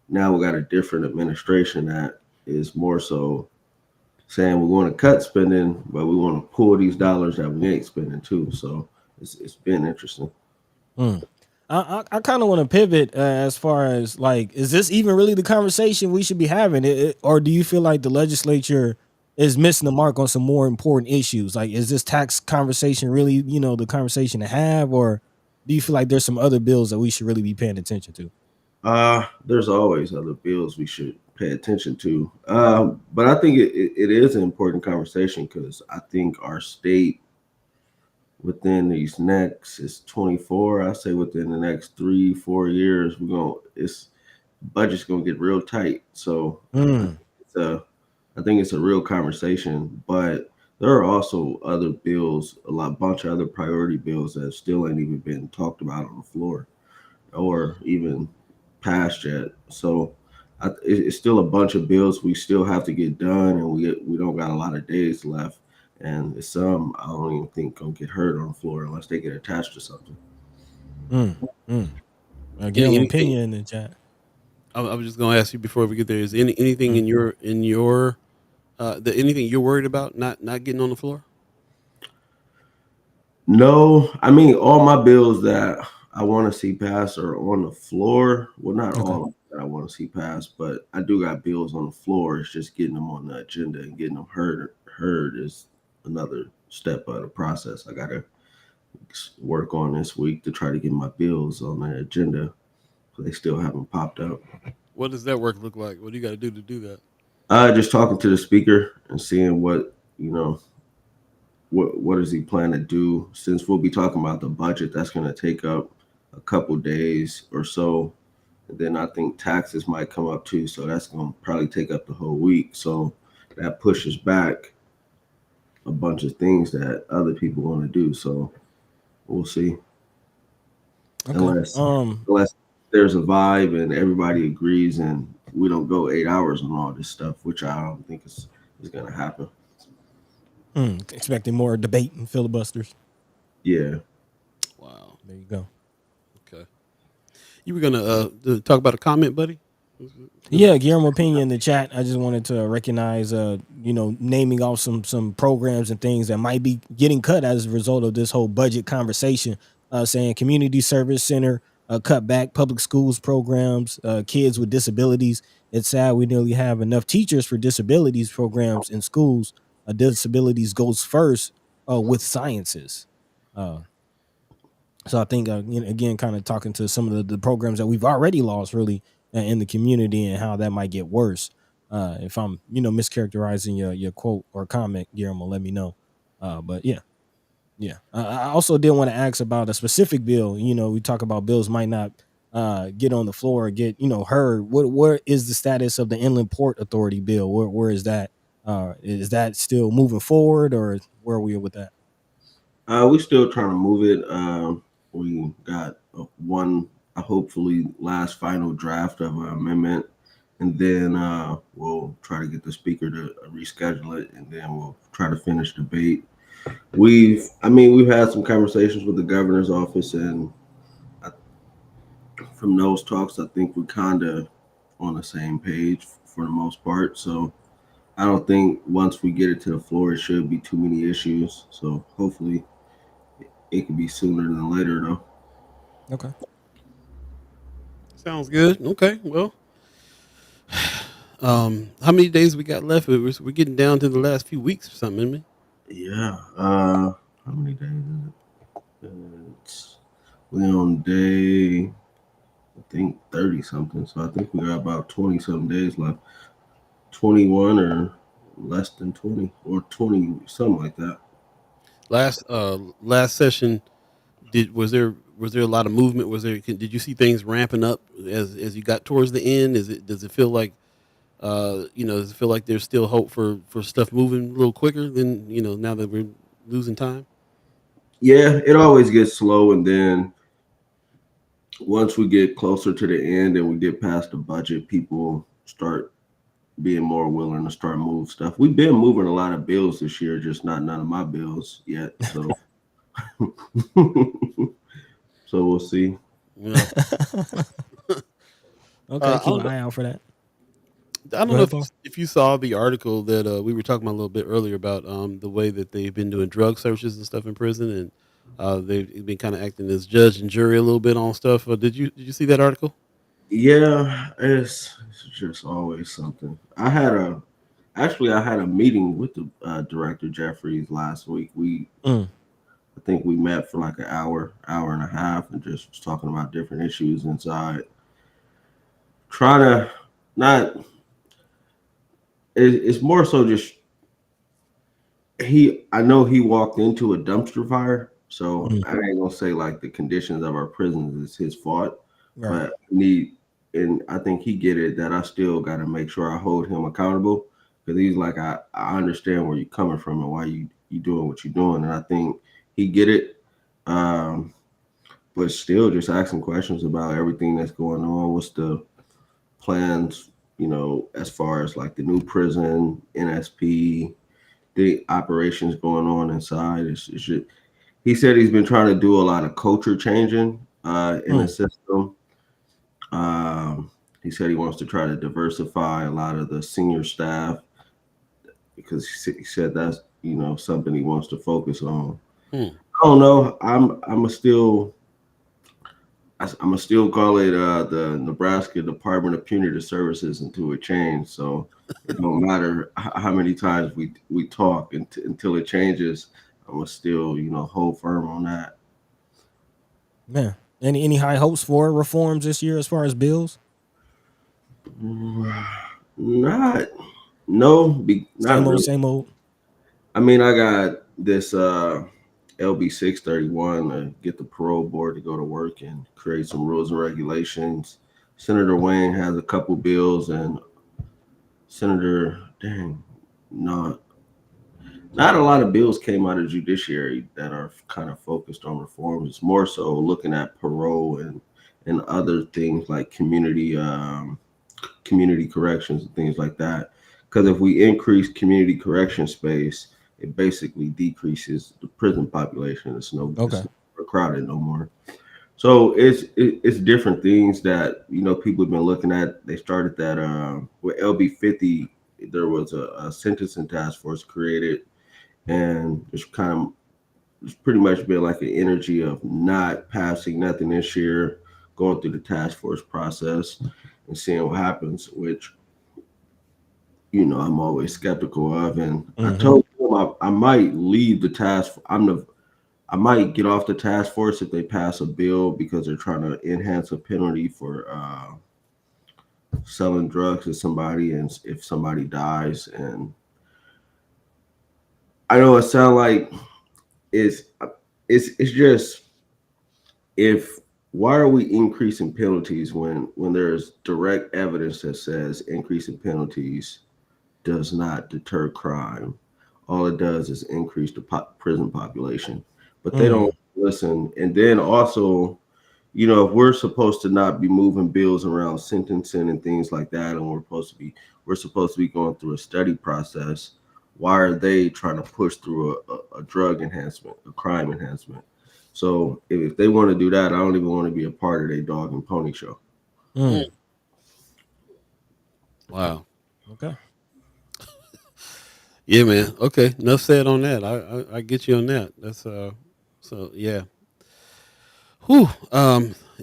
now we got a different administration that is more so saying we want to cut spending, but we want to pull these dollars that we ain't spending too. So it's been interesting. Mm. I kind of want to pivot as far as like, is this even really the conversation we should be having? Or do you feel like the legislature is missing the mark on some more important issues? Like, is this tax conversation really, the conversation to have, or do you feel like there's some other bills that we should really be paying attention to? There's always other bills we should pay attention to. But I think it is an important conversation because I think our state within these next is 24. I say within the next 3-4 years, it's budget's gonna get real tight. So Mm. I think it's a real conversation. But there are also other bills, bunch of other priority bills that still ain't even been talked about on the floor or even passed yet. So it's still a bunch of bills we still have to get done, and we don't got a lot of days left. And some I don't even think gonna get heard on the floor unless they get attached to something. Mm. Mm. Get Any- an anything? opinion in the chat. I was just going to ask you before we get there. Is anything in your anything you're worried about not getting on the floor? No, I mean all my bills that I want to see passed are on the floor. Well, not Okay. all that I want to see passed, but I do got bills on the floor. It's just getting them on the agenda and getting them heard is another step of the process. I gotta work on this week to try to get my bills on the agenda. They still haven't popped up. What does that work look like? What do you got to do that? Just talking to the speaker and seeing what does he plan to do, since we'll be talking about the budget. That's going to take up a couple days or so, and then I think taxes might come up too, so that's going to probably take up the whole week. So that pushes back a bunch of things that other people want to do. So we'll see. Okay. Unless there's a vibe and everybody agrees and we don't go 8 hours on all this stuff, which I don't think is going to happen. Expecting more debate and filibusters. Yeah. Wow. There you go. Okay. You were gonna talk about a comment, buddy? Yeah, Guillermo Pena in the chat. I just wanted to recognize, naming off some programs and things that might be getting cut as a result of this whole budget conversation. Saying community service center cut back, public schools programs, kids with disabilities. It's sad we nearly have enough teachers for disabilities programs in schools. Disabilities goes first with sciences. So I think, again, kind of talking to some of the programs that we've already lost really in the community and how that might get worse. If I'm, mischaracterizing your quote or comment, Guillermo, let me know. But yeah. I also did want to ask about a specific bill. We talk about bills might not get on the floor or get, heard. Where is the status of the Inland Port Authority bill? Where is that? Is that still moving forward, or where are we with that? We're still trying to move it. We got one, hopefully, last final draft of an amendment, and then we'll try to get the speaker to reschedule it, and then we'll try to finish debate. We've had some conversations with the governor's office, and from those talks, I think we're kind of on the same page for the most part. So I don't think once we get it to the floor, it should be too many issues. So hopefully it could be sooner than later, though. Okay. Sounds good. Okay. Well, how many days we got left? We're getting down to the last few weeks or something, isn't we? Yeah. How many days is it? We're on day, I think, 30 something. So I think we got about 20 something days left. 21 or less than 20 or 20, something like that. Last session, was there a lot of movement? Did you see things ramping up as you got towards the end? Does it feel like there's still hope for stuff moving a little quicker than, now that we're losing time? Yeah, it always gets slow, and then once we get closer to the end and we get past the budget, people start being more willing to start move stuff. We've been moving a lot of bills this year, just not none of my bills yet. So so we'll see. Yeah. Okay, I keep don't an know. eye out for that. I don't Go know ahead, if Paul. if you saw the article that we were talking about a little bit earlier about the way that they've been doing drug searches and stuff in prison, and they've been kind of acting as judge and jury a little bit on stuff. Did you see that article? Yeah, it's just always something. I had a meeting with the director Jeffries last week. Mm. I think we met for like an hour and a half, and just was talking about different issues inside. Trying to not. It's more so just he. I know he walked into a dumpster fire, so Mm. I ain't gonna say like the conditions of our prisons is his fault, Right. but and I think he get it that I still got to make sure I hold him accountable because he's like I understand where you're coming from and why you doing what you're doing, and I think he get it. Um, but still just asking questions about everything that's going on. What's the plans, as far as like the new prison, NSP, the operations going on inside? He said he's been trying to do a lot of culture changing in the Mm. system. He said he wants to try to diversify a lot of the senior staff because he said that's something he wants to focus on. Hmm. I don't know. I'm gonna still call it the Nebraska Department of Punitive Services until it changes. So it don't matter how many times we talk until it changes. I'm gonna still hold firm on that. Man, any high hopes for reforms this year as far as bills? Not no, not Same old, really. same old. I mean, I got this LB 631 to get the parole board to go to work and create some rules and regulations. Senator Wayne has a couple bills, and Senator, dang, not not a lot of bills came out of judiciary that are kind of focused on reforms. It's more so looking at parole and other things like community corrections and things like that. Because if we increase community correction space, it basically decreases the prison population. It's Okay. not crowded no more. So it's different things that people have been looking at. They started that with LB 50. There was a sentencing task force created, and it's pretty much been like an energy of not passing nothing this year, going through the task force process and seeing what happens, which I'm always skeptical of. And I Mm-hmm. told him I might leave the task. I might get off the task force if they pass a bill because they're trying to enhance a penalty for selling drugs to somebody, and if somebody dies. And I know it sounds like it's it's just if why are we increasing penalties when there's direct evidence that says increasing penalties does not deter crime. All it does is increase the prison population, but they Mm. don't listen. And then also, if we're supposed to not be moving bills around sentencing and things like that, and we're supposed to be going through a study process. Why are they trying to push through a drug enhancement, a crime enhancement? So if they want to do that, I don't even want to be a part of their dog and pony show. Mm. Wow. Okay. Yeah, man. Okay. Enough said on that. I get you on that. That's so yeah. Whew.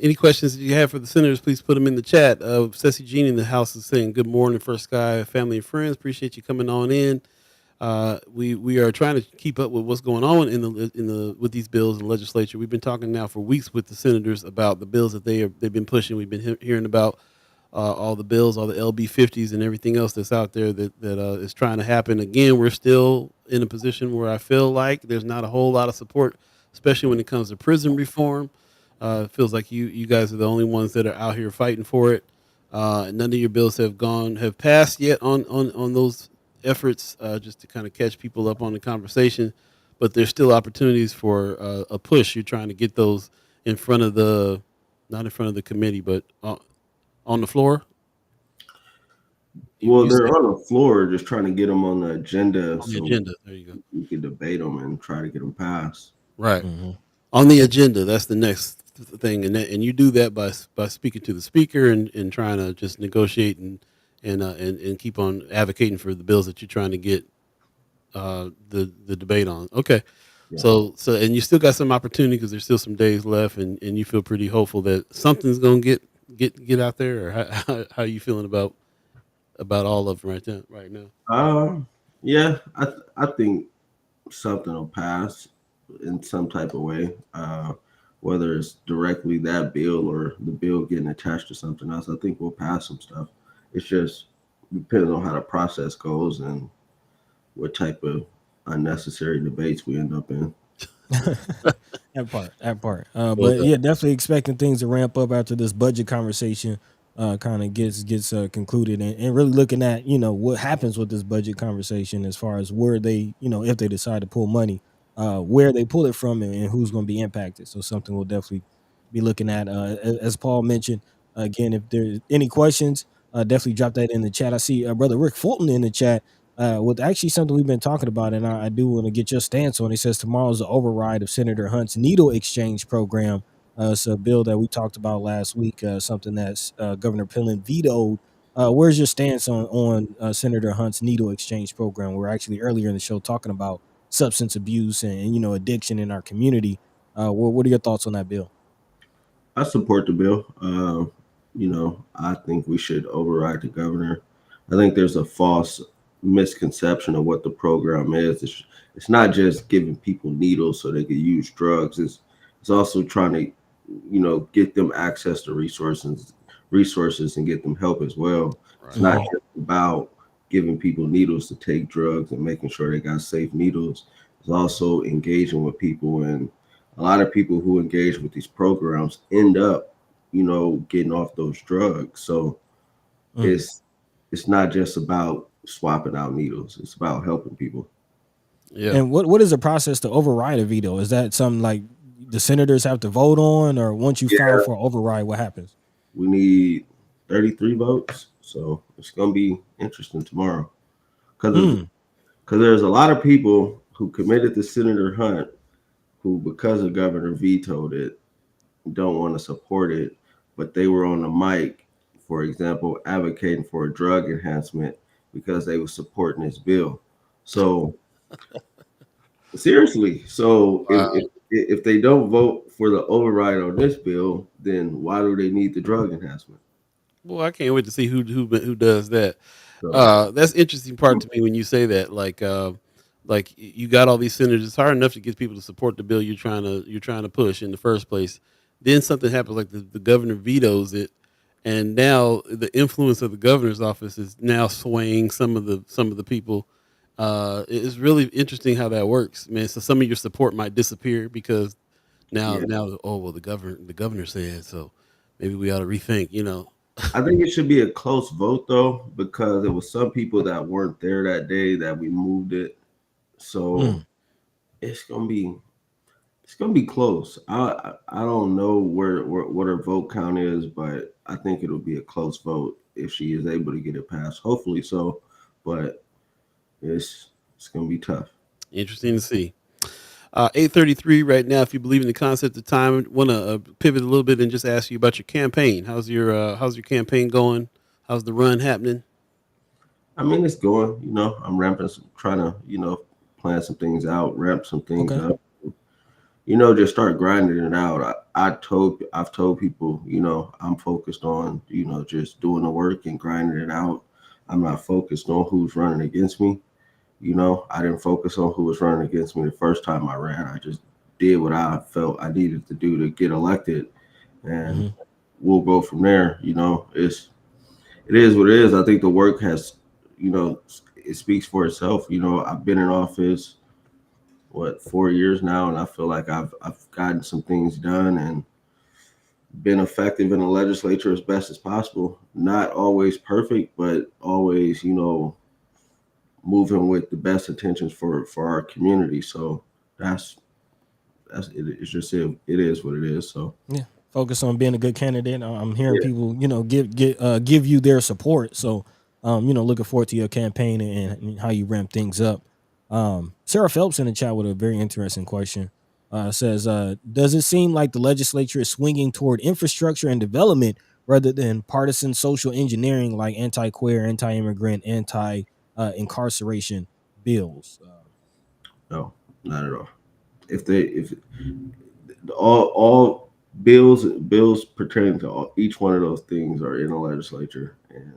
Any questions that you have for the senators, please put them in the chat. Ceci Jean in the house is saying good morning, First Sky family and friends. Appreciate you coming on in. We are trying to keep up with what's going on in the with these bills in the legislature. We've been talking now for weeks with the senators about the bills that they've been pushing. We've been hearing about all the bills, all the LB 50s, and everything else that's out there that is trying to happen. Again, we're still in a position where I feel like there's not a whole lot of support, especially when it comes to prison reform. It feels like you guys are the only ones that are out here fighting for it. None of your bills have passed yet on those efforts, just to kind of catch people up on the conversation. But there's still opportunities for a push. You're trying to get those in front of not in front of the committee, but on the floor. Well, you they're said on the floor just trying to get them on the agenda on the so agenda. There you go. we can debate them and try to get them passed. Right. Mhm. On the agenda, that's the next thing, and you do that by speaking to the speaker and trying to just negotiate and keep on advocating for the bills that you're trying to get the debate on. Okay, Yeah. so and you still got some opportunity because there's still some days left, and you feel pretty hopeful that something's gonna get out there, or how you feeling about all of them right now? Yeah, I think something will pass in some type of way. Whether it's directly that bill or the bill getting attached to something else, I think we'll pass some stuff. It's just depending on how the process goes and what type of unnecessary debates we end up in. That part. Well But done. yeah, definitely expecting things to ramp up after this budget conversation kind of gets concluded, and really looking at what happens with this budget conversation as far as where they if they decide to pull money, where they pull it from, and who's going to be impacted. So something we'll definitely be looking at. As Paul mentioned, again, if there's any questions, definitely drop that in the chat. I see brother Rick Fulton in the chat with actually something we've been talking about, and I do want to get your stance on. He says tomorrow's the override of Senator Hunt's needle exchange program. It's a bill that we talked about last week, something that Governor Pillen vetoed. Where's your stance on Senator Hunt's needle exchange program? We're actually earlier in the show talking about substance abuse and addiction in our community. What are your thoughts on that bill? I support the bill. I think we should override the governor. I think there's a false misconception of what the program is. It's not just giving people needles so they can use drugs. It's also trying to, get them access to resources and get them help as well. It's Right. not Mhm. just about giving people needles to take drugs and making sure they got safe needles. It's also engaging with people, and a lot of people who engage with these programs end up, getting off those drugs. So Mm. it's not just about swapping out needles. It's about helping people. Yeah. And what is the process to override a veto? Is that something like the senators have to vote on, or once you file Yeah, for override, what happens? we need 33 votes. So it's gonna be interesting tomorrow. Because Mm. there's a lot of people who committed to Senator Hunt who, because the governor vetoed it, don't want to support it, but they were on the mic, for example, advocating for a drug enhancement because they were supporting this bill. So seriously, so if Wow. if, if they don't vote for the override on this bill, then why do they need the drug enhancement? Well, I can't wait to see who does that. So That's interesting part to me when you say that. Like you got all these senators. It's hard enough to get people to support the bill you're trying to push in the first place. Then something happens, like the governor vetoes it, and now the influence of the governor's office is now swaying some of the people. It's really interesting how that works, man. So some of your support might disappear because now yeah, now oh well the governor said so, maybe we ought to rethink. I think it should be a close vote though, because there was some people that weren't there that day that we moved it. So Mm. it's gonna be it's gonna be close. I don't know where what her vote count is, but I think it'll be a close vote if she is able to get it passed. Hopefully so, but it's gonna be tough. Interesting to see. 8:33 right now. If you believe in the concept of time, want to pivot a little bit and just ask you about your campaign. How's your campaign going? How's the run happening? I mean, it's going. I'm ramping, trying to plan some things out, ramp some things Okay. up. Just start grinding it out. I've told people, I'm focused on, just doing the work and grinding it out. I'm not focused on who's running against me. I didn't focus on who was running against me the first time I ran. I just did what I felt I needed to do to get elected, and Hmm. we'll go from there. It is what it is. I think the work has, it speaks for itself. I've been in office 4 years now, and I feel like I've gotten some things done and been effective in the legislature as best as possible. Not always perfect, but always, moving with the best intentions for our community. So that's it. It's just it is what it is. So Yeah. Focus on being a good candidate. I'm hearing yeah, people, give you their support. So Looking forward to your campaign and how you ramp things up. Sarah Phelps in the chat with a very interesting question. Says, does it seem like the legislature is swinging toward infrastructure and development rather than partisan social engineering like anti-queer, anti-immigrant, anti-incarceration bills? No, not at all. If all bills pertaining to each one of those things are in the legislature and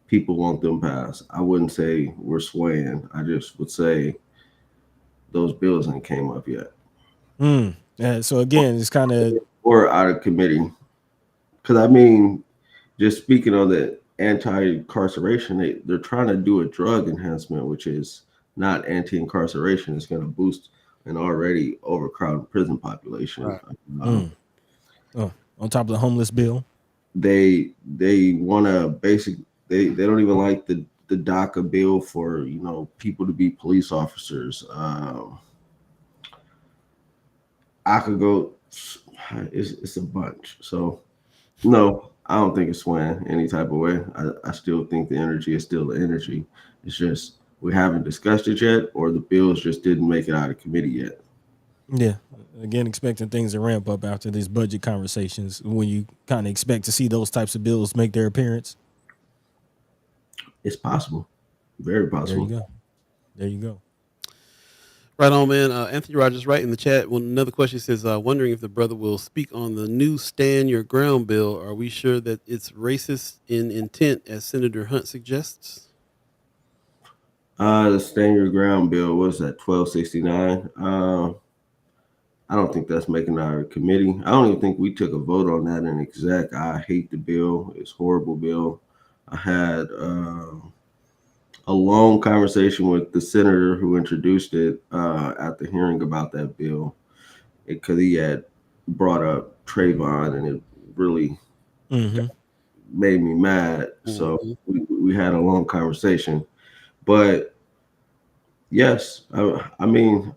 people want them passed, I wouldn't say we're swaying. I just would say those bills ain't came up yet So again, it's kind of or out of committee. Because I mean, just speaking on the anti-incarceration, they're trying to do a drug enhancement, which is not anti-incarceration. It's going to boost an already overcrowded prison population. Right. On top of the homeless bill. They want to they don't even like the DACA bill for people to be police officers. I could go. It's a bunch. So no, I don't think it's swaying any type of way. I still think the energy is still the energy. It's just we haven't discussed it yet, or the bills just didn't make it out of committee yet. Yeah. Again, expecting things to ramp up after these budget conversations when you kind of expect to see those types of bills make their appearance. It's possible. Very possible. There you go. Right on, man. Anthony Rogers, right in the chat. Well, another question says, wondering if the brother will speak on the new Stand Your Ground bill. Are we sure that it's racist in intent, as Senator Hunt suggests? The Stand Your Ground bill was at 1269. I don't think that's making our committee. I don't even think we took a vote on that in exec. I hate the bill. It's a horrible bill. I had a long conversation with the senator who introduced it at the hearing about that bill, because he had brought up Trayvon, and it really made me mad. So we had a long conversation. But yes, I mean,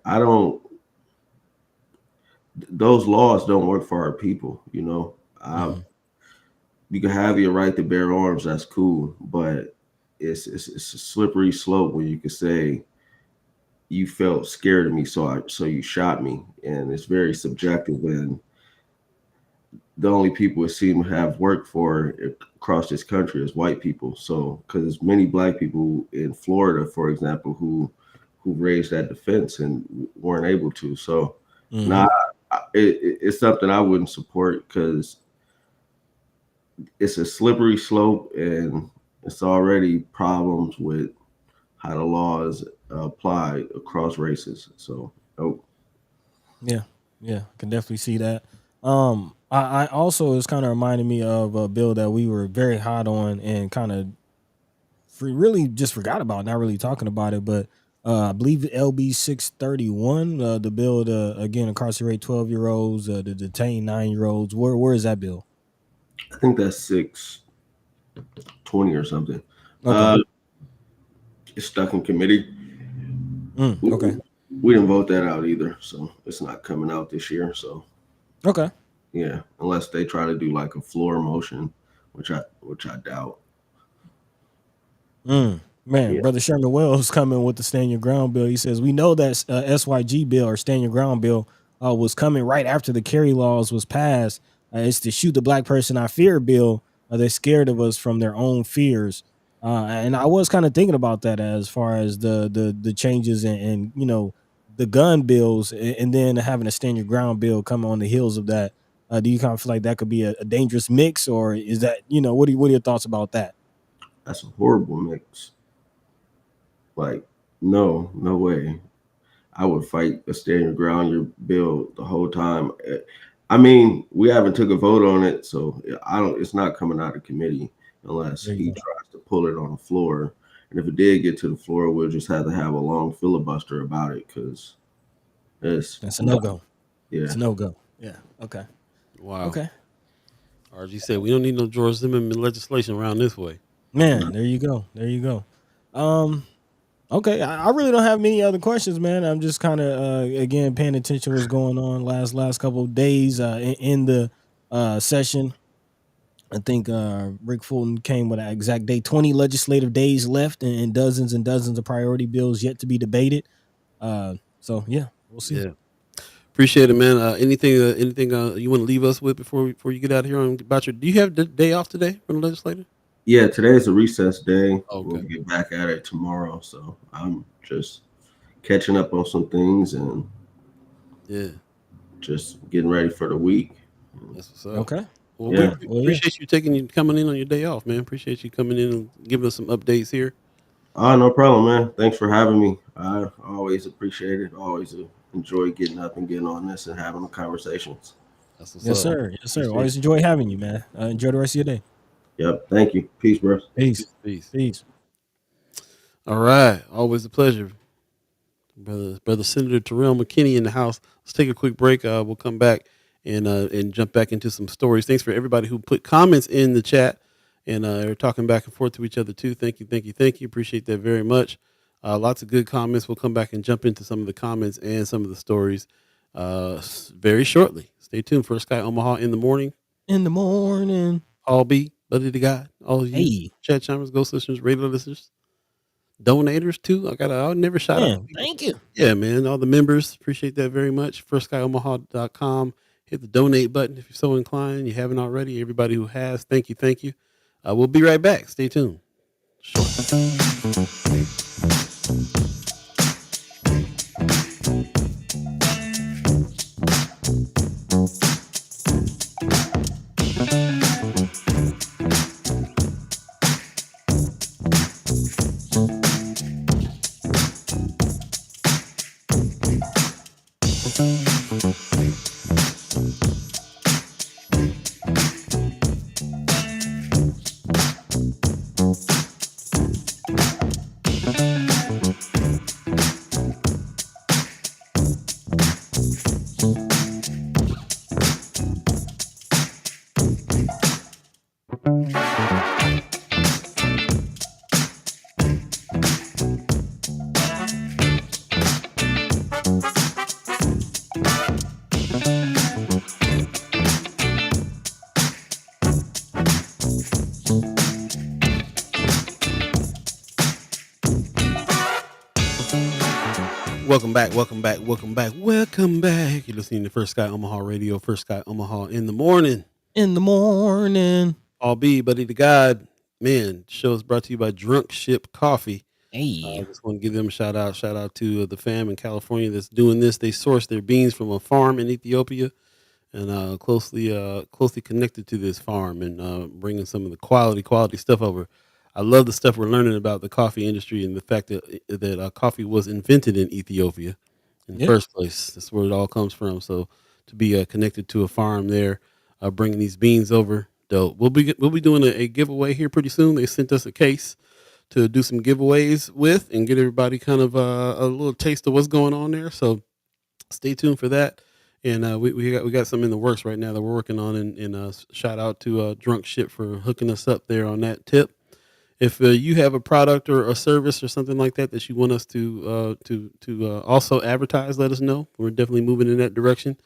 those laws don't work for our people, You can have your right to bear arms, that's cool, but it's a slippery slope where you could say you felt scared of me, so you shot me, and it's very subjective. And the only people it seem to have worked for across this country is white people. So, because there's many black people in Florida, for example, who raised that defense and weren't able to. So, it's something I wouldn't support, because it's a slippery slope, and it's already problems with how the laws apply across races. So, Yeah, can definitely see that. I also, it's kind of reminding me of a bill that we were very hot on and kind of really just forgot about, not really talking about it, but I believe LB 631, the bill to again incarcerate 12-year-olds, to detain 9-year-olds. Where is that bill? I think that's 620 or something. Okay. It's stuck in committee. Okay. We didn't vote that out either, so it's not coming out this year. So okay. Yeah, unless they try to do like a floor motion, which I doubt. Man, yeah. Brother Sherman Wells coming with the Stand Your Ground bill. He says, we know that SYG bill or Stand Your Ground bill was coming right after the carry laws was passed. It's the Shoot the Black Person I Fear bill. They're scared of us from their own fears. And I was kind of thinking about that as far as the changes and the gun bills, and then having a Stand Your Ground bill come on the heels of that. Do you kind of feel like that could be a dangerous mix, or is that, what are your thoughts about that? That's a horrible mix. Like, no way. I would fight a Stand Your Ground your bill the whole time. I mean, we haven't took a vote on it, so it's not coming out of committee unless he tries to pull it on the floor. And if it did get to the floor, we'll just have to have a long filibuster about it, because that's a no-go. Yeah. It's a no-go. Yeah. Okay. Wow. Okay. RG said we don't need no George Zimmerman legislation around this way. Man, there you go. Okay, I really don't have many other questions, man. I'm just kind of again paying attention to what's going on last couple of days in the session. I think Rick Fulton came with an exact date, 20 legislative days left, and dozens of priority bills yet to be debated. So yeah, we'll see. Yeah. Appreciate it, man. Anything you want to leave us with before you get out of here on about your? Do you have the day off today from the legislature? Yeah, today's a recess day. We'll Okay. get back at it tomorrow. So I'm just catching up on some things and Yeah, just getting ready for the week. that's what's up. Okay. Well, Yeah. we appreciate you coming in on your day off, man. Appreciate you coming in and giving us some updates here. No problem, man. Thanks for having me. I always appreciate it. Always enjoy getting up and getting on this and having the conversations. That's what's Yes, up. sir. Yes, sir. Appreciate Always enjoy having you, man. Enjoy the rest of your day. Yep. Thank you. Peace, bro. Peace. Peace. Peace. All right, always a pleasure, brother Senator Terrell McKinney in the house. Let's take a quick break. We'll come back and jump back into some stories. Thanks for everybody who put comments in the chat and are talking back and forth to each other too. Thank you. Appreciate that very much. Lots of good comments. We'll come back and jump into some of the comments and some of the stories very shortly. Stay tuned for Sky Omaha in the morning. In the morning. All be Buddi3 Da Gawd. All of you Hey. chat chimers, ghost listeners, radio listeners, donators too. I'll never shout out. Man, thank you. Yeah, man. All the members, appreciate that very much. FirstSkyOmaha.com. Hit the donate button if you're so inclined. You haven't already. Everybody who has, thank you. We'll be right back. Stay tuned. Welcome back. You're listening to First Sky Omaha Radio, First Sky Omaha in the morning. All be Buddi3 Da Gawd. Man, show is brought to you by Drunk Ship Coffee. Hey. I just want to give them a shout out. Shout out to the fam in California that's doing this. They source their beans from a farm in Ethiopia and closely connected to this farm and bringing some of the quality stuff over. I love the stuff we're learning about the coffee industry and the fact that coffee was invented in Ethiopia in the first place. That's where it all comes from. So to be connected to a farm there, bringing these beans over, dope. We'll be doing a giveaway here pretty soon. They sent us a case to do some giveaways with and get everybody kind of a little taste of what's going on there. So stay tuned for that. And we got some in the works right now that we're working on. And shout out to Drunk Ship for hooking us up there on that tip. If you have a product or a service or something like that you want us to also advertise, let us know. We're definitely moving in that direction.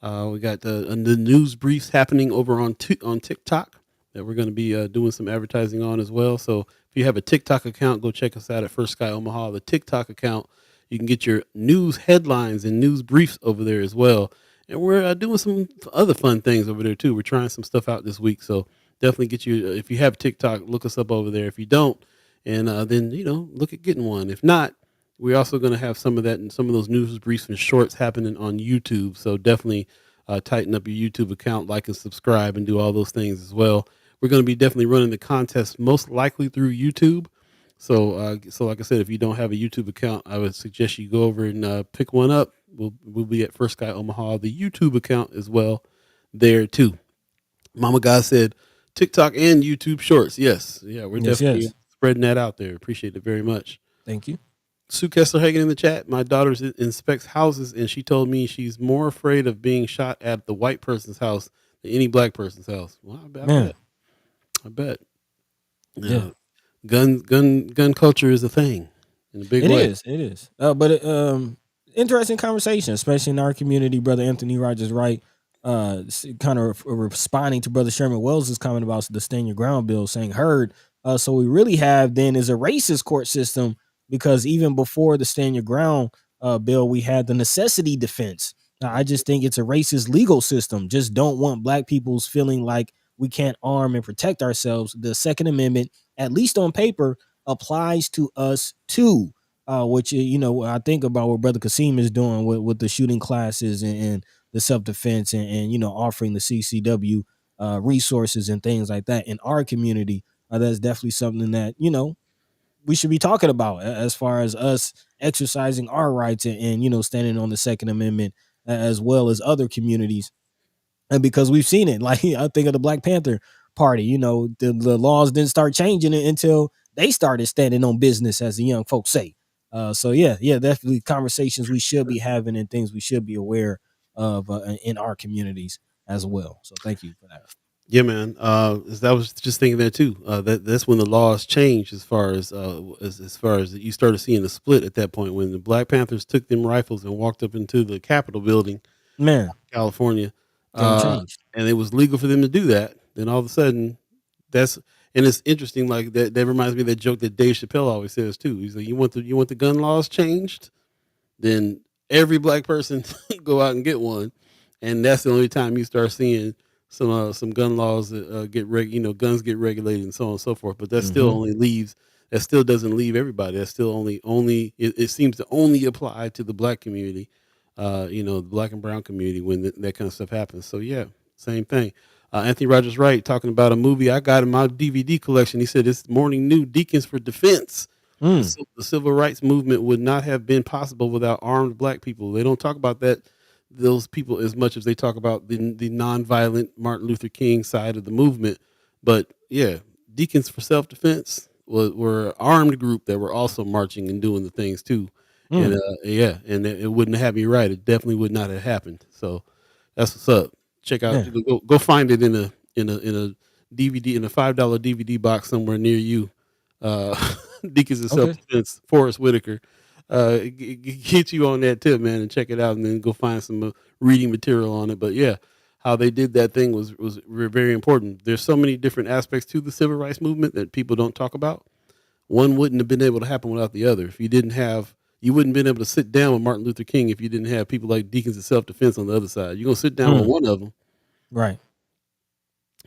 We got the news briefs happening over on TikTok that we're going to be doing some advertising on as well. So if you have a TikTok account, go check us out at First Sky Omaha. The TikTok account, you can get your news headlines and news briefs over there as well. And we're doing some other fun things over there too. We're trying some stuff out this week. So definitely get you, if you have TikTok, look us up over there. If you don't, and then, look at getting one. If not, we're also going to have some of that and some of those news briefs and shorts happening on YouTube. So definitely tighten up your YouTube account, like and subscribe and do all those things as well. We're going to be definitely running the contest most likely through YouTube. So like I said, if you don't have a YouTube account, I would suggest you go over and pick one up. We'll be at First Sky Omaha, the YouTube account as well there too. Mama God said TikTok and YouTube shorts. Yes. Yeah, we're definitely spreading that out there. Appreciate it very much. Thank you. Sue Kessler-Hagen in the chat. My daughter inspects houses, and she told me she's more afraid of being shot at the white person's house than any black person's house. Well, I bet. Yeah. Gun culture is a thing in a big way. It is. But interesting conversation, especially in our community. Brother Anthony Rogers, right? kind of responding to Brother Sherman Wells' comment about the Stand Your Ground bill, saying heard. So we really have then is a racist court system, because even before the Stand Your Ground bill, we had the necessity defense. I just think it's a racist legal system. Just don't want black people's feeling like we can't arm and protect ourselves. The Second Amendment, at least on paper, applies to us too. Which I think about what Brother Qasim is doing with the shooting classes and the self-defense and offering the CCW resources and things like that in our community. That's definitely something that we should be talking about as far as us exercising our rights and standing on the Second Amendment, as well as other communities. And because we've seen it, like I think of the Black Panther Party, the laws didn't start changing it until they started standing on business, as the young folks say. So yeah, definitely conversations we should be having and things we should be aware of in our communities as well. So thank you for that. Yeah, man. I was just thinking that too. That's when the laws changed as far as you started seeing the split at that point when the Black Panthers took them rifles and walked up into the Capitol building, Man, California, game changed. and it was legal for them to do that. Then all of a sudden, it's interesting. Like that reminds me of that joke that Dave Chappelle always says too. He's like, you want the gun laws changed? Then every black person go out and get one, and that's the only time you start seeing some gun laws that guns get regulated and so on and so forth. But that still that still doesn't leave everybody. That still only it seems to only apply to the black community, the black and brown community when that kind of stuff happens. So yeah, same thing. Anthony Rogers Wright talking about a movie I got in my DVD collection. He said this morning new Deacons for Defense. The civil rights movement would not have been possible without armed black people. They don't talk about those people as much as they talk about the nonviolent Martin Luther King side of the movement. But yeah, Deacons for Self-Defense were an armed group that were also marching and doing the things too. And and it wouldn't have me right. It definitely would not have happened. So that's what's up. Check out, go find it in a DVD, in a $5 DVD box somewhere near you. Deacons of Self-Defense, Forrest Whitaker. Get you on that tip, man, and check it out, and then go find some reading material on it. But yeah, how they did that thing was very important. There's so many different aspects to the civil rights movement that people don't talk about. One wouldn't have been able to happen without the other. If you wouldn't have been able to sit down with Martin Luther King if you didn't have people like Deacons of Self-Defense on the other side. You're gonna sit down with one of them, right?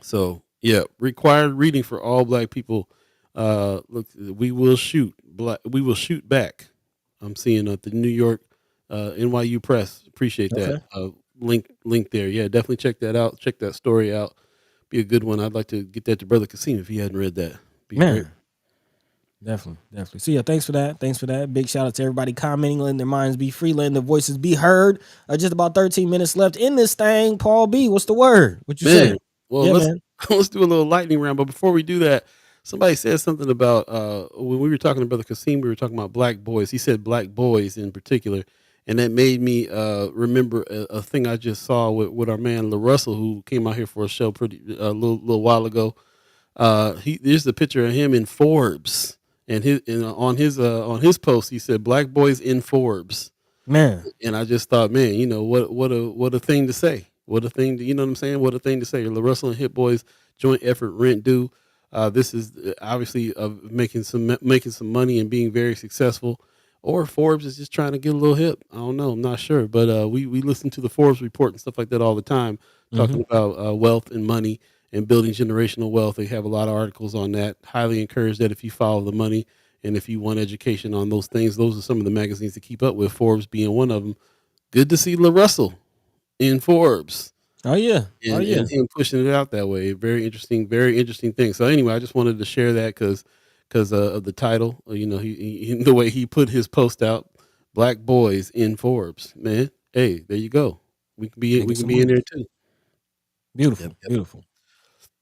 So yeah, required reading for all black people. Look, we will shoot back. I'm seeing at the New York NYU Press. Appreciate that. Link there. Yeah, definitely check that out. Check that story out. Be a good one. I'd like to get that to Brother Qasim if he hadn't read that. Be great. Definitely. So yeah, thanks for that. Big shout out to everybody commenting, letting their minds be free, letting their voices be heard. Just about 13 minutes left in this thing. Paul B, what's the word? What you say? Well, let's do a little lightning round. But before we do that, somebody said something about when we were talking to Brother Qasim, we were talking about black boys. He said black boys in particular, and that made me remember a thing I just saw with our man LaRussell, who came out here for a show a little while ago. There's a picture of him in Forbes, and on his post he said black boys in Forbes. Man, and I just thought, man, what a thing to say. What a thing to, you know what I'm saying? What a thing to say. LaRussell and Hit Boys joint effort rent due. This is obviously making some money and being very successful, or Forbes is just trying to get a little hip. I don't know. I'm not sure, but we listen to the Forbes report and stuff like that all the time, talking about wealth and money and building generational wealth. They have a lot of articles on that. Highly encourage that if you follow the money and if you want education on those things, those are some of the magazines to keep up with. Forbes being one of them. Good to see LaRussell in Forbes. Oh yeah, and pushing it out that way. Very interesting thing. So anyway, I just wanted to share that because of the title. He the way he put his post out, black boys in Forbes. Man, hey, there you go. We can be in there too. Beautiful, beautiful.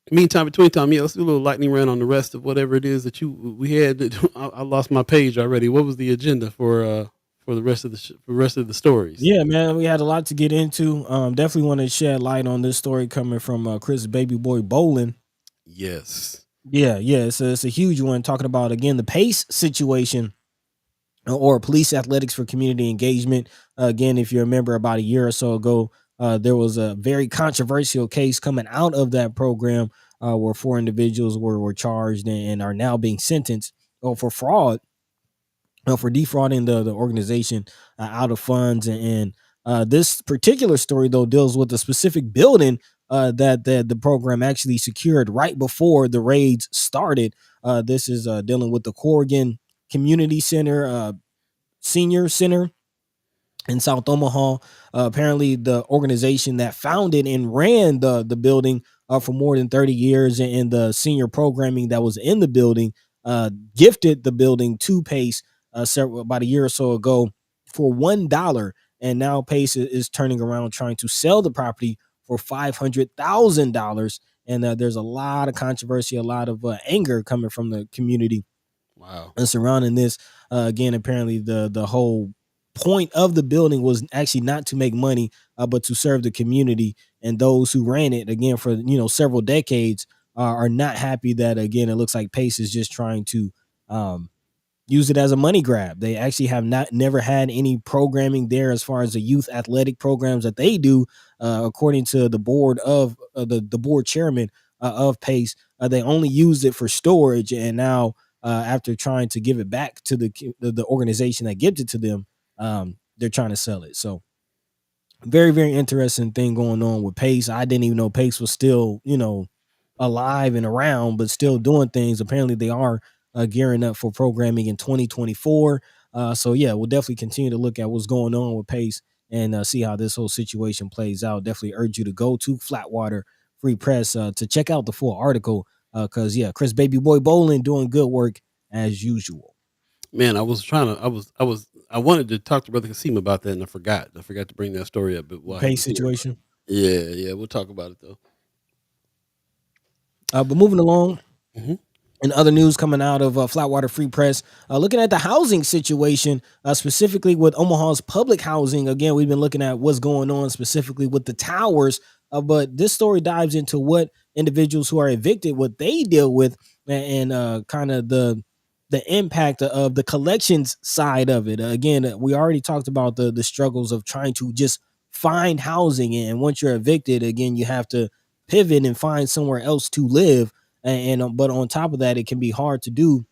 Between time, let's do a little lightning round on the rest of whatever it is that we had. I lost my page already. What was the agenda for the rest of the stories? Yeah, man, we had a lot to get into. Definitely want to shed light on this story coming from Chris Baby Boy Bolin. Yes. Yeah. It's a huge one, talking about again the PACE situation, or Police Athletics for Community Engagement. Again, if you remember, about a year or so ago, there was a very controversial case coming out of that program where 4 individuals were charged and are now being sentenced for fraud, for defrauding the organization out of funds. And this particular story, though, deals with a specific building that the program actually secured right before the raids started. This is dealing with the Corrigan Community Center, Senior Center in South Omaha. Apparently, the organization that founded and ran the building for more than 30 years, and the senior programming that was in the building gifted the building to Pace about a year or so ago for $1, and now Pace is turning around trying to sell the property for $500,000. And there's a lot of controversy, a lot of anger coming from the community Wow. and surrounding this. Again, apparently the whole point of the building was actually not to make money, but to serve the community, and those who ran it again for several decades are not happy that again it looks like Pace is just trying to um, use it as a money grab. They actually have never had any programming there as far as the youth athletic programs that they do, according to the board of the board chairman of Pace. They only used it for storage, and now after trying to give it back to the organization that gives it to them, they're trying to sell it. So very, very interesting thing going on with Pace. I didn't even know Pace was still, alive and around, but still doing things. Apparently, they are gearing up for programming in 2024. So yeah, we'll definitely continue to look at what's going on with Pace and see how this whole situation plays out. Definitely urge you to go to Flatwater Free Press to check out the full article. Because yeah, Chris Baby Boy Bolin doing good work as usual. Man, I wanted to talk to Brother Qasim about that, and I forgot. I forgot to bring that story up. But while he Pace was here, situation. yeah, we'll talk about it though. But moving along, hmm and other news coming out of Flatwater Free Press, looking at the housing situation, specifically with Omaha's public housing. Again, we've been looking at what's going on specifically with the towers, but this story dives into what individuals who are evicted, what they deal with, and kind of the impact of the collections side of it. Again, we already talked about the struggles of trying to just find housing, and once you're evicted, again, you have to pivot and find somewhere else to live. But on top of that, it can be hard to do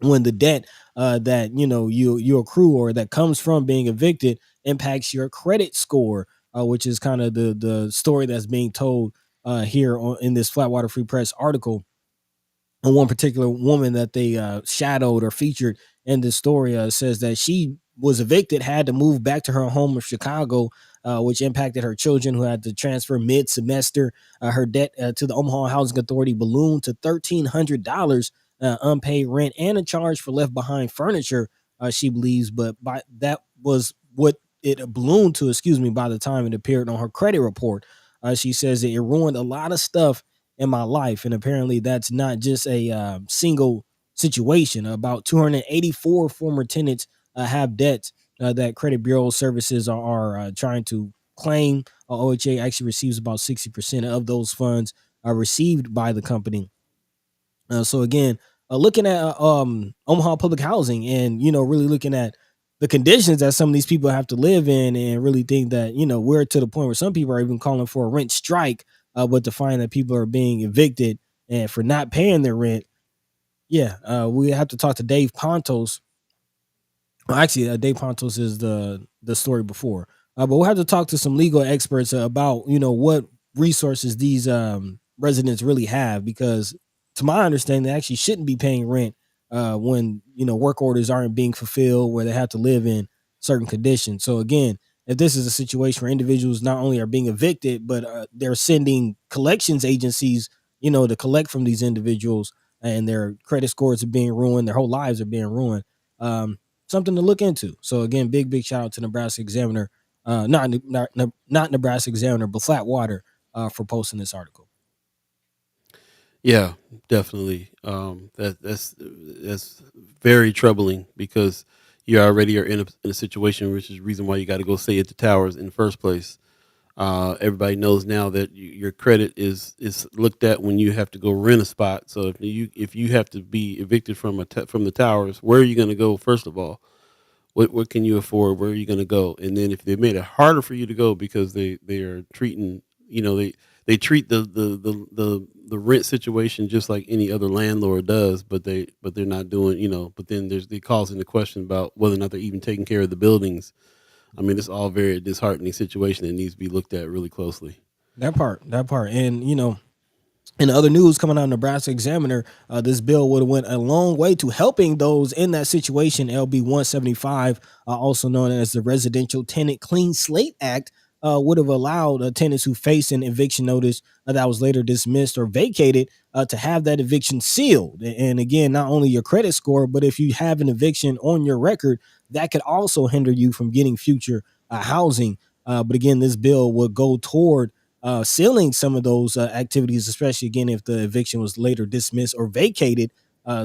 when the debt that you accrue or that comes from being evicted impacts your credit score, which is kind of the story that's being told here in this Flatwater Free Press article. And one particular woman that they shadowed or featured in this story says that she was evicted, had to move back to her home of Chicago, which impacted her children, who had to transfer mid-semester. Her debt to the Omaha Housing Authority ballooned to $1,300, unpaid rent, and a charge for left behind furniture, she believes. But that was what it ballooned to, by the time it appeared on her credit report. She says that it ruined a lot of stuff in my life. And apparently that's not just a single situation. About 284 former tenants have debts that credit bureau services are trying to claim. OHA actually receives about 60% of those funds received by the company. So again, looking at Omaha public housing, and really looking at the conditions that some of these people have to live in, and really think that we're to the point where some people are even calling for a rent strike, but to find that people are being evicted and for not paying their rent. Yeah, we have to talk to Dave Pontos. Well, actually, Dave Pontos is the story before, but we'll have to talk to some legal experts about what resources these residents really have, because to my understanding, they actually shouldn't be paying rent when work orders aren't being fulfilled, where they have to live in certain conditions. So again, if this is a situation where individuals not only are being evicted, but they're sending collections agencies, to collect from these individuals, and their credit scores are being ruined, their whole lives are being ruined. Something to look into. So again, big shout out to Nebraska Examiner, not Nebraska Examiner, but Flatwater for posting this article. Yeah, definitely. That's very troubling, because you already are in a situation, which is the reason why you got to go stay at the towers in the first place. Everybody knows now that your credit is looked at when you have to go rent a spot. So if you have to be evicted from from the towers, where are you going to go first of all? what can you afford? Where are you going to go? And then if they made it harder for you to go because they are treating, they treat the rent situation just like any other landlord does, but they're not doing, but then they calls into question about whether or not they're even taking care of the buildings. I mean, it's all very disheartening situation that needs to be looked at really closely. That part, and in other news coming out of Nebraska Examiner, this bill would have went a long way to helping those in that situation. LB 175, also known as the Residential Tenant Clean Slate Act, would have allowed tenants who face an eviction notice that was later dismissed or vacated to have that eviction sealed. And again, not only your credit score, but if you have an eviction on your record, that could also hinder you from getting future housing. But again, this bill would go toward sealing some of those activities, especially again if the eviction was later dismissed or vacated,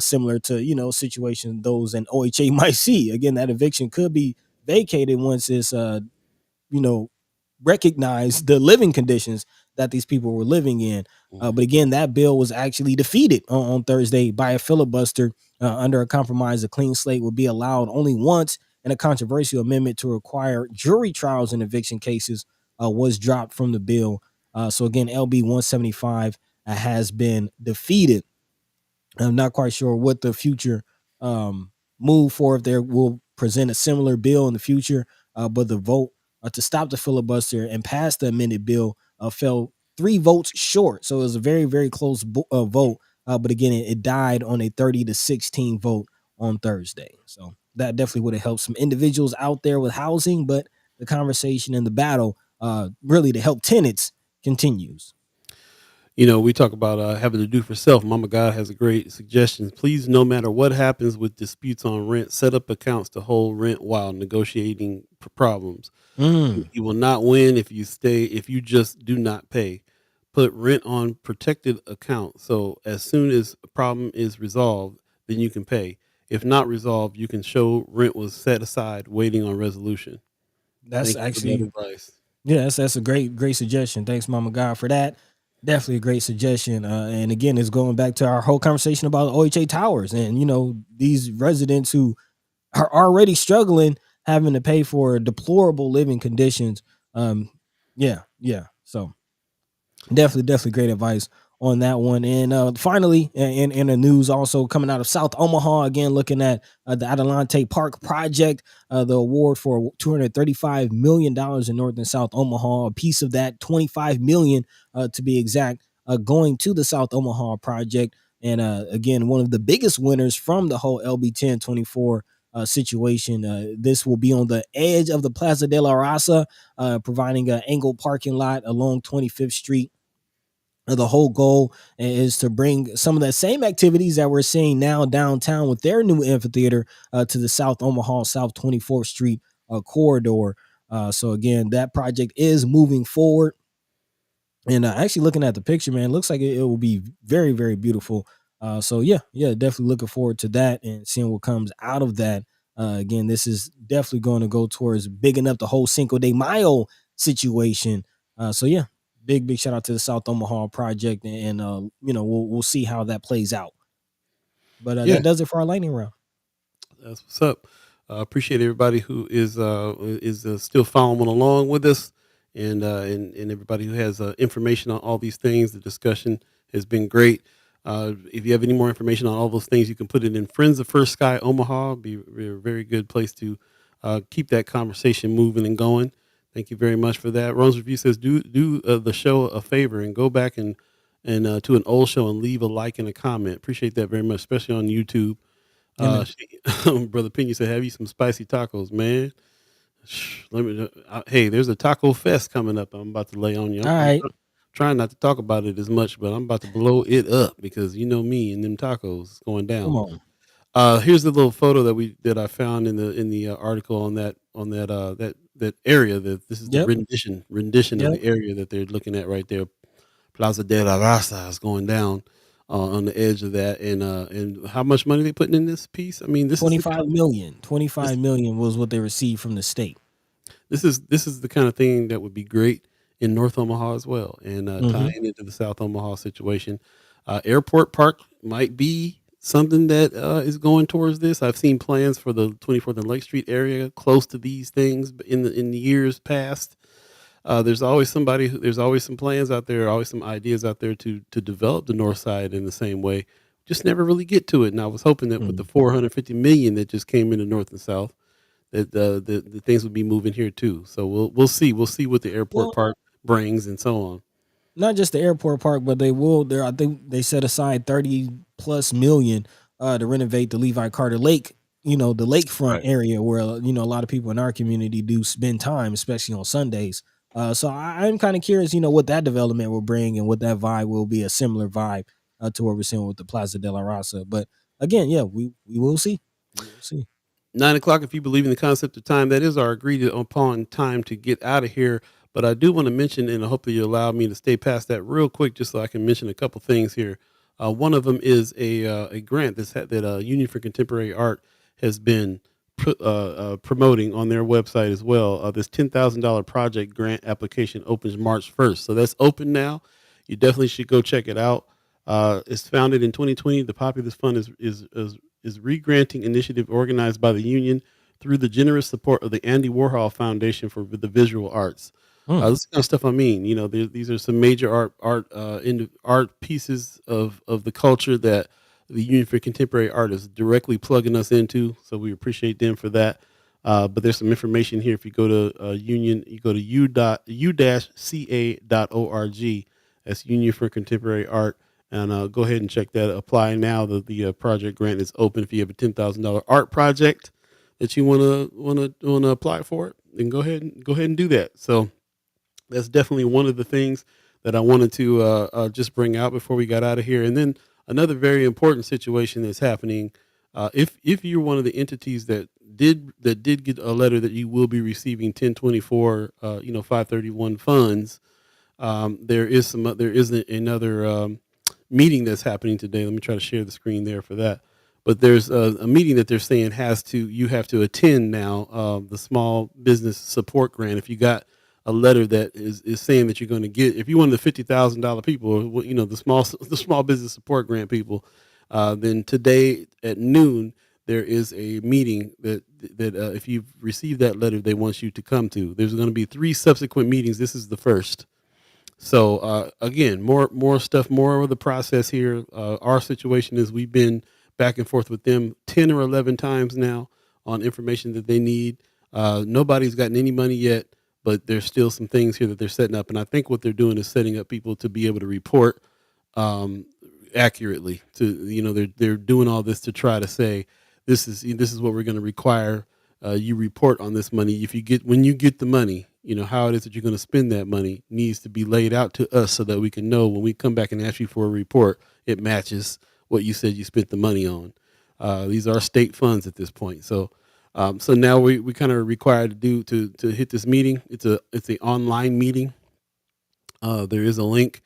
similar to situation those in OHA might see. Again, that eviction could be vacated once it's you know recognize the living conditions that these people were living in. But again, that bill was actually defeated on Thursday by a filibuster under a compromise. A clean slate would be allowed only once, and a controversial amendment to require jury trials in eviction cases was dropped from the bill. So again, LB 175 has been defeated. I'm not quite sure what the future move for, if there will present a similar bill in the future, but the vote to stop the filibuster and pass the amended bill fell 3 votes short. So it was a very, very close vote. But again, it died on a 30-16 vote on Thursday. So that definitely would have helped some individuals out there with housing, but the conversation and the battle really to help tenants continues. We talk about having to do for self. Mama God has a great suggestion. Please, no matter what happens with disputes on rent, set up accounts to hold rent while negotiating problems. You will not win if you just do not pay. Put rent on protected account. So as soon as a problem is resolved, then you can pay. If not resolved, you can show rent was set aside waiting on resolution. That's Thank you for actually, that advice. yes, that's a great suggestion. Thanks, Mama God, for that. Definitely a great suggestion. And again, it's going back to our whole conversation about OHA towers and, these residents who are already struggling, having to pay for deplorable living conditions. Yeah. So definitely great advice on that one. And finally, in the news also coming out of South Omaha, again, looking at the Adelante Park project, the award for $235 million in North and South Omaha, a piece of that $25 million to be exact, going to the South Omaha project. And again, one of the biggest winners from the whole LB 1024 situation. This will be on the edge of the Plaza de la Raza, providing an angled parking lot along 25th Street. The whole goal is to bring some of the same activities that we're seeing now downtown with their new amphitheater to the South Omaha, South 24th Street corridor. So again, that project is moving forward. And actually looking at the picture, man, it looks like it will be very, very beautiful. So yeah, definitely looking forward to that and seeing what comes out of that. Again, this is definitely going to go towards bigging up the whole Cinco de Mayo situation. So yeah, big shout out to the South Omaha project, and we'll see how that plays out. But Yeah. that does it for our lightning round. That's what's up. Appreciate everybody who is still following along with us, and everybody who has information on all these things. The discussion has been great. If you have any more information on all those things, you can put it in Friends of First Sky Omaha. Be a very good place to keep that conversation moving and going. Thank you very much for that. Rose Review says, do the show a favor and go back and to an old show and leave a like and a comment. Appreciate that very much, especially on YouTube. Brother Pena said, have you some spicy tacos, man? Hey, there's a taco fest coming up. I'm about to lay on you. All right. Trying not to talk about it as much, but I'm about to blow it up because you know me and them tacos going down. Come on. Here's the little photo that I found in the article on that area. That this is the rendition of the area that they're looking at right there. Plaza de la Raza is going down on the edge of that, and how much money they putting in this piece? I mean, this 25 million. 25 million was what they received from the state. This is the kind of thing that would be great in North Omaha as well, and tying into the South Omaha situation. Airport Park might be something that is going towards this. I've seen plans for the 24th and Lake Street area close to these things in the years past. There's always somebody. There's always some plans out there. Always some ideas out there to develop the North Side in the same way. Just never really get to it. And I was hoping that with the 450 million that just came into North and South, that the things would be moving here too. So we'll see. We'll see what the airport Well, park brings and so on. not just the airport park, but they will. There, I think they set aside 30+ million to renovate the Levi Carter Lake. You know, the lakefront Right. area where a lot of people in our community do spend time, especially on Sundays. So I'm kind of curious, what that development will bring and what that vibe will be, a similar vibe to what we're seeing with the Plaza de la Raza. But again, yeah, we will see. We will see. 9 o'clock, if you believe in the concept of time, that is our agreed upon time to get out of here. But I do want to mention, and I hope that you allow me to stay past that real quick, just so I can mention a couple things here. One of them is a grant that Union for Contemporary Art has been promoting on their website as well. This $10,000 project grant application opens March 1st, so that's open now. You definitely should go check it out. It's founded in 2020. The Populous Fund is re-granting initiative organized by the union through the generous support of the Andy Warhol Foundation for the Visual Arts. This is the kind of stuff I mean. These are some major art pieces of the culture that the Union for Contemporary Art is directly plugging us into. So we appreciate them for that. But there's some information here. If you go to Union, you go to u-ca.org. That's Union for Contemporary Art. And go ahead and check that. Apply now. The project grant is open. If you have a $10,000 art project that you want to apply for it, then go ahead and do that. So that's definitely one of the things that I wanted to just bring out before we got out of here. And then another very important situation that's happening. If you're one of the entities that did get a letter that you will be receiving 1024 531 funds, there is another meeting that's happening today. Let me try to share the screen there for that. But there's a meeting that they're saying you have to attend now, the small business support grant. If you got a letter that is saying that you're going to get, if you're one of the $50,000 people, or, the small business support grant people, then today at noon there is a meeting that if you've received that letter, they want you to come to. There's going to be 3 subsequent meetings. This is the first. So again, more stuff, more of the process here. Our situation is we've been back and forth with them 10 or 11 times now on information that they need. Nobody's gotten any money yet, but there's still some things here that they're setting up. And I think what they're doing is setting up people to be able to report accurately. They're doing all this to try to say this is what we're going to require. You report on this money. When you get the money, how it is that you're going to spend that money needs to be laid out to us so that we can know when we come back and ask you for a report, it matches what you said you spent the money on. These are state funds at this point. So now we kind of required to hit this meeting. It's an online meeting. There is a link.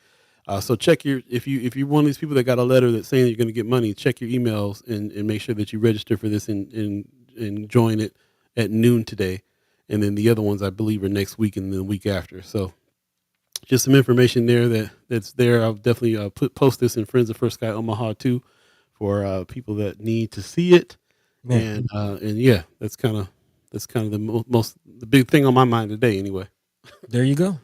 So check if you're one of these people that got a letter that's saying you're going to get money, check your emails and make sure that you register for this and join it at noon today. And then the other ones, I believe, are next week and the week after. So just some information there that's there. I'll definitely post this in Friends of First Sky Omaha too for people that need to see it. Man. And yeah, that's kind of the big thing on my mind today anyway. There you go.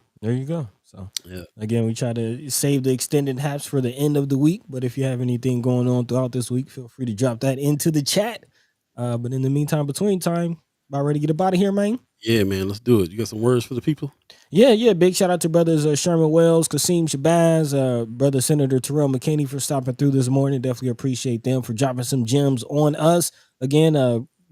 So Yeah. again, we try to save the extended haps for the end of the week. But if you have anything going on throughout this week, feel free to drop that into the chat. But in the meantime, between time, about ready to get up out of here, man. Yeah, man, let's do it. You got some words for the people? Yeah. Big shout out to brothers Sherman Wells, Qasim Shabazz, brother Senator Terrell McKinney for stopping through this morning. Definitely appreciate them for dropping some gems on us. Again,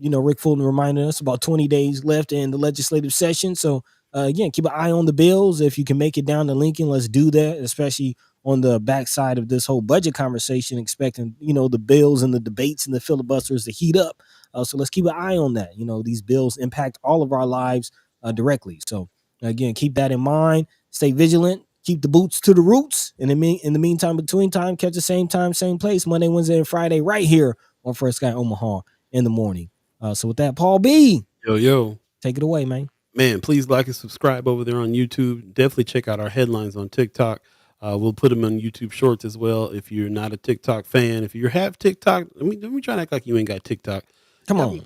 Rick Fulton reminded us about 20 days left in the legislative session. So again, keep an eye on the bills. If you can make it down to Lincoln, let's do that, especially on the backside of this whole budget conversation, expecting, the bills and the debates and the filibusters to heat up. So let's keep an eye on that. These bills impact all of our lives directly. So again, keep that in mind. Stay vigilant. Keep the boots to the roots. And in the meantime, between time, catch the same time, same place, Monday, Wednesday, and Friday, right here on First Sky Omaha in the morning. So with that, Paul B. Yo. Take it away, man. Man, please like and subscribe over there on YouTube. Definitely check out our headlines on TikTok. We'll put them on YouTube Shorts as well. If you're not a TikTok fan, if you have TikTok, let me try to act like you ain't got TikTok. Come Y'all on.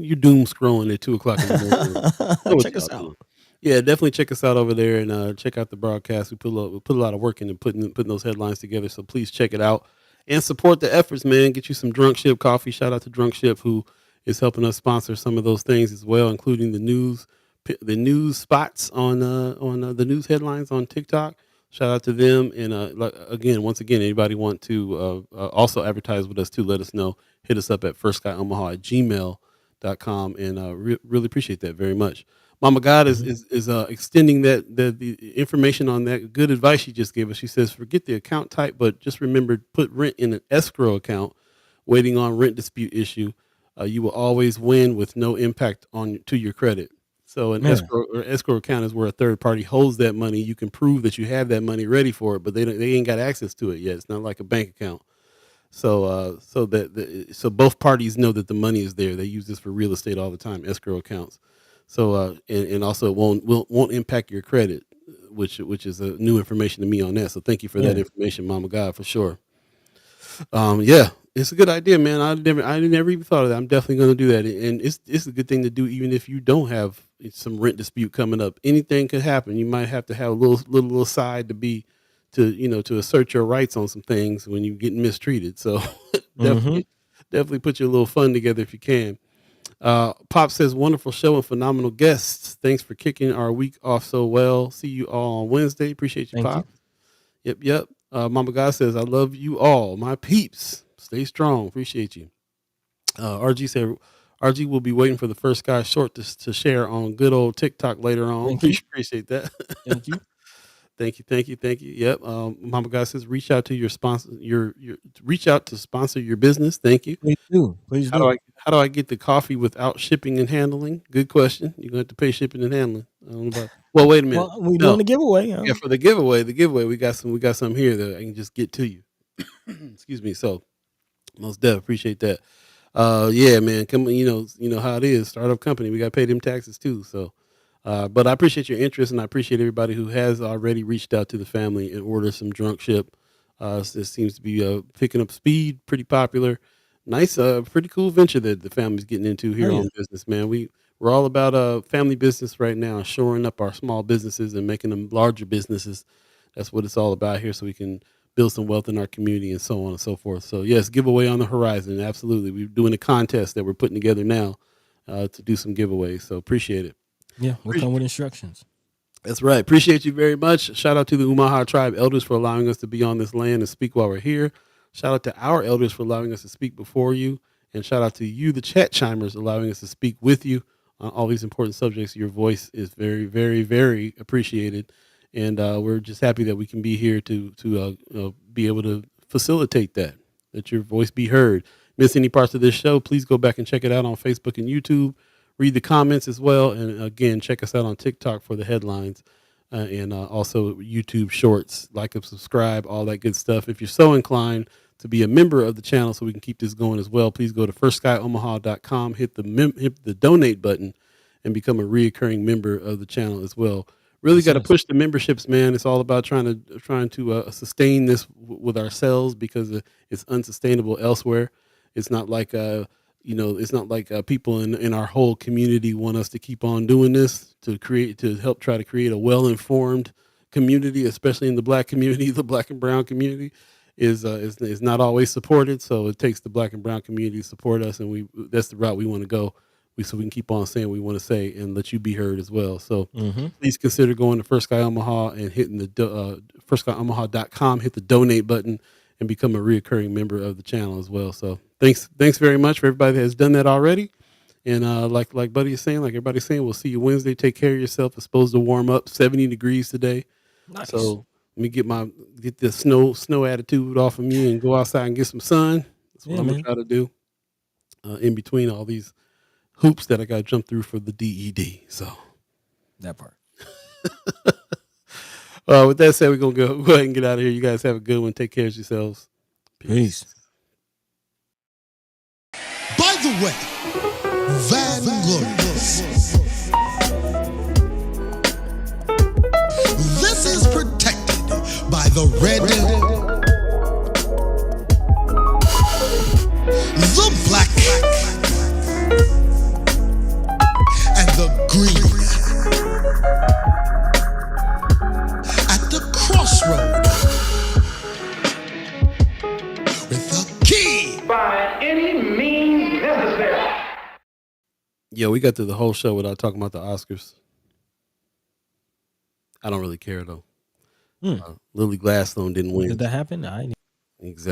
you doom scrolling at 2 o'clock in the morning. Know what Check us y'all out. doing. Yeah, definitely check us out over there and check out the broadcast. We put a lot of work into putting those headlines together. So please check it out and support the efforts, man. Get you some Drunk Ship coffee. Shout out to Drunk Ship who is helping us sponsor some of those things as well, including the news spots on the news headlines on TikTok. Shout out to them. And once again, anybody want to also advertise with us too, let us know. Hit us up at firstskyOmaha@gmail.com and really appreciate that very much. Mama God is extending the information on that good advice she just gave us. She says, forget the account type, but just remember, put rent in an escrow account, waiting on rent dispute issue. You will always win with no impact to your credit. So an escrow account is where a third party holds that money. You can prove that you have that money ready for it, but they ain't got access to it yet. It's not like a bank account. So so both parties know that the money is there. They use this for real estate all the time, escrow accounts. So and also it won't impact your credit, which is a new information to me on that. So thank you for that information, Mama God, for sure. Yeah, it's a good idea, man. I never even thought of that. I'm definitely going to do that, and it's a good thing to do, even if you don't have some rent dispute coming up. Anything could happen. You might have to have a little side to assert your rights on some things when you're getting mistreated. So definitely put your little fund together if you can. Pop says, wonderful show and phenomenal guests. Thanks for kicking our week off so well. See you all on Wednesday. Appreciate you, Pop. Yep. Mama God says, I love you all. My peeps. Stay strong. Appreciate you. RG said, RG will be waiting for the First Guy short to share on good old TikTok later on. Appreciate that. Thank you. Thank you. Yep. Mama God says, reach out to your sponsor. Reach out to sponsor your business. Thank you. Please do. How do I get the coffee without shipping and handling? Good question. You're gonna have to pay shipping and handling. I don't know about. Well, wait a minute. Well, we're doing a giveaway. Yeah, for the giveaway, we got some here that I can just get to you. Excuse me. So, most definitely appreciate that. Yeah, man. Come on, you know how it is. Startup company. We got to pay them taxes too. So. But I appreciate your interest, and I appreciate everybody who has already reached out to the family and ordered some Drunk Ship. This seems to be picking up speed, pretty popular. Nice, pretty cool venture that the family's getting into here on business, man. We're all about family business right now, shoring up our small businesses and making them larger businesses. That's what it's all about here, so we can build some wealth in our community and so on and so forth. So, yes, giveaway on the horizon. Absolutely. We're doing a contest that we're putting together now to do some giveaways, so appreciate it. Yeah, we'll come with instructions. That's right. Appreciate you very much. Shout out to the Omaha tribe elders for allowing us to be on this land and speak while we're here. Shout out to our elders for allowing us to speak before you. And shout out to you, the chat chimers, allowing us to speak with you on all these important subjects. Your voice is very, very, very appreciated. And we're just happy that we can be here to be able to facilitate that your voice be heard. Miss any parts of this show, please go back and check it out on Facebook and YouTube. Read the comments as well. And again, check us out on TikTok for the headlines and also YouTube shorts. Like and subscribe, all that good stuff. If you're so inclined to be a member of the channel so we can keep this going as well, please go to firstskyOmaha.com, hit the donate button, and become a reoccurring member of the channel as well. Really got to push the memberships, man. It's all about trying to sustain this with ourselves because it's unsustainable elsewhere. It's not like it's not like people in our whole community want us to keep on doing this to help try to create a well-informed community, especially in the Black community. The Black and brown community is not always supported, so it takes the Black and brown community to support us, and that's the route we want to go. So we can keep on saying what we want to say and let you be heard as well. So please consider going to First Guy Omaha and hitting the firstskyOmaha.com, hit the donate button, and become a reoccurring member of the channel as well. So thanks very much for everybody that has done that already. And like Buddy is saying, like everybody's saying, we'll see you Wednesday. Take care of yourself. It's supposed to warm up 70 degrees today. Nice. So let me get the snow attitude off of me and go outside and get some sun. That's what I'm gonna try to do in between all these hoops that I got to jump through for the DED. So that part. With that said, we're going to go ahead and get out of here. You guys have a good one. Take care of yourselves. Peace. By the way, Vanguard. This is protected the red, the black, and the green. At the crossroad, with the key. By any means necessary. Yeah, we got through the whole show without talking about the Oscars. I don't really care though. Lily Gladstone didn't win. Did that happen? I Exactly.